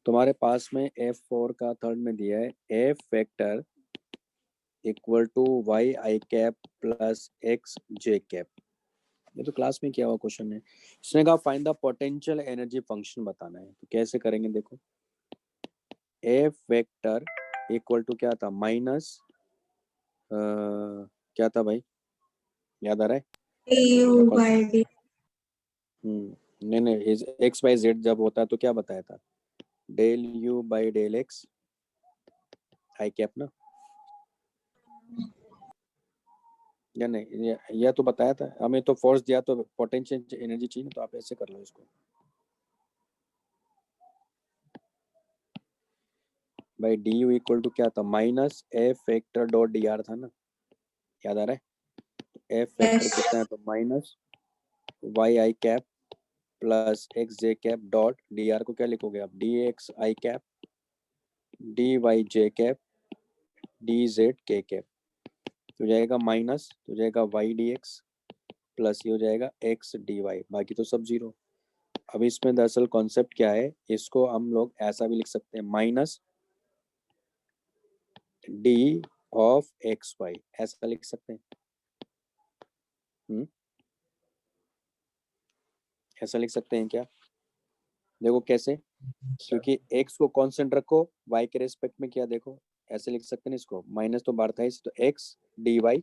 तुम्हारे पास में F4 का थर्ड में दिया है F vector equal to y i cap plus x j cap. ये तो क्लास में किया हुआ क्वेश्चन है। इसने कहा find the potential energy function बताना है, तो कैसे करेंगे देखो। F वेक्टर इक्वल टू क्या था, माइनस क्या था भाई, याद आ रहा है? du by d। नहीं नहीं, एक्स बाई जेड जब होता है तो क्या बताया था, del u by del x i cap ना, या नहीं, यह तो बताया था हमें। तो फोर्स दिया तो पोटेंशियल एनर्जी चाहिए, तो आप ऐसे कर लो इसको। भाई डी यू इक्वल टू क्या था, minus F vector dot D R था ना, याद आ रहा है? F vector Yes। कितना है, तो minus Y i cap plus x j cap dot D R को क्या लिखोगे आप, D x i cap D y j cap D z k cap, तो जाएगा माइनस, तो जाएगा वाई डी एक्स प्लस ये हो जाएगा एक्स डी वाई, बाकी तो सब जीरो। अब इसमें दरअसल कॉन्सेप्ट क्या है, इसको हम लोग ऐसा भी लिख सकते हैं, minus d of x y, ऐसा लिख सकते हैं। ऐसा लिख सकते हैं क्या? देखो कैसे, क्योंकि x को कांस्टेंट रखो, y के रेस्पेक्ट में किया, देखो ऐसे लिख सकते हैं इसको, माइनस तो बाहर था इस, तो x dy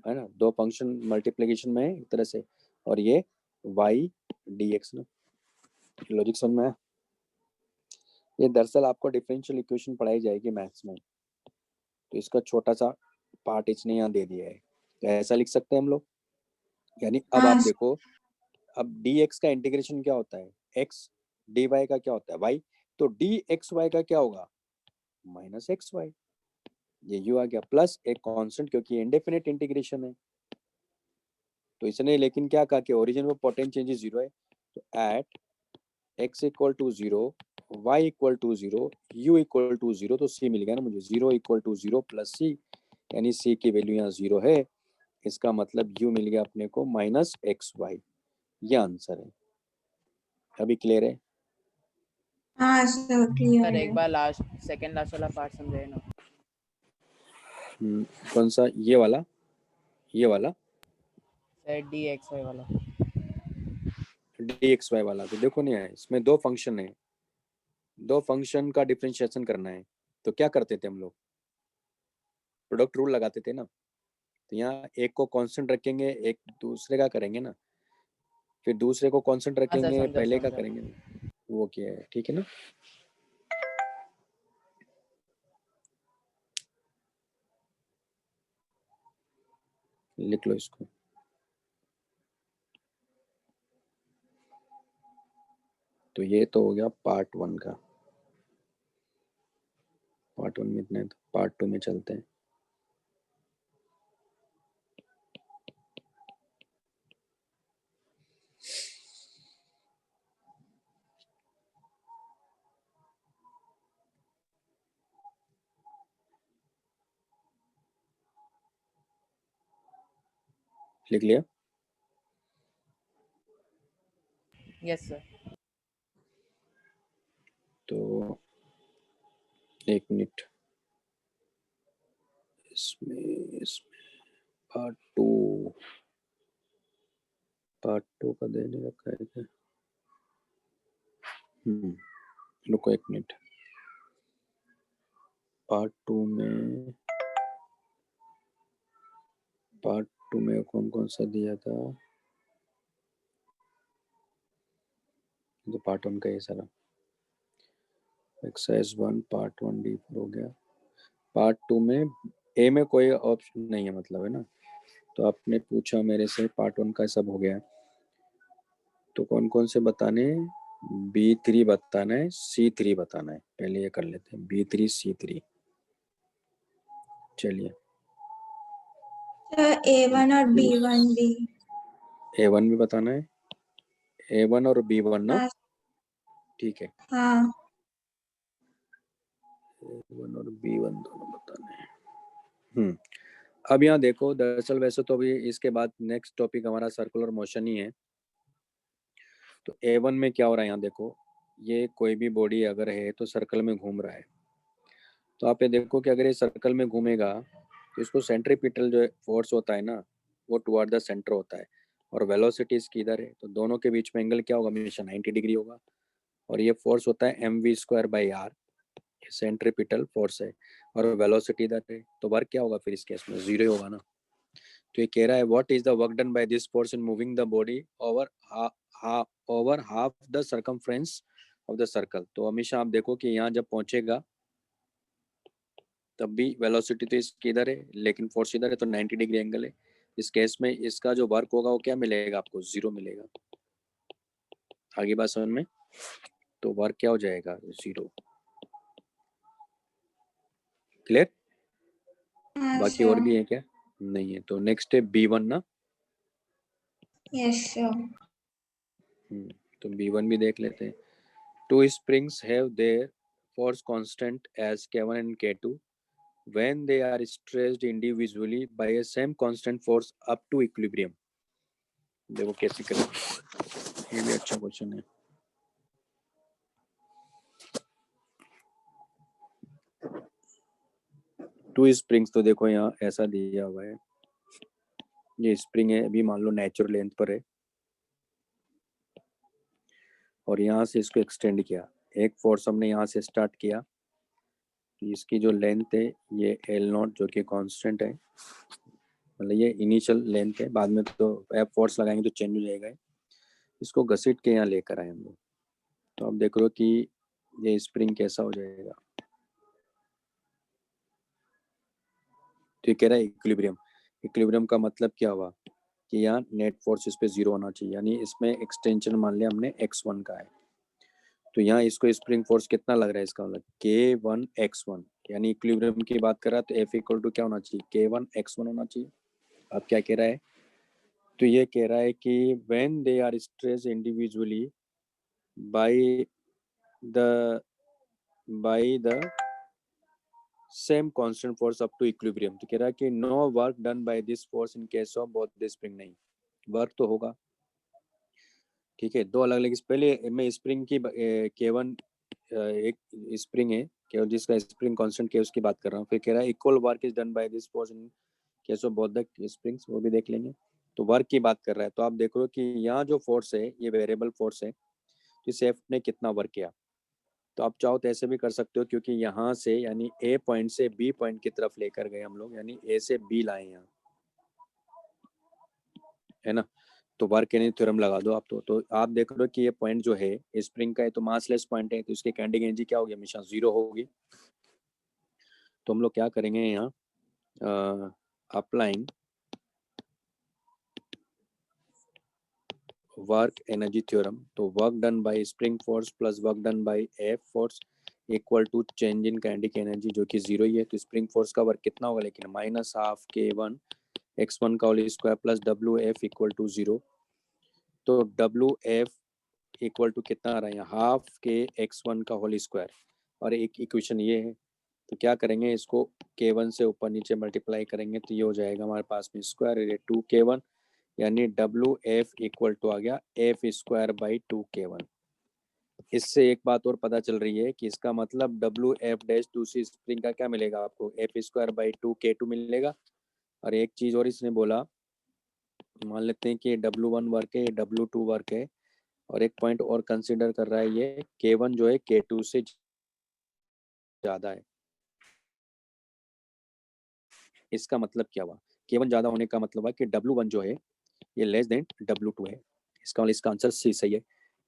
है ना, दो फंक्शन मल्टीप्लिकेशन में है एक तरह से, और ये y dx ना। लॉजिक समझ में आया? ये दरअसल आपको डिफरेंशियल इक्वेशन पढ़ाई जाएगी मैथ्स में, तो इसका छोटा सा पार्ट इसने यहाँ दे दिया है, तो ऐसा लिख सकते हैं हम लोग। यानी अब हाँ आप देखो, अब dx का इंटीग्रेशन क्या होता है, x dy का क्या होता है y, तो dxy का क्या होगा, माइनस एक्स वाई, ये यू आ गया, प्लस एक कांस्टेंट क्योंकि इंडेफिनिट इंटीग्रेशन है, तो इसने लेकिन क्या कहा कि ओरिजिन में पोटेंशियल चेंज 0 है, तो at x equal to 0 y equal to 0 u equal to 0, तो c मिल गया ना मुझे, 0 इक्वल टू 0 प्लस c, यानी c की वैल्यू यहाँ 0 है, इसका मतलब u मिल गया अपने को माइनस एक्स वाई, ये आंसर है। अभी क्लियर है? हाँ सर क्लियर सर एक है। बार लास्ट सेकंड लास्ट वाला पार्ट समझाइए ना। कौन सा, ये वाला, ये वाला सर डी एक्स वाई वाला। डी एक्स वाई वाला, तो देखो नहीं है, इसमें दो फंक्शन है, दो फंक्शन का डिफरेंशिएशन करना है, तो क्या करते थे हम लोग, प्रोडक्ट रूल लगाते थे ना, तो यहाँ एक को कांस्टेंट रखेंगे, एक दूसरे का करेंगे ना, फिर दूसरे को कांस्टेंट रखेंगे, समझा, पहले का समझा। करेंगे, वो क्या है, ठीक है ना। लिख लो इसको। तो ये तो हो गया पार्ट 1 का। पार्ट 1 में इतना है, तो पार्ट 2 में चलते हैं। लिख लिया? Yes sir. तो 1 मिनट, इसमें पार्ट 2 का देने रखा है क्या? रुको 1 मिनट। पार्ट 2 में कौन कौन सा दिया था? तो पार्ट 1 का ये सारा एक्सरसाइज 1 पार्ट 1 D4 हो गया। पार्ट 2 में ए में कोई ऑप्शन नहीं है, मतलब है ना। तो आपने पूछा मेरे से, पार्ट 1 का सब हो गया। तो कौन कौन से बताने? B3 बताना है, C3 बताना है। पहले ये कर लेते हैं, B3 C3। चलिए, सर A1 और B1 भी। A1 भी बताना है, A1 और B1 ना, हाँ ठीक है। हाँ A1 और B1 दोनों बताने हैं। अब यहाँ देखो, दरअसल वैसे तो अभी इसके बाद नेक्स्ट टॉपिक हमारा सर्कुलर मोशन ही है। तो A1 में क्या हो रहा है, यहाँ देखो, ये कोई भी बॉडी अगर है तो सर्कल में घूम रहा है। तो आप ये देखो कि अगर ये सर्कल में घूमेगा तो इसको सेंट्रीपिटल जो फोर्स होता है ना, वो टुवर्ड द सेंटर होता है, और वेलोसिटी इसकी इधर है। तो दोनों के बीच में एंगल क्या होगा, हमेशा 90 डिग्री होगा। और ये फोर्स होता है mv²/r, ये सेंट्रीपिटल फोर्स है, और वेलोसिटी इधर है। तो वर्क क्या होगा फिर इस केस में, 0 होगा ना। तो ये कह रहा है what is the work done by this force in moving the body over half the circumference of the circle. तो हमेशा आप देखो कि यहाँ जब पहुंचेगा तब भी वेलोसिटी तो इसकी इधर है, लेकिन फोर्स इधर है, तो 90 डिग्री एंगल है। इस केस में इसका जो वर्क होगा वो क्या मिलेगा आपको, 0 मिलेगा। आगे बात समझ में? तो वर्क क्या हो जाएगा, 0। क्लियर? हाँ बाकी और भी सर। है क्या? नहीं है। तो नेक्स्ट है B1 ना। Yes sir. तो B1 भी देख लेते हैं। Two springs have their force constant as K1 and K2 when they are stressed individually by a same constant force up to equilibrium. देखो कैसे करें, ये भी अच्छा क्वेश्चन है। टू स्प्रिंग्स, तो देखो यहाँ ऐसा दिया हुआ है, ये स्प्रिंग है, अभी मान लो नेचुरल लेंथ पर है, और यहाँ से इसको एक्सटेंड किया। एक फोर्स हमने यहाँ से स्टार्ट किया, तो इसकी जो लेंथ है ये L0 जो कि कांस्टेंट है, मतलब ये इनिशियल लेंथ है। बाद में तो एफ फोर्स लगाएंगे तो चेंज हो जाएगा। इसको घसीट के यहाँ लेकर आए हम लोग। तो आप देख रहे हो कि ये स्प्रिंग कैसा हो जाएगा। तो ये कह रहा है इक्विलिब्रियम। इक्विलिब्रियम का मतलब क्या हुआ कि यहाँ नेट फोर्स इस पे 0 होना चाहिए, यानी इसमें एक्सटेंशन मान लिया हमने x1 का है। तो यहाँ इसको स्प्रिंग फोर्स कितना लग रहा है, इसका मतलब K1x1, यानी इक्विलिब्रियम की बात कर रहा है तो F इक्वल टू क्या होना चाहिए, K1x1 होना चाहिए। अब क्या कह रहा है, तो ये कह रहा है कि when they are stressed individually by the same constant force up to equilibrium, तो कह रहा है कि no work done by this force in case of both the spring। नहीं, वर्क तो होगा, ठीक है। दो अलग अलग, पहले मैं स्प्रिंग की K1 एक स्प्रिंग है केवल जिसका स्प्रिंग कांस्टेंट के उसकी बात कर रहा हूँ। फिर कह रहा है equal work is done by this force in case of both the springs, वो भी देख लेंगे। तो वर्क की बात कर रहा है, तो आप देख रहे हो कि यहाँ जो फोर्स है ये वेरिएबल फोर्स है, तो इस एफ ने कितना वर्क किया। तो आप चाहो तो ऐसे भी कर सकते हो, क्योंकि यहाँ से यानी ए पॉइंट से बी पॉइंट की तरफ लेकर गए हम लोग, यानी ए से बी लाए यहाँ, है ना। तो वर्क एनर्जी थ्योरम लगा दो आप। तो आप देख रहे हो कि ये पॉइंट जो है स्प्रिंग का है तो मासलेस पॉइंट है, तो इसकी काइनेटिक एनर्जी क्या होगी, हमेशा 0 होगी। तो हम लोग क्या करेंगे यहाँ, अप्लाइंग वर्क एनर्जी थ्योरम। तो work done by spring force plus work done by F force equal to change in kinetic energy, जो कि 0 ही है। तो स्प्रिंग फोर्स का वर्क कितना होगा, लेकिन -12 K1 x1 का whole square plus WF equal to 0। तो WF इक्वल टू कितना आ रहा है, हाफ K(x1) का होल स्क्वायर, और एक इक्वेशन ये है। तो क्या करेंगे, इसको K1 से ऊपर नीचे मल्टीप्लाई करेंगे तो ये हो जाएगा हमारे पास में स्क्वायर 2K1, यानी WF इक्वल टू आ गया F² / 2K1। इससे एक बात और पता चल रही है कि इसका मतलब WF' दूसरी स्प्रिंग का क्या मिलेगा आपको, F² / 2K2 मिलेगा। और एक चीज और इसने बोला, मान लेते हैं कि W1 वर्क है, W2 वर्क है, और एक पॉइंट और कंसीडर कर रहा है, ये K1 जो है K2 से ज्यादा है। इसका मतलब क्या हुआ, K1 ज्यादा होने का मतलब है कि W1 जो है ये लेस देन W2 है। इसका आंसर सी सही है।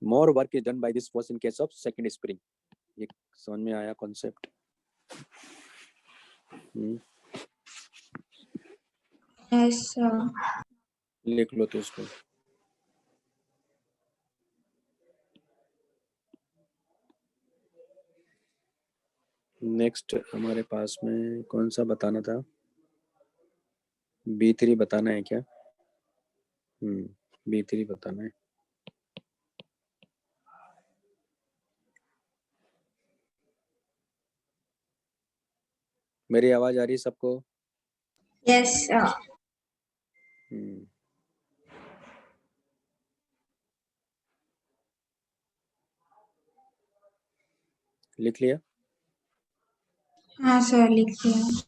More work is done by this force in case of second spring. ये समझ में आया कॉन्सेप्ट? Yes sir. लिख लो तो इसको। नेक्स्ट हमारे पास में कौन सा बताना था, B3 बताना है क्या? B3 बताना है। मेरी आवाज आ रही है सबको? Yes sir. लिख लिया? हाँ सर, लिख दिया।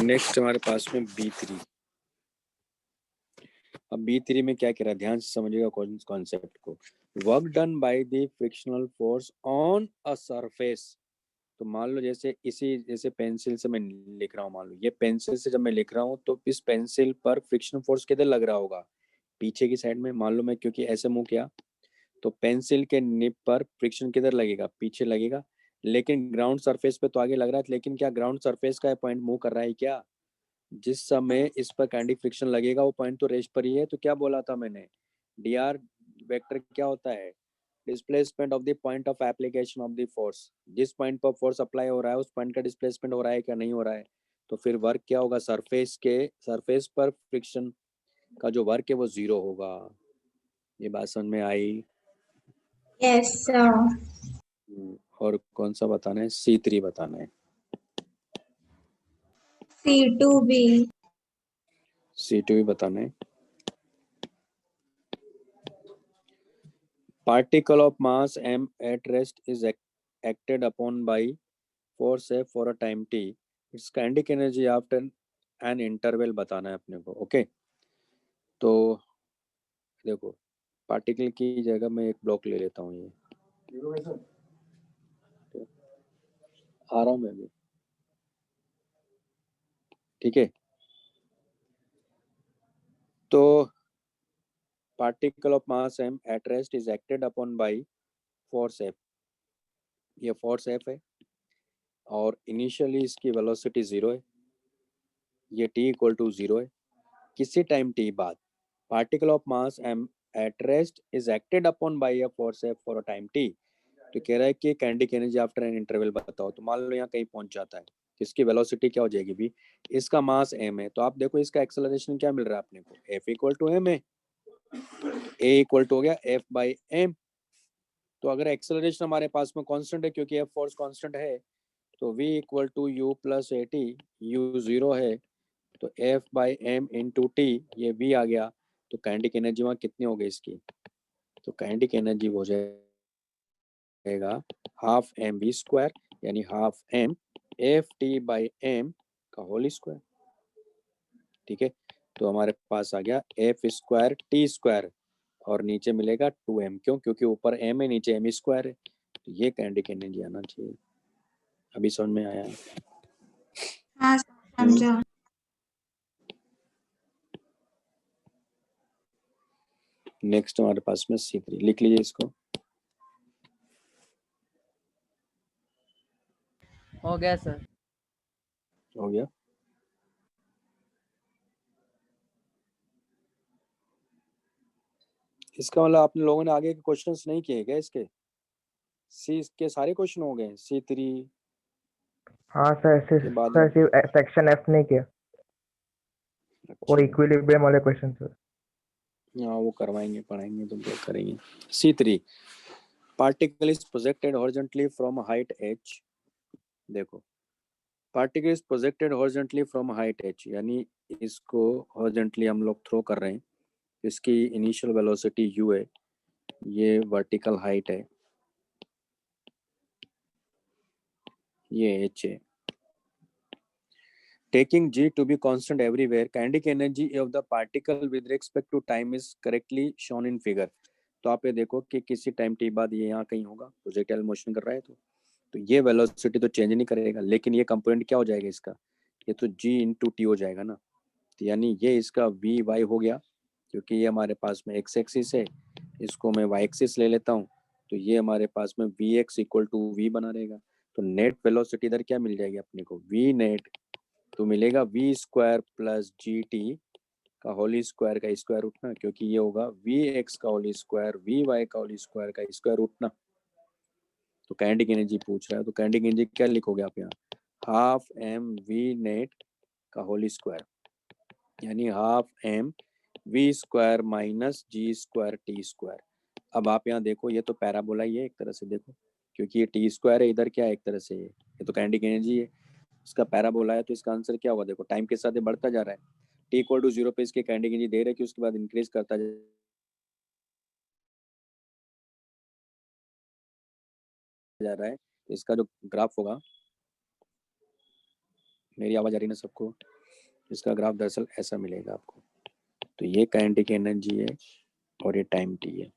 नेक्स्ट हमारे पास में B3। अब B3 में क्या कह रहा है, ध्यान से समझिएगा कॉन्सेप्ट को। Work done by the frictional force on a surface. तो मान लो जैसे पेंसिल से मैं लिख रहा हूँ, मान लो ये पेंसिल से जब मैं लिख रहा हूँ तो इस पेंसिल पर फ्रिक्शन फोर्स किधर लग रहा होगा, पीछे की साइड में। मान लो मैं क्योंकि ऐसे मूव किया तो पेंसिल के निब पर फ्रिक्शन किधर लगेगा, पीछे लगेगा। लेकिन ग्राउंड सरफेस पे तो आगे लग रहा है, लेकिन क्या ग्राउंड सरफेस का पॉइंट मूव कर रहा है क्या? जिस समय इस पर काइनेटिक फ्रिक्शन लगेगा वो पॉइंट तो रेस्ट पर ही है। तो क्या बोला था मैंने, dr वेक्टर क्या होता है, displacement of the point of application of the force. जिस पॉइंट पर फोर्स अप्लाई हो रहा है उस पॉइंट का डिस्प्लेसमेंट हो रहा है क्या, नहीं हो रहा है। तो फिर वर्क क्या होगा, सरफेस पर फ्रिक्शन का जो वर्क है वो 0 होगा। ये बात समझ में आई? Yes sir. और कौन सा बताना है, C3 बताना है। C2 भी। C2 भी बताना है। Particle of mass m at rest is acted upon by force F for a time t. Its kinetic energy after an interval बताना है अपने को। ओके, तो देखो पार्टिकल की जगह मैं एक ब्लॉक ले लेता हूँ, ये आ रहा हूँ मैं भी, ठीक है। तो particle of mass m at rest is acted upon by force F। ये फोर्स F है और इनिशियली इसकी वेलोसिटी 0 है, ये t इक्वल टू 0 है। किसी टाइम t बाद particle of mass m at rest is acted upon bye a force F for a time t। तो कह रहा है कि kinetic energy after an interval बताओ। तो मान लो यहाँ कहीं पहुंच जाता है तो इसकी वेलोसिटी क्या हो जाएगी भी, इसका मास m है, तो आप देखो इसका एक्सेलरेशन क्या मिल रहा है अपने को, F इक्वल टू m है, A इक्वल टू हो गया F बाई m। तो अगर एक्सेलरेशन हमारे पास में कांस्टेंट है क्योंकि F फोर्स कांस्टेंट है, तो V equal to U plus AT, U 0 है तो F by m into T, ये V आ गया। तो काइनेटिक एनर्जी वहाँ कितनी हो गई इसकी, तो काइनेटिक एनर्जी हो जाएगा हाफ mv², यानी half m Ft by m का होल स्क्वायर। ठीक है, तो हमारे पास आ गया F² T² और नीचे मिलेगा 2m। क्यों, क्योंकि ऊपर m है नीचे m² है। तो ये काइनेटिक एनर्जी आना चाहिए। अभी समझ में आया? हाँ समझा। नेक्स्ट हमारे पास में C3, लिख लीजिए इसको। हो गया सर। हो गया। इसका मतलब आपने लोगों ने आगे के क्वेश्चंस नहीं किए क्या इसके? सी के सारे क्वेश्चन हो गए C3 हाँ सर, के बाद सर सिर्फ सेक्शन F नहीं किया, और इक्विलिब्रियम वाले क्वेश्चन सर। हाँ वो करवाएंगे, पढ़ाएंगे तो वो करेंगे। C3, particle is projected horizontally from height h। देखो particle is projected horizontally from height h, यानी इसको हॉरिजॉन्टली हम लोग थ्रो कर रहे हैं। इसकी इनिशियल वेलोसिटी u है, ये वर्टिकल हाइट है, ये h है। Taking g to be constant everywhere, kinetic energy of the particle with respect to time is correctly shown in figure। तो आप ये देखो कि किसी टाइम t बाद ये यहाँ कहीं होगा, प्रोजेक्टाइल मोशन कर रहा है तो ये वेलोसिटी तो चेंज नहीं करेगा, लेकिन ये कंपोनेंट क्या हो जाएगा इसका, ये तो g इंटू टी हो जाएगा ना। तो यानी ये इसका वी वाई हो गया, क्योंकि ये हमारे पास में एक्स एक्सिस है, इसको मैं वाई एक्सिस ले लेता हूँ, तो ये हमारे पास में v x equal to v बना रहेगा। तो नेट वेलोसिटी इधर क्या मिल जाएगी अपने को, वी नेट तो मिलेगा v square plus g t का होली स्क्वायर का स्क्वायर रूट ना, क्योंकि ये होगा वी एक्स का होली स्क्वायर वी वाई का होली स्क्वायर का स्क्वायर रूट ना। तो काइनेटिक एनर्जी पूछ रहा है, तो काइनेटिक एनर्जी क्या लिखोगे आप यहाँ, हाफ एम वी नेट का होली स्क्वायर, यानी half M we square minus g square t square. अब आप यहाँ देखो, ये तो पैराबोला ही है एक तरह से, देखो क्योंकि ये टी स्क्वायर है, इधर क्या है एक तरह से ये तो काइनेटिक एनर्जी है, इसका पैराबोला है, तो इसका आंसर क्या होगा, देखो टाइम के साथ ये बढ़ता जा रहा है, टी इक्वल टू 0 पे इसके काइनेटिक एनर्जी दे रहे कि उसके बाद इंक्रीज करता जा रहा है। तो इसका जो ग्राफ होगा, मेरी आवाज आ रही ना सबको, इसका ग्राफ दरअसल ऐसा मिलेगा आपको। तो ये काइनेटिक एनर्जी है और ये टाइम टी है,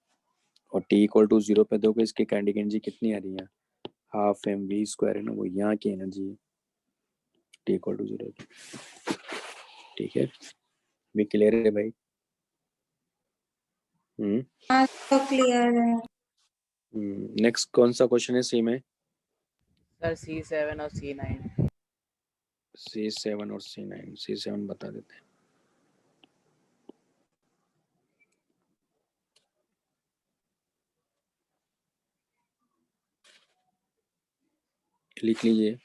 और टी इक्वल टू 0 पे देखो इसकी काइनेटिक एनर्जी कितनी आ रही है, हाफ एम वी स्क्वायर है ना, वो यहाँ की एनर्जी है टी इक्वल टू 0। ठीक है, भी क्लियर है भाई? हाँ तो क्लियर है। नेक्स्ट कौन सा क्वेश्चन है सी में? सर C7 और C9। C7 और C9, C7 बता देते हैं। लिख लीजिए।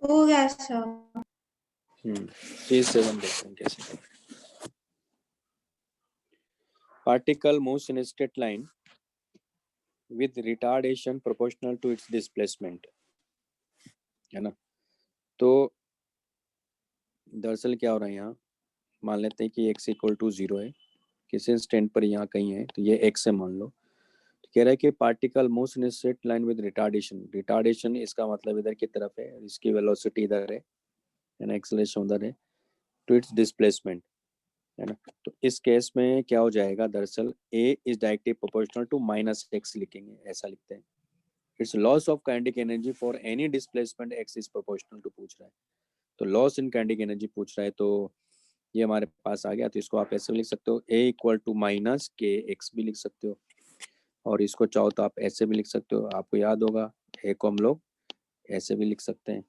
हो गया सर। C7 देखते हैं कैसे। Particle moves in straight line with retardation proportional to its displacement, है ना। तो दरअसल क्या हो रहा है यहाँ, मान लेते हैं कि x इक्वल टू 0 है, किसी इंस्टेंट पर यहाँ कहीं है, तो ये x है मान लो। तो कह रहा है कि particle moves in straight line with retardation, retardation इसका मतलब इधर की तरफ है, इसकी वेलोसिटी इधर है ना, एक्सेलरेशन उधर है, टू इट्स डिस्प्लेसमेंट, है ना। तो इस केस में क्या हो जाएगा, दरअसल a is directly proportional to minus x लिखेंगे, ऐसा लिखते हैं। It's loss of kinetic energy for any displacement x is proportional to पूछ रहा है, तो लॉस इन काइनेटिक एनर्जी पूछ रहा है, तो ये हमारे पास आ गया। तो इसको आप ऐसे भी लिख सकते हो, a equal to minus k x भी लिख सकते हो, और इसको चाहो तो आप ऐसे भी लिख सकते हो, आपको याद होगा a को हम लोग ऐसे भी लिख सकते हैं,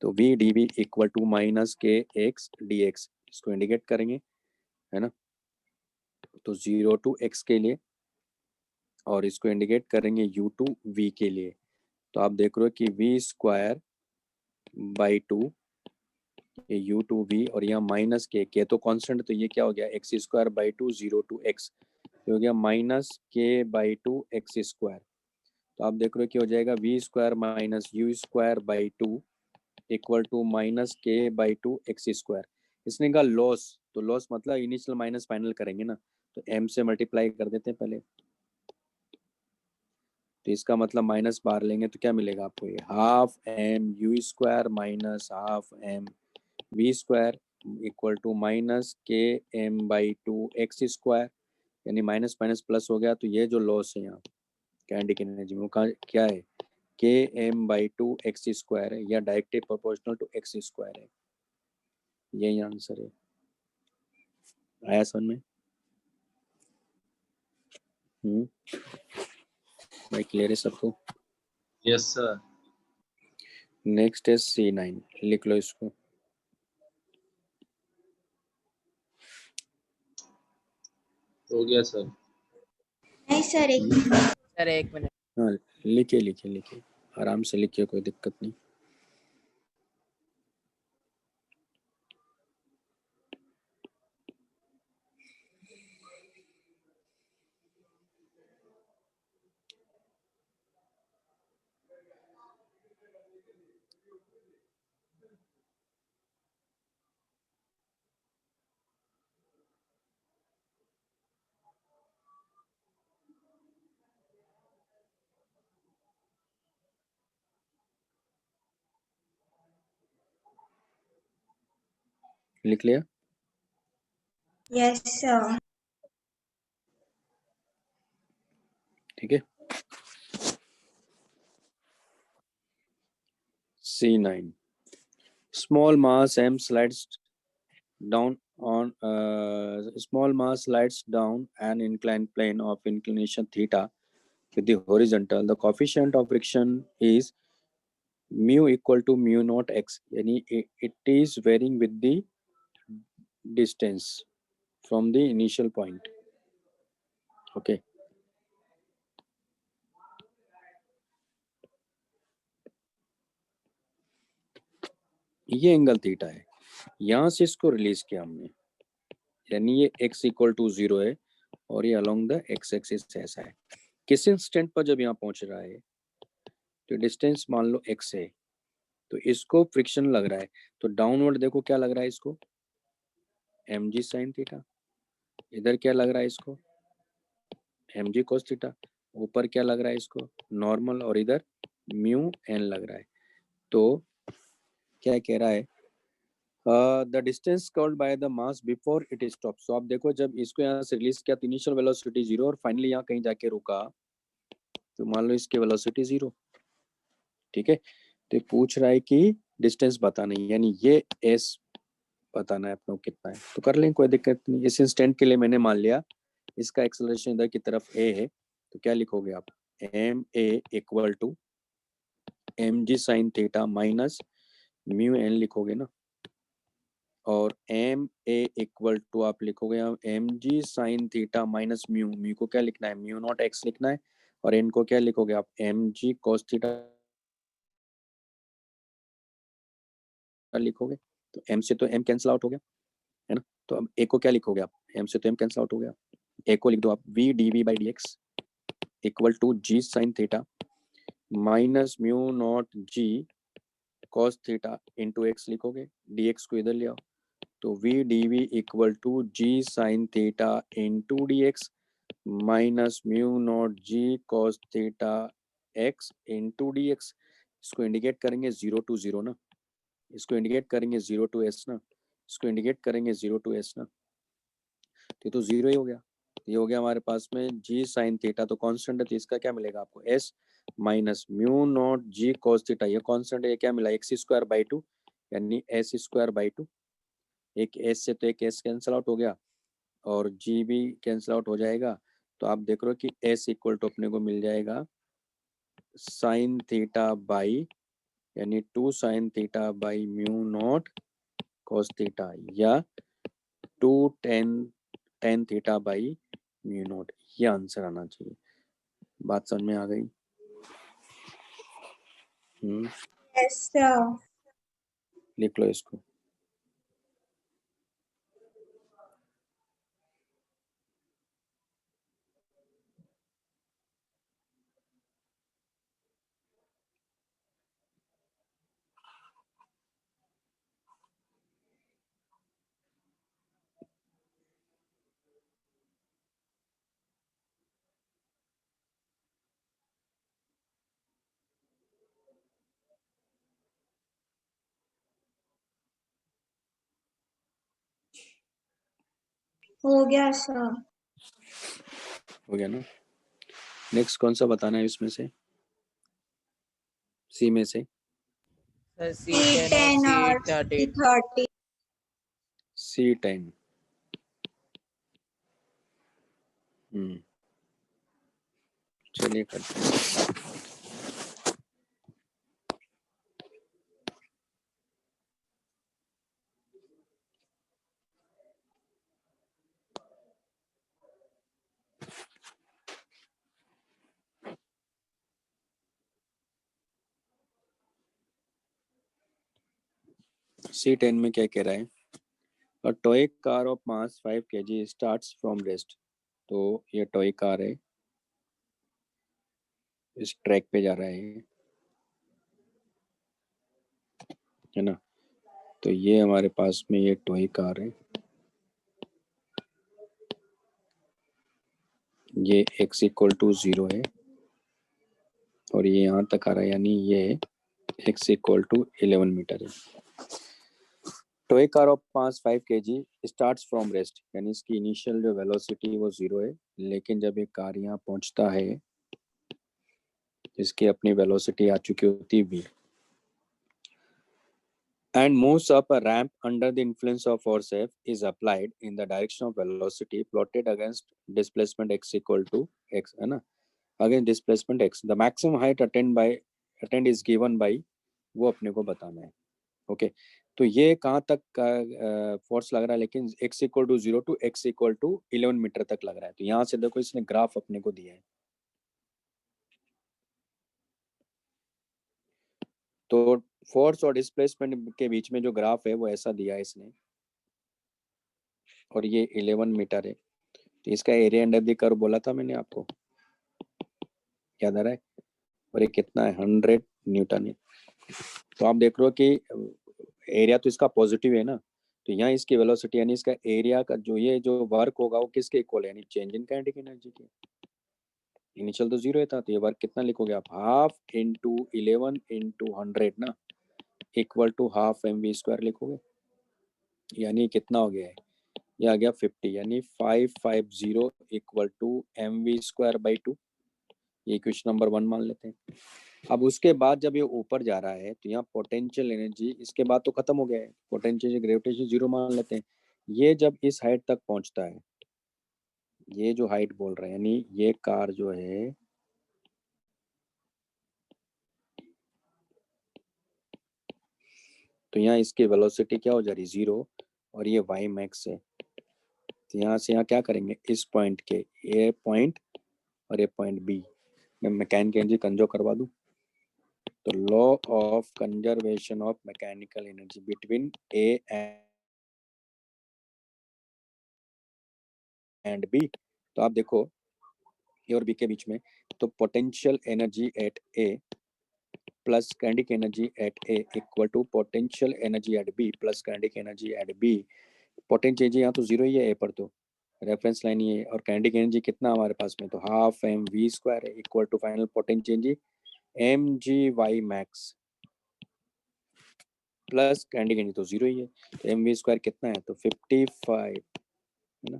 तो v d v equal to minus k x d x, इसको इंडिकेट करेंगे, है ना। तो 0 टू x के लिए, और इसको इंडिकेट करेंगे u टू v के लिए। तो आप देख रहे हो कि v स्क्वायर बाई 2, ये u टू v, और यहाँ माइनस के तो कांस्टेंट, तो ये क्या हो गया, x square by 2 0 to x, हो गया minus k by 2 x square. तो आप देख रहे हो कि हो जाएगा v square minus u square by 2 equal to minus k by 2 x square. इसने कहा लॉस, तो लॉस मतलब इनिशियल माइनस फाइनल करेंगे ना, तो m से मल्टीप्लाई कर देते हैं पहले, तो इसका मतलब माइनस बाहर लेंगे तो क्या मिलेगा आपको, ये half M you square minus half M we square equal to minus k m by 2 x square, यानी माइनस माइनस प्लस हो गया। तो ये जो लॉस है यहाँ काइनेटिक एनर्जी में क्या है, के एम बाई 2 एक्स स्क्वायर है, या directly proportional to x square है। यही आंसर है। आया समझ में? भाई क्लियर है सबको? Yes, sir. नेक्स्ट है C9, लिख लो इसको। हो गया सर। नहीं सर, एक मिनट। Sir 1 minute. हाँ लिखिए लिखिए लिखिए, आराम से लिखिए, कोई दिक्कत नहीं। लिख लिया? Yes sir. ठीक है। C9, small mass m slides down on small mass slides down an inclined plane of inclination theta with the horizontal. The coefficient of friction is mu equal to mu naught x, यानी it is varying with the distance from the initial point. Okay. ये angle theta है, यहाँ से इसको release किया हमने, यानी ये x इक्वल टू 0 है और ये अलोंग द x एक्सिस ऐसा है। किस इंस्टेंट पर जब यहाँ पहुंच रहा है तो डिस्टेंस मान लो x है, तो इसको फ्रिक्शन लग रहा है, तो डाउनवर्ड देखो क्या लग रहा है इसको, mg साइन थीटा। इधर क्या लग रहा है इसको, mg cos थीटा। ऊपर क्या लग रहा है इसको, नॉर्मल, और इधर म्यू n लग रहा है। तो क्या कह रहा है, the distance covered by the mass before it stop. So आप देखो जब इसको यहाँ से रिलीज किया तो इनिशियल वेलोसिटी 0 और फाइनली यहाँ कहीं जाके रुका, तो मान लो इसकी वेलोसिटी 0। ठीक है, तो पूछ रहा है कि डिस्टेंस बताना है, यानी ये एस बताना है अपनों कितना है, तो कर लें, कोई दिक्कत नहीं। इस इंस्टेंट के लिए मैंने मान लिया इसका एक्सेलरेशन इधर की तरफ ए है, तो क्या लिखोगे आप, m a equal to m g sine theta minus mu n लिखोगे ना, और एम ए इक्वल टू आप लिखोगे m g sine theta minus mu, mu को क्या लिखना है, म्यू नॉट एक्स लिखना है, और एन को क्या लिखोगे आप, एम जी कॉस थीटा लिखोगे। तो एम से तो एम कैंसिल आउट हो गया है ना, तो अब ए को क्या लिखोगे आप, एम से तो एम कैंसिल आउट हो गया, ए को लिख दो आप v d v by d x equal to g sine theta minus mu not g cos theta into x लिखोगे, डी एक्स को इधर ले आओ, तो v d v equal to g sine theta into d x minus mu not g cos theta x into d x. इसको indicate करेंगे 0 to 0 ना, इसको इंडिकेट करेंगे 0 to s ना, इसको इंडिकेट करेंगे 0 to s ना, तो 0 ही हो गया। ये हो गया हमारे पास में g साइन थीटा, तो कांस्टेंट है तो इसका क्या मिलेगा आपको, s minus mu not g cos theta, ये कांस्टेंट है, ये क्या मिला, एक्स स्क्वायर बाई 2, यानी एस स्क्वायर बाई 2। एक s से तो एक s कैंसिल आउट हो गया और g भी कैंसिल आउट हो जाएगा, तो आप देख रहे हो कि s इक्वल टू अपने को मिल जाएगा साइन थीटा बाई, यानी 2 sine theta by mu naught cos theta, या 2 tan theta by mu naught. ये आंसर आना चाहिए। बात समझ में आ गई? Yes sir. लिख लो इसको। हो गया सर। हो गया ना? नेक्स्ट कौन सा बताना है इसमें से, सी में से? सर C10 और C10 और C30। C30। C10। चलिए करते हैं। C10 में क्या कह रहा है? A toy car of mass 5 kg starts from rest। तो ये टॉय कार है, इस ट्रैक पे जा रहा है ना। तो ये हमारे पास में ये टॉय कार है, ये x = 0 है और ये यहाँ तक आ रहा है, यानी ये x = 11 मीटर है। Toy car of mass 5 kg starts from rest, यानी इसकी इनिशियल जो वेलोसिटी वो 0 है, लेकिन जब ये कार यहाँ पहुंचता है इसकी अपनी वेलोसिटी आ चुकी होती है v, and moves up a ramp under the influence of force F is applied in the direction of velocity plotted against displacement x = x, है ना, against displacement x। The maximum height attained is given by, वो अपने को बताना है। Okay तो ये कहाँ तक का फोर्स लग रहा है, लेकिन x = 0 to x = 11 मीटर तक लग रहा है। तो यहाँ से देखो इसने ग्राफ अपने को दिया है, तो फोर्स और डिस्प्लेसमेंट के बीच में जो ग्राफ है वो ऐसा दिया है इसने, और ये 11 मीटर है। तो इसका एरिया अंडर द कर्व बोला था मैंने आपको, याद आ रहा है? और ये कितना है? 100 न्यूटन है। तो आप देख रहे हो कि एरिया तो इसका पॉजिटिव है ना, तो यहाँ इसकी वेलोसिटी यानी इसका एरिया का ये जो वर्क होगा वो किसके इक्वल है, यानी चेंज इन काइनेटिक एनर्जी के। इनिशियल तो 0 था, तो ये वर्क कितना लिखोगे आप? हाफ इंटू 11 इंटू 100 ना, इक्वल टू हाफ mv² लिखोगे, यानी कितना हो गया है? ये आ गया 50, यानी 550 इक्वल टू mv²/2। ये क्वेश्चन नंबर 1 मान लेते हैं। अब उसके बाद जब ये ऊपर जा रहा है तो यहाँ पोटेंशियल एनर्जी, इसके बाद तो खत्म हो गया है, पोटेंशियल ग्रेविटेशन 0 मान लेते हैं। ये जब इस हाइट तक पहुंचता है, ये जो हाइट बोल रहे हैं, यानी ये कार जो है तो यहाँ इसकी वेलोसिटी क्या हो जा रही? 0, और ये y मैक्स है। तो यहाँ से यहाँ क्या करेंगे? इस पॉइंट के ये पॉइंट और ये पॉइंट बी, मैं मैकेनिकल एनर्जी कंजर्व करवा दूं। तो law of conservation of mechanical energy between A and B. तो आप देखो ए और बी के बीच में, तो potential energy at A plus kinetic energy at A equal to potential energy at B plus kinetic energy at B. Potential energy यहाँ तो 0 ही है ए पर, तो रेफरेंस लाइन ये है, और काइनेटिक एनर्जी कितना हमारे पास में? तो हाफ mv² है equal to final potential energy mgy max plus kinetic energy तो 0 ही है, तो mv² कितना है? तो 55 है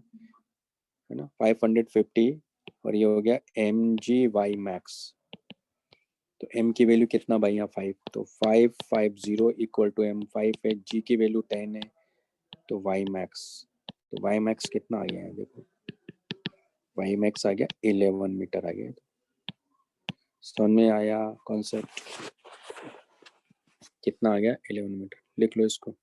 ना 550, और ये हो गया mgy मैक्स। तो m की वैल्यू कितना भाई? यहाँ 5, तो 550 इक्वल टू m5 है, g की वैल्यू 10 है, तो y मैक्स, तो y मैक्स कितना आ गया है? देखो y मैक्स आ गया 11 मीटर आ गया। समझ में आया कॉन्सेप्ट? कितना आ गया? 11 मीटर। लिख लो इसको।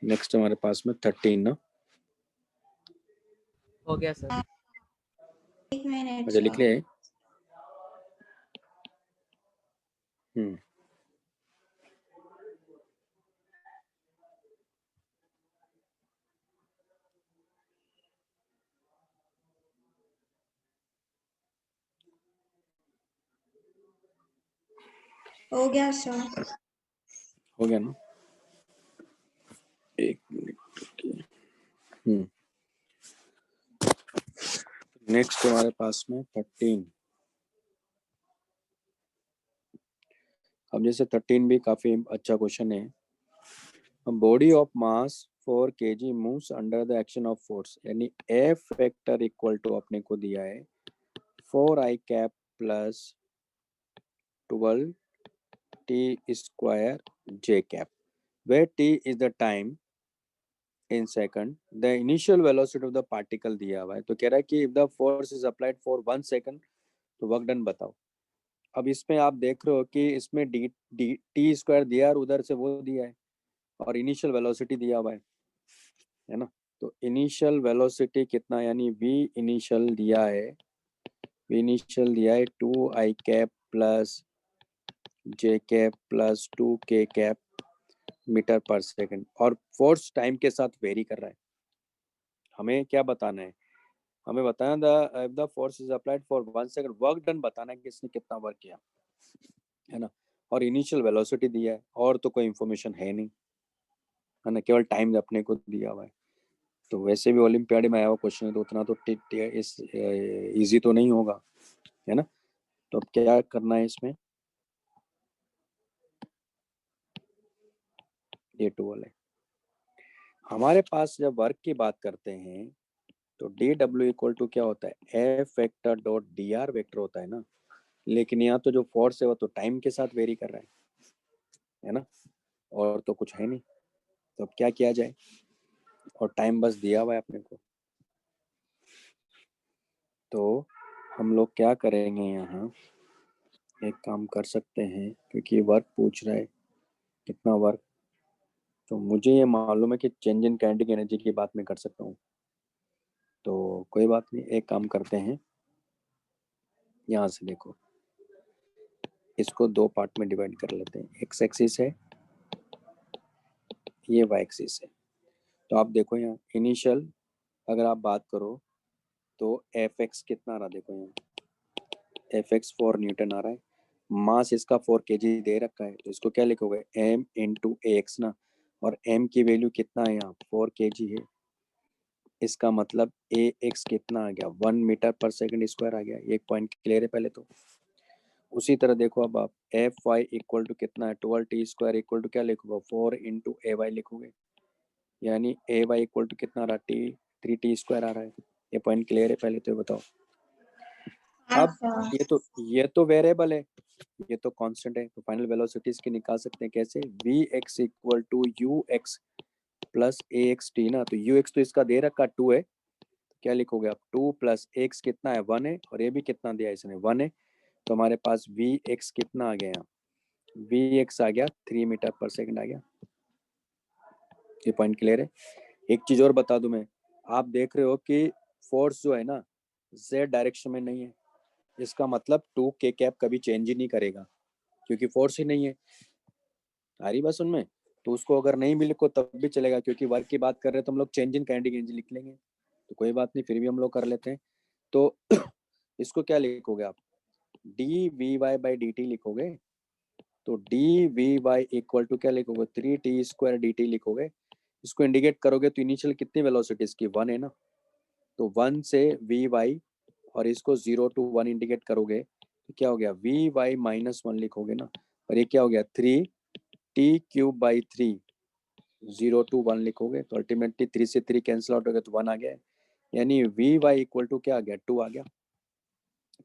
नेक्स्ट हमारे पास में 13 ना, हो गया सर। एक मिनट अच्छा लिख सर। लिया है। हो गया सर। हो गया ना, एक मिनट। नेक्स्ट हमारे पास में 13। अब जैसे 13 भी काफी अच्छा क्वेश्चन है। Body of mass 4 kg moves under the action of force, यानी F फैक्टर इक्वल टू अपने को दिया है 4i cap plus 12 t square j cap, where t is the time in second, the initial velocity of the particle दिया हुआ है, तो कह रहा है कि if the force is applied for 1 second, तो वर्क डन बताओ। अब इसमें आप देख रहे हो कि इसमें डी टी स्क्वायर दिया और उधर से वो दिया है और इनिशियल वेलोसिटी दिया हुआ है ना। तो इनिशियल वेलोसिटी कितना, यानी v इनिशियल दिया है, v इनिशियल दिया है 2i cap plus j cap plus 2k cap metre पर सेकंड, और फोर्स टाइम के साथ वेरी कर रहा है। हमें क्या बताना है, हमें बताना if the force is applied for 1 second, work done बताना है कि इसने कितना वर्क किया, है ना। और इनिशियल वेलोसिटी दिया है, और तो कोई इंफॉर्मेशन है नहीं, है ना, केवल टाइम अपने को दिया हुआ है। तो वैसे भी ओलंपियाड में आया हुआ क्वेश्चन है, तो उतना तो इस इजी तो नहीं होगा, है ना। तो अब क्या करना है इसमें, ये टूल है हमारे पास। जब वर्क की बात करते हैं तो डी डब्ल्यू इक्वल टू क्या होता है, F vector dot D R vector होता है ना। लेकिन यहाँ तो जो फोर्स है वो तो टाइम के साथ वेरी कर रहा है ना, और तो कुछ है नहीं। तो अब क्या किया जाए, और टाइम बस दिया हुआ है अपने को, तो हम लोग क्या करेंगे, यहाँ एक काम कर सकते हैं, क्योंकि वर्क पूछ रहा है कितना वर्क, तो मुझे ये मालूम है कि चेंज इन काइनेटिक एनर्जी की बात मैं कर सकता हूँ। तो कोई बात नहीं, एक काम करते हैं, यहाँ से देखो, इसको दो पार्ट में डिवाइड कर लेते हैं। एक्स एक्सिस है, ये वाई एक्सिस है। तो आप देखो यहाँ इनिशियल अगर आप बात करो तो एफ एक्स कितना आ रहा, देखो यहाँ एफ एक्स 4 न्यूटन आ रहा है, मास इसका 4 kg दे रखा है, तो इसको क्या लिखोगे, m इंटू ए एक्स ना, और m की वैल्यू कितना है यहाँ 4 kg है। इसका मतलब ए एक्स कितना आ गया, 1 मीटर पर सेकंड स्क्वायर आ गया। एक पॉइंट क्लियर है पहले तो। उसी तरह देखो अब आप एफ वाई इक्वल टू कितना है, 12t स्क्वायर इक्वल टू क्या लिखोगे, 4 इंटू ए वाई लिखोगे, यानी ए वाई इक्वल टू कितना आ रहा, टी 3t स्क्वायर आ रहा है। ये पॉइंट क्लियर है पहले तो, ये बताओ। अब ये तो वेरिएबल है, ये तो कांस्टेंट है, तो फाइनल वेलोसिटी इसकी निकाल सकते हैं कैसे, v x equal to u x plus a x t ना। तो यू एक्स तो इसका दे रखा 2 है, क्या लिखोगे आप, 2 प्लस एक्स कितना है 1 है, और ये भी कितना दिया इसने 1 है। तो हमारे पास वी एक्स कितना आ गया यहाँ, वी एक्स आ गया 3 मीटर पर सेकंड आ गया। ये पॉइंट क्लियर है। एक चीज और बता दूं मैं, आप देख रहे हो कि फोर्स जो है ना z डायरेक्शन में नहीं है, इसका मतलब 2k कैप कभी चेंज ही नहीं करेगा, क्योंकि फोर्स ही नहीं है। आ रही बात सुन में, तो उसको अगर नहीं भी लिखो तब भी चलेगा, क्योंकि वर्क की बात कर रहे हैं तो हम लोग चेंज इन काइनेटिक एनर्जी लिख लेंगे, तो कोई बात नहीं, फिर भी हम लोग कर लेते हैं। तो इसको क्या लिखोगे आप, d v y by d t लिखोगे, तो d v y equal to क्या लिखोगे, 3t स्क्वायर डी टी लिखोगे। इसको इंडिकेट करोगे तो इनिशियल कितनी वेलोसिटी इसकी 1 है ना, तो 1 से वी वाई, और इसको 0 to 1 इंडिकेट करोगे तो क्या हो गया, वी वाई माइनस 1 लिखोगे ना, और ये क्या हो गया 3t क्यूब बाई 3, 0 to 1 लिखोगे, तो अल्टीमेटली 3 से 3 कैंसिल आउट हो गया तो 1 आ गया, यानी वी वाई इक्वल टू क्या आ गया, 2 आ गया,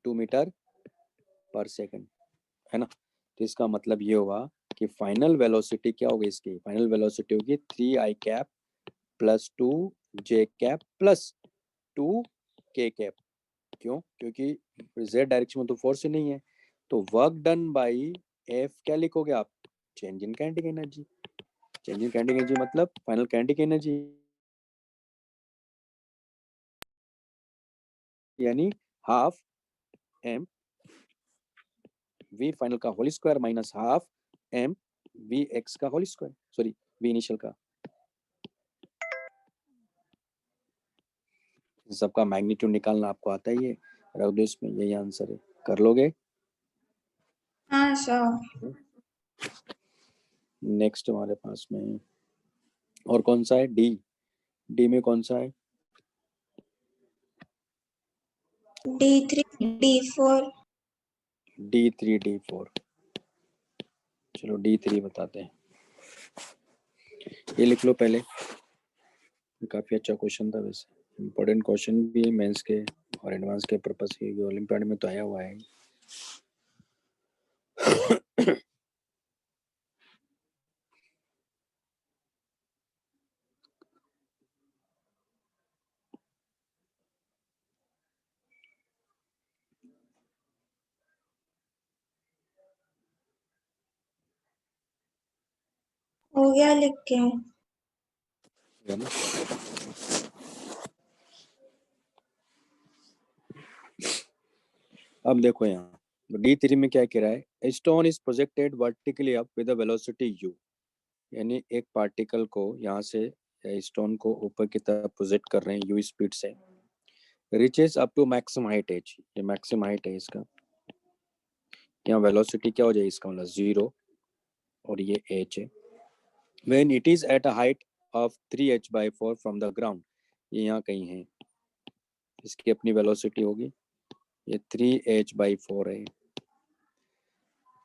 2 मीटर पर सेकंड, है ना। तो इसका मतलब ये हुआ कि फाइनल वेलोसिटी क्या होगी, इसकी फाइनल वेलोसिटी होगी 3i cap plus 2j cap plus 2k cap. क्यों, क्योंकि z डायरेक्शन में तो फोर्स ही नहीं है। तो वर्क डन बाई एफ क्या लिखोगे आप, change in kinetic energy. Change in kinetic energy मतलब फाइनल काइनेटिक एनर्जी, यानी हाफ m v फाइनल का whole square minus half m v x का whole square, sorry v initial का। सबका magnitude निकालना आपको आता ही है, रख दो इसमें, यही आंसर है, कर लोगे। हाँ सर। नेक्स्ट हमारे पास में और कौन सा है, डी, डी में कौन सा है, D3 D4 D3 D4। चलो D3 बताते हैं, ये लिख लो पहले, काफी अच्छा क्वेश्चन था, वैसे इम्पोर्टेंट क्वेश्चन भी है मेंस के और एडवांस के पर्पस के, ओलंपियाड में तो आया हुआ है। हो गया लिख के। है ना? अब देखो यहाँ D3 में क्या कह रहा है, stone is projected vertically up with velocity u, यानी एक पार्टिकल को यहाँ से स्टोन को ऊपर की तरफ प्रोजेक्ट कर रहे हैं u स्पीड से, reaches up to maximum height h, ये मैक्सिमम हाइट है इसका, यहाँ वेलोसिटी क्या हो जाएगी इसका मतलब 0 और ये h है। When it is at a height of 3h/4 from the ground, ये यहाँ कहीं है, इसकी अपनी वेलोसिटी होगी, ये 3h/4 है।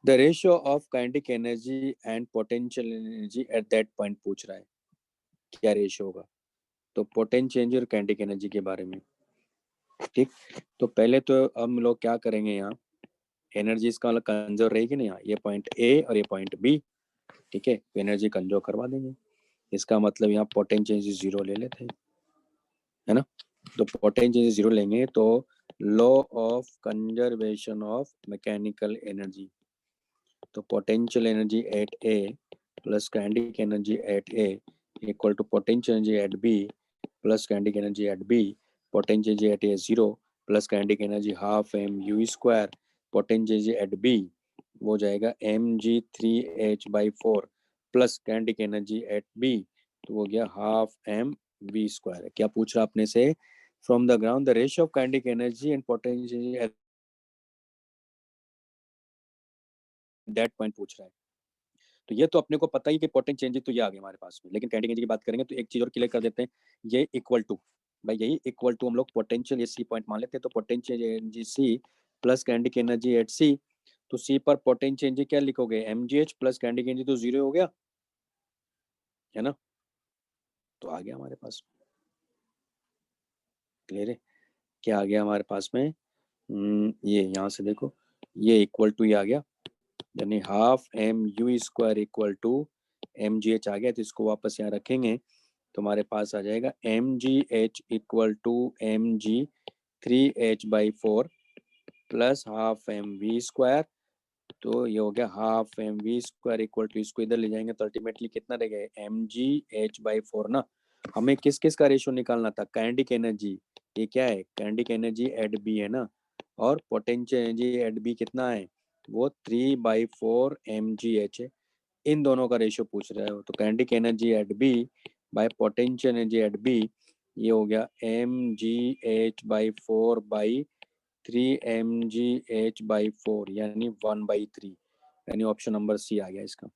The ratio of kinetic energy and potential energy at that point पूछ रहा है, क्या रेशियो होगा, तो पोटेंशियल एनर्जी और काइनेटिक एनर्जी के बारे में। ठीक, तो पहले तो हम लोग क्या करेंगे, यहाँ एनर्जी इसका मतलब कंजर्व रहेगी ना, यहाँ ये पॉइंट ए और ये पॉइंट बी, ठीक है, तो एनर्जी कंजर्व करवा देंगे, इसका मतलब यहाँ पोटेंशियल एनर्जी 0 ले लेते हैं, है ना। तो पोटेंशियल एनर्जी 0 लेंगे तो law of conservation of mechanical energy, तो potential energy at A plus kinetic energy at A equal to potential energy at B plus kinetic energy at B, potential energy at A 0 plus kinetic energy half M you square, potential energy at B वो जाएगा mg3h/4 plus kinetic energy at B, तो वो गया half M we square. क्या पूछ रहा आपने से, from the ground the ratio of kinetic energy and potential at that point पूछ रहा है। तो ये तो अपने को पता ही कि पोटेंशियल एनर्जी तो ये आ गई हमारे पास में, लेकिन काइनेटिक एनर्जी की बात करेंगे तो एक चीज और क्लियर कर देते हैं, ये इक्वल टू, भाई यही इक्वल टू हम लोग पोटेंशियल ये सी पॉइंट मान लेते हैं, तो potential energy C plus kinetic energy at C, तो सी पर पोटेंशियल एनर्जी क्या लिखोगे, mgh प्लस काइनेटिक एनर्जी तो 0 हो गया, है ना, तो आ गया हमारे पास, क्लियर है, क्या आ गया हमारे पास में, ये यहाँ से देखो ये इक्वल टू ही आ गया, यानी half M you square equal to mgh आ गया, तो इसको वापस यहाँ रखेंगे तो हमारे पास आ जाएगा mgh equal to mg3h/4 plus half M we square, तो ये हो गया half M we square equal to, इसको इधर ले जाएंगे तो अल्टीमेटली कितना रह गया mgh/4 ना। हमें किस किस का रेशियो निकालना था, काइनेटिक एनर्जी, ये क्या है काइनेटिक एनर्जी एट बी है ना, और पोटेंशियल एनर्जी एट बी कितना है, वो 3/4 mgh है, इन दोनों का रेशियो पूछ रहा है, तो kinetic energy at B by potential energy at B, ये हो गया mgh/4 बाई 3mgh/4 यानी 1/3, यानी ऑप्शन नंबर सी आ गया इसका।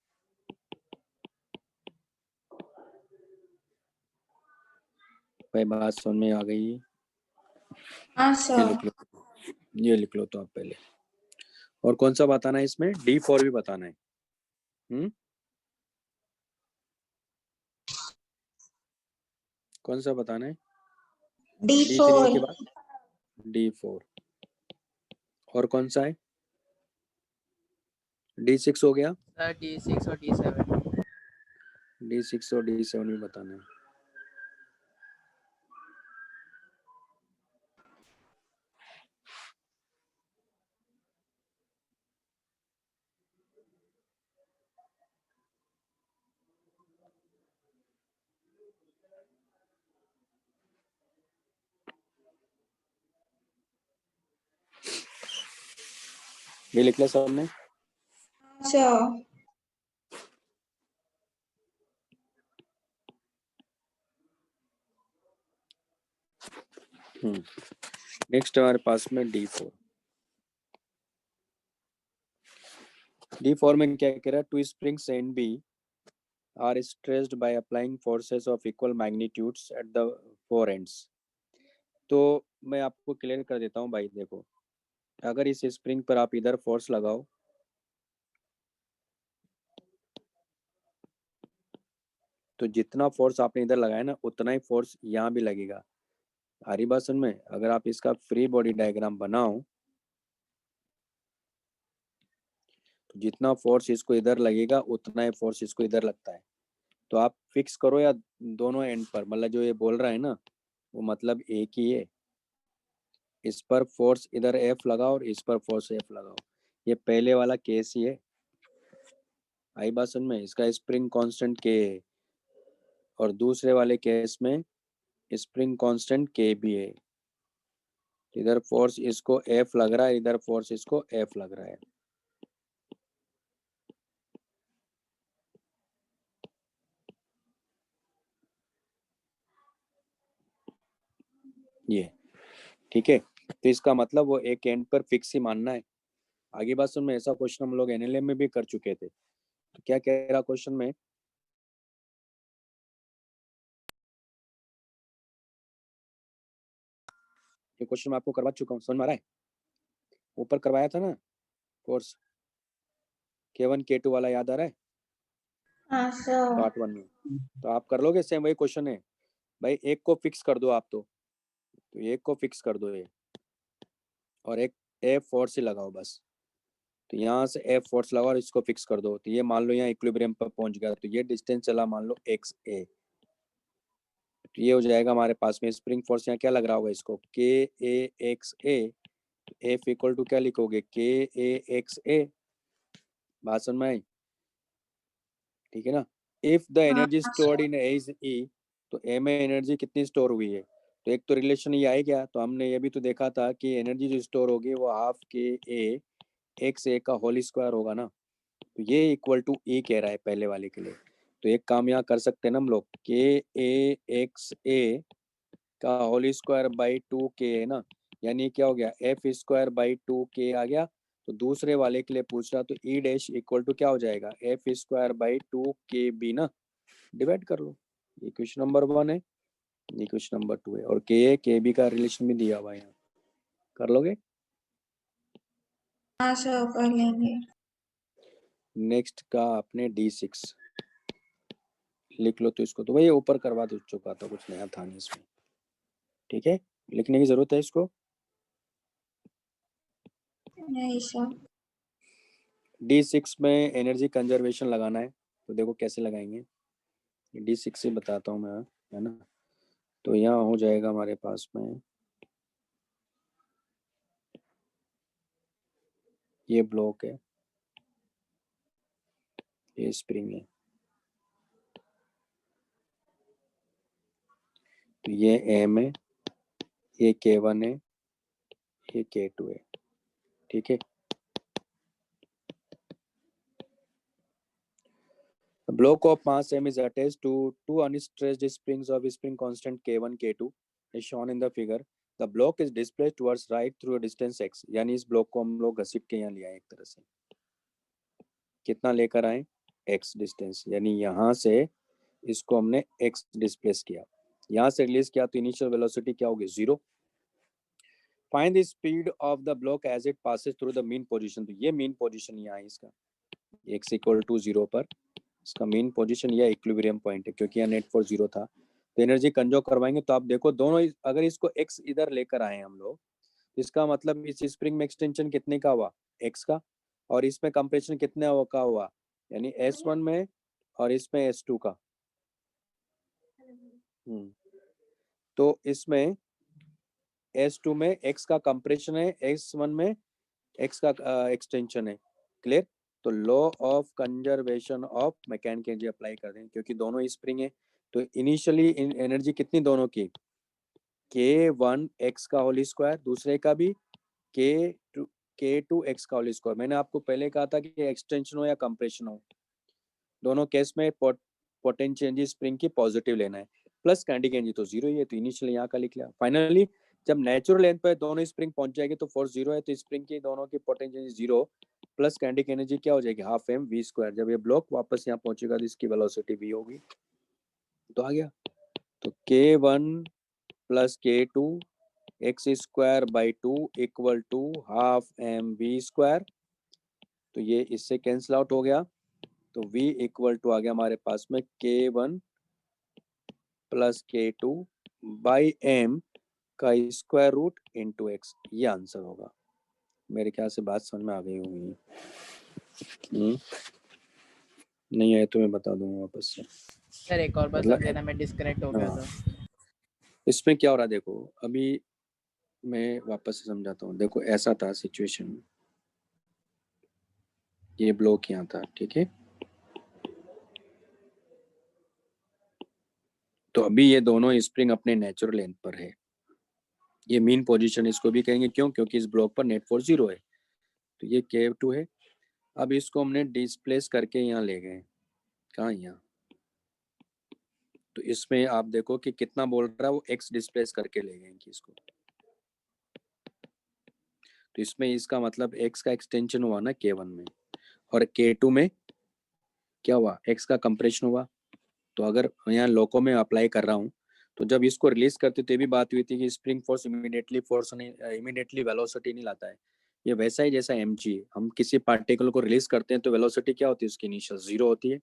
भाई बात समझ में आ गई, हाँ ये सर। लिख लो, ये लिख लो तो आप पहले, और कौन सा बताना है इसमें, D4 भी बताना है, कौन सा बताना है, D3 के D4। बाद D4, और कौन सा है, D6 हो गया, सर D6 और D7। D6 और D7 भी बताना है। ये लिख लिया सबने, हाँ सर। नेक्स्ट हमारे पास में D4, D4 में क्या कह रहा है, two springs and B are stressed by applying forces of equal magnitudes at the four ends. तो मैं आपको क्लियर कर देता हूँ भाई, देखो अगर इस स्प्रिंग पर आप इधर फोर्स लगाओ, तो जितना फोर्स आपने इधर लगाया ना उतना ही फोर्स यहाँ भी लगेगा, हरी बात समझ में। अगर आप इसका फ्री बॉडी डायग्राम बनाओ तो जितना फोर्स इसको इधर लगेगा उतना ही फोर्स इसको इधर लगता है, तो आप फिक्स करो या दोनों एंड पर, मतलब जो ये बोल रहा है ना वो मतलब एक ही है, इस पर फोर्स इधर F लगाओ और इस पर फोर्स F लगाओ, ये पहले वाला केस ही है, आई बात समझ में? इसका स्प्रिंग कांस्टेंट के है और दूसरे वाले केस में स्प्रिंग कांस्टेंट के भी है। इधर फोर्स इसको एफ लग रहा है, इधर फोर्स इसको एफ लग रहा है। ये ठीक है, तो इसका मतलब वो एक एंड पर फिक्स ही मानना है। आगे बात सुन में, ऐसा क्वेश्चन हम लोग एनएलएम में भी कर चुके थे। तो क्या कह रहा क्वेश्चन में, ये क्वेश्चन मैं आपको करवा चुका हूँ, समझ में आ रहा है? ऊपर करवाया था ना कोर्स, K1 K2 वाला याद आ रहा है हाँ सर। पार्ट 1 में? तो आप कर लोगे सेम वही क्वेश्चन है भाई। एक को फिक्स कर दो आप, तो एक को फिक्स कर दो ये, और एक एफ फोर्स ही लगाओ बस। तो यहाँ से एफ फोर्स लगाओ और इसको फिक्स कर दो। तो ये मान लो यहाँ इक्विलिब्रियम पर पहुंच गया, तो ये डिस्टेंस चला मान लो एक्स ए। तो ये हो जाएगा हमारे पास में स्प्रिंग फोर्स यहाँ क्या लग रहा होगा इसको, k a x a. F equal to क्या लिखोगे, के ए एक्स ए। बात समझ में आई? ठीक है ना? If the energy stored in A is E, तो ए में एनर्जी कितनी स्टोर हुई है? तो एक तो रिलेशन ये आएगा, तो हमने ये भी तो देखा था कि एनर्जी जो स्टोर होगी वो हाफ के ए एक्स ए का होल स्क्वायर होगा ना। तो ये इक्वल टू ई कह रहा है पहले वाले के लिए। तो एक काम यहाँ कर सकते हैं ना हम लोग, के ए एक्स ए का होल स्क्वायर बाई 2k है ना, यानी क्या हो गया, एफ स्क्वायर बाई 2k आ गया। तो दूसरे वाले के लिए पूछ रहा, तो ई डैश इक्वल टू क्या हो जाएगा, F square by 2k B ना, डिवाइड कर लो। ये क्वेश्चन नंबर 1 है, ये क्वेश्चन नंबर 2 है, और के बी का रिलेशन भी दिया हुआ है यहाँ, कर लोगे? हाँ सर कर लेंगे। नेक्स्ट का आपने D6 लिख लो। तो इसको तो वही ऊपर करवा दे चुका था, कुछ नया था नहीं इसमें। ठीक है, लिखने की जरूरत है इसको। नहीं सर। D6 में एनर्जी कंजर्वेशन लगाना है, तो देखो कैसे लगाएंगे। D6 से बताता हूँ मैं, है ना। तो यहाँ हो जाएगा हमारे पास में, ये ब्लॉक है, ये स्प्रिंग है, तो ये एम है, ये K1 है, ये K2 है। ठीक है, The block of mass m is attached to two unstressed springs of spring constant K1 K2 is shown in the figure. The block is displaced towards right through a distance x, यानी इस block को हम लोग घसीट के यहाँ ले आए एक तरह से। कितना लेकर आए, x डिस्टेंस, यानी यहाँ से इसको हमने x डिस्प्लेस किया, यहाँ से रिलीज किया, तो इनिशियल वेलोसिटी क्या होगी, 0। Find the speed of the block as it passes through the mean position. तो ये मीन पोजीशन यहाँ है इसका, x इक्वल टू 0 पर इसका मेन पोजीशन या इक्विलिब्रियम पॉइंट है, क्योंकि यहाँ नेट फोर्स 0 था। तो एनर्जी कंजर्व करवाएंगे, तो आप देखो दोनों, अगर इसको x इधर लेकर आए हम लोग, इसका मतलब इस स्प्रिंग में एक्सटेंशन कितने का हुआ, x का, और इसमें कंप्रेशन कितने का हुआ, यानी S1 में और इसमें S2 का। तो इसमें S2 में x का कंप्रेशन है, S1 में x का एक्सटेंशन है। क्लियर? तो law of conservation of mechanical energy apply कर दें, क्योंकि दोनों स्प्रिंग है। तो इनिशियली एनर्जी कितनी दोनों की, K1 x का होल स्क्वायर, दूसरे का भी K2 x का होल स्क्वायर। मैंने आपको पहले कहा था कि एक्सटेंशन हो या कंप्रेशन हो, दोनों केस में पोटेंशियल एनर्जी स्प्रिंग की पॉजिटिव लेना है, प्लस काइनेटिक एनर्जी तो 0 ही है, तो इनिशियली यहाँ का लिख लिया। फाइनली जब नेचुरल लेंथ पर दोनों स्प्रिंग पहुंच जाएगी तो फोर्स 0 है, तो स्प्रिंग की दोनों की potential energy 0 plus kinetic energy क्या हो जाएगी, हाफ एम वी स्क्वायर। जब ये ब्लॉक वापस यहाँ पहुंचेगा तो इसकी वेलोसिटी v होगी। तो आ गया, तो K1 plus K2 x square by 2 equal to half M we square. तो ये इससे कैंसिल आउट हो गया, तो v इक्वल टू आ गया हमारे पास में K1 plus K2 by m का स्क्वायर रूट इंटू एक्स। ये आंसर होगा। मेरे ख्याल से बात समझ में आ गई होगी। नहीं आए तो मैं बता दूंगा वापस से। सर एक और बार मतलब समझाना, मैं डिस्कनेक्ट हो गया हाँ, था। इसमें क्या हो रहा है देखो, अभी मैं वापस से समझाता हूँ। देखो ऐसा था सिचुएशन, ये ब्लॉक यहाँ था, ठीक है, तो अभी ये दोनों स्प्रिंग अपने नेचुरल लेंथ पर है। ये मीन पोजीशन इसको भी कहेंगे, क्यों? क्योंकि इस ब्लॉक पर नेट फोर्स 0 है। तो ये K2 है। अब इसको हमने डिस्प्लेस करके यहाँ ले गए। कहाँ? यहाँ। तो इसमें आप देखो कि कितना बोल रहा है वो, x डिस्प्लेस करके ले गए कि इसको। तो इसमें इसका मतलब x का एक्सटेंशन हुआ ना K1 में, और K2 में क्या हुआ? x का कंप्रेशन हुआ। तो अगर यहाँ लोको में अप्लाई कर रहा हूँ, तो जब इसको रिलीज करते तो ये भी बात हुई थी कि स्प्रिंग फोर्स इमीडिएटली वेलोसिटी नहीं लाता है। ये वैसा ही जैसा mg, हम किसी पार्टिकल को रिलीज करते हैं तो वेलोसिटी क्या होती है उसकी? इनिशियल 0 होती है।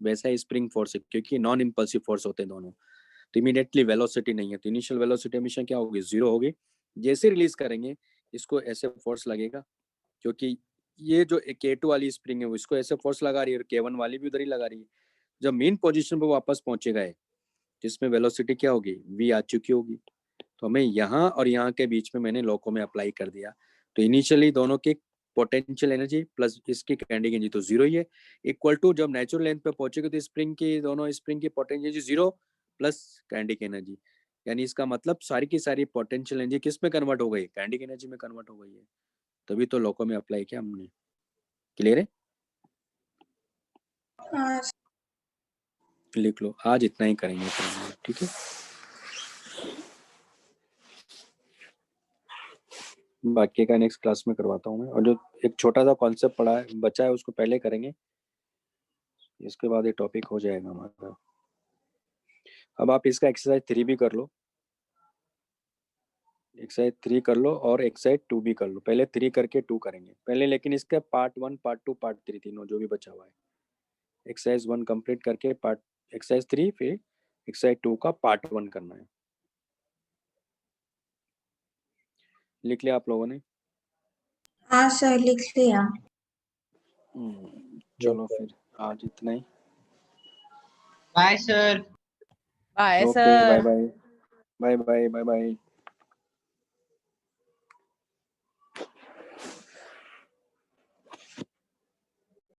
वैसा ही स्प्रिंग फोर्स है, क्योंकि नॉन इम्पल्सिव फोर्स होते हैं दोनों, तो इमीडिएटली वेलोसिटी नहीं है, तो इनिशियल वेलोसिटी हमेशा क्या होगी? 0 होगी। जैसे रिलीज करेंगे इसको ऐसे फोर्स लगेगा, क्योंकि ये जो K2 वाली स्प्रिंग है वो इसको ऐसे फोर्स लगा रही है, और K1 वाली भी उधर ही लगा रही है। जब मेन पोजीशन पर वापस पहुंचेगा जिसमें वेलोसिटी क्या होगी? v आ चुकी होगी। तो हमें यहाँ और यहाँ के बीच में मैंने लोको में अप्लाई कर दिया। तो इनिशियली दोनों की पोटेंशियल एनर्जी प्लस इसकी काइनेटिक एनर्जी तो 0 ही है, इक्वल टू जब नेचुरल लेंथ पे पहुंचेगी तो स्प्रिंग की, दोनों स्प्रिंग की potential energy 0 plus kinetic energy. यानी इसका मतलब सारी की सारी पोटेंशियल एनर्जी किस में कन्वर्ट हो गई? काइनेटिक एनर्जी में कन्वर्ट हो गई है। तभी तो लोको में अप्लाई किया हमने। क्लियर है? हाँ लिख लो, आज इतना ही करेंगे, ठीक है? बाकी का नेक्स्ट क्लास में करवाता हूँ मैं, और जो एक छोटा सा कॉन्सेप्ट पढ़ा है बचा है उसको पहले करेंगे, इसके बाद ये टॉपिक हो जाएगा हमारा। अब आप इसका एक्सरसाइज 3 भी कर लो, एक्सरसाइज 3 कर लो और एक्सरसाइज 2 भी कर लो। पहले 3 करके 2 करेंगे पहले, लेकिन इसका पार्ट 1 पार्ट 2 पार्ट 3 तीनों जो भी बचा हुआ है, एक्सरसाइज 1 कंप्लीट करके पार्ट एक्सरसाइज 3 फिर एक्सरसाइज 2 का पार्ट 1 करना है। लिख लिया आप लोगों ने? हाँ सर, लिख लिया। चलो फिर आज इतना ही। Bye sir. Bye okay, sir. Bye bye bye bye bye bye.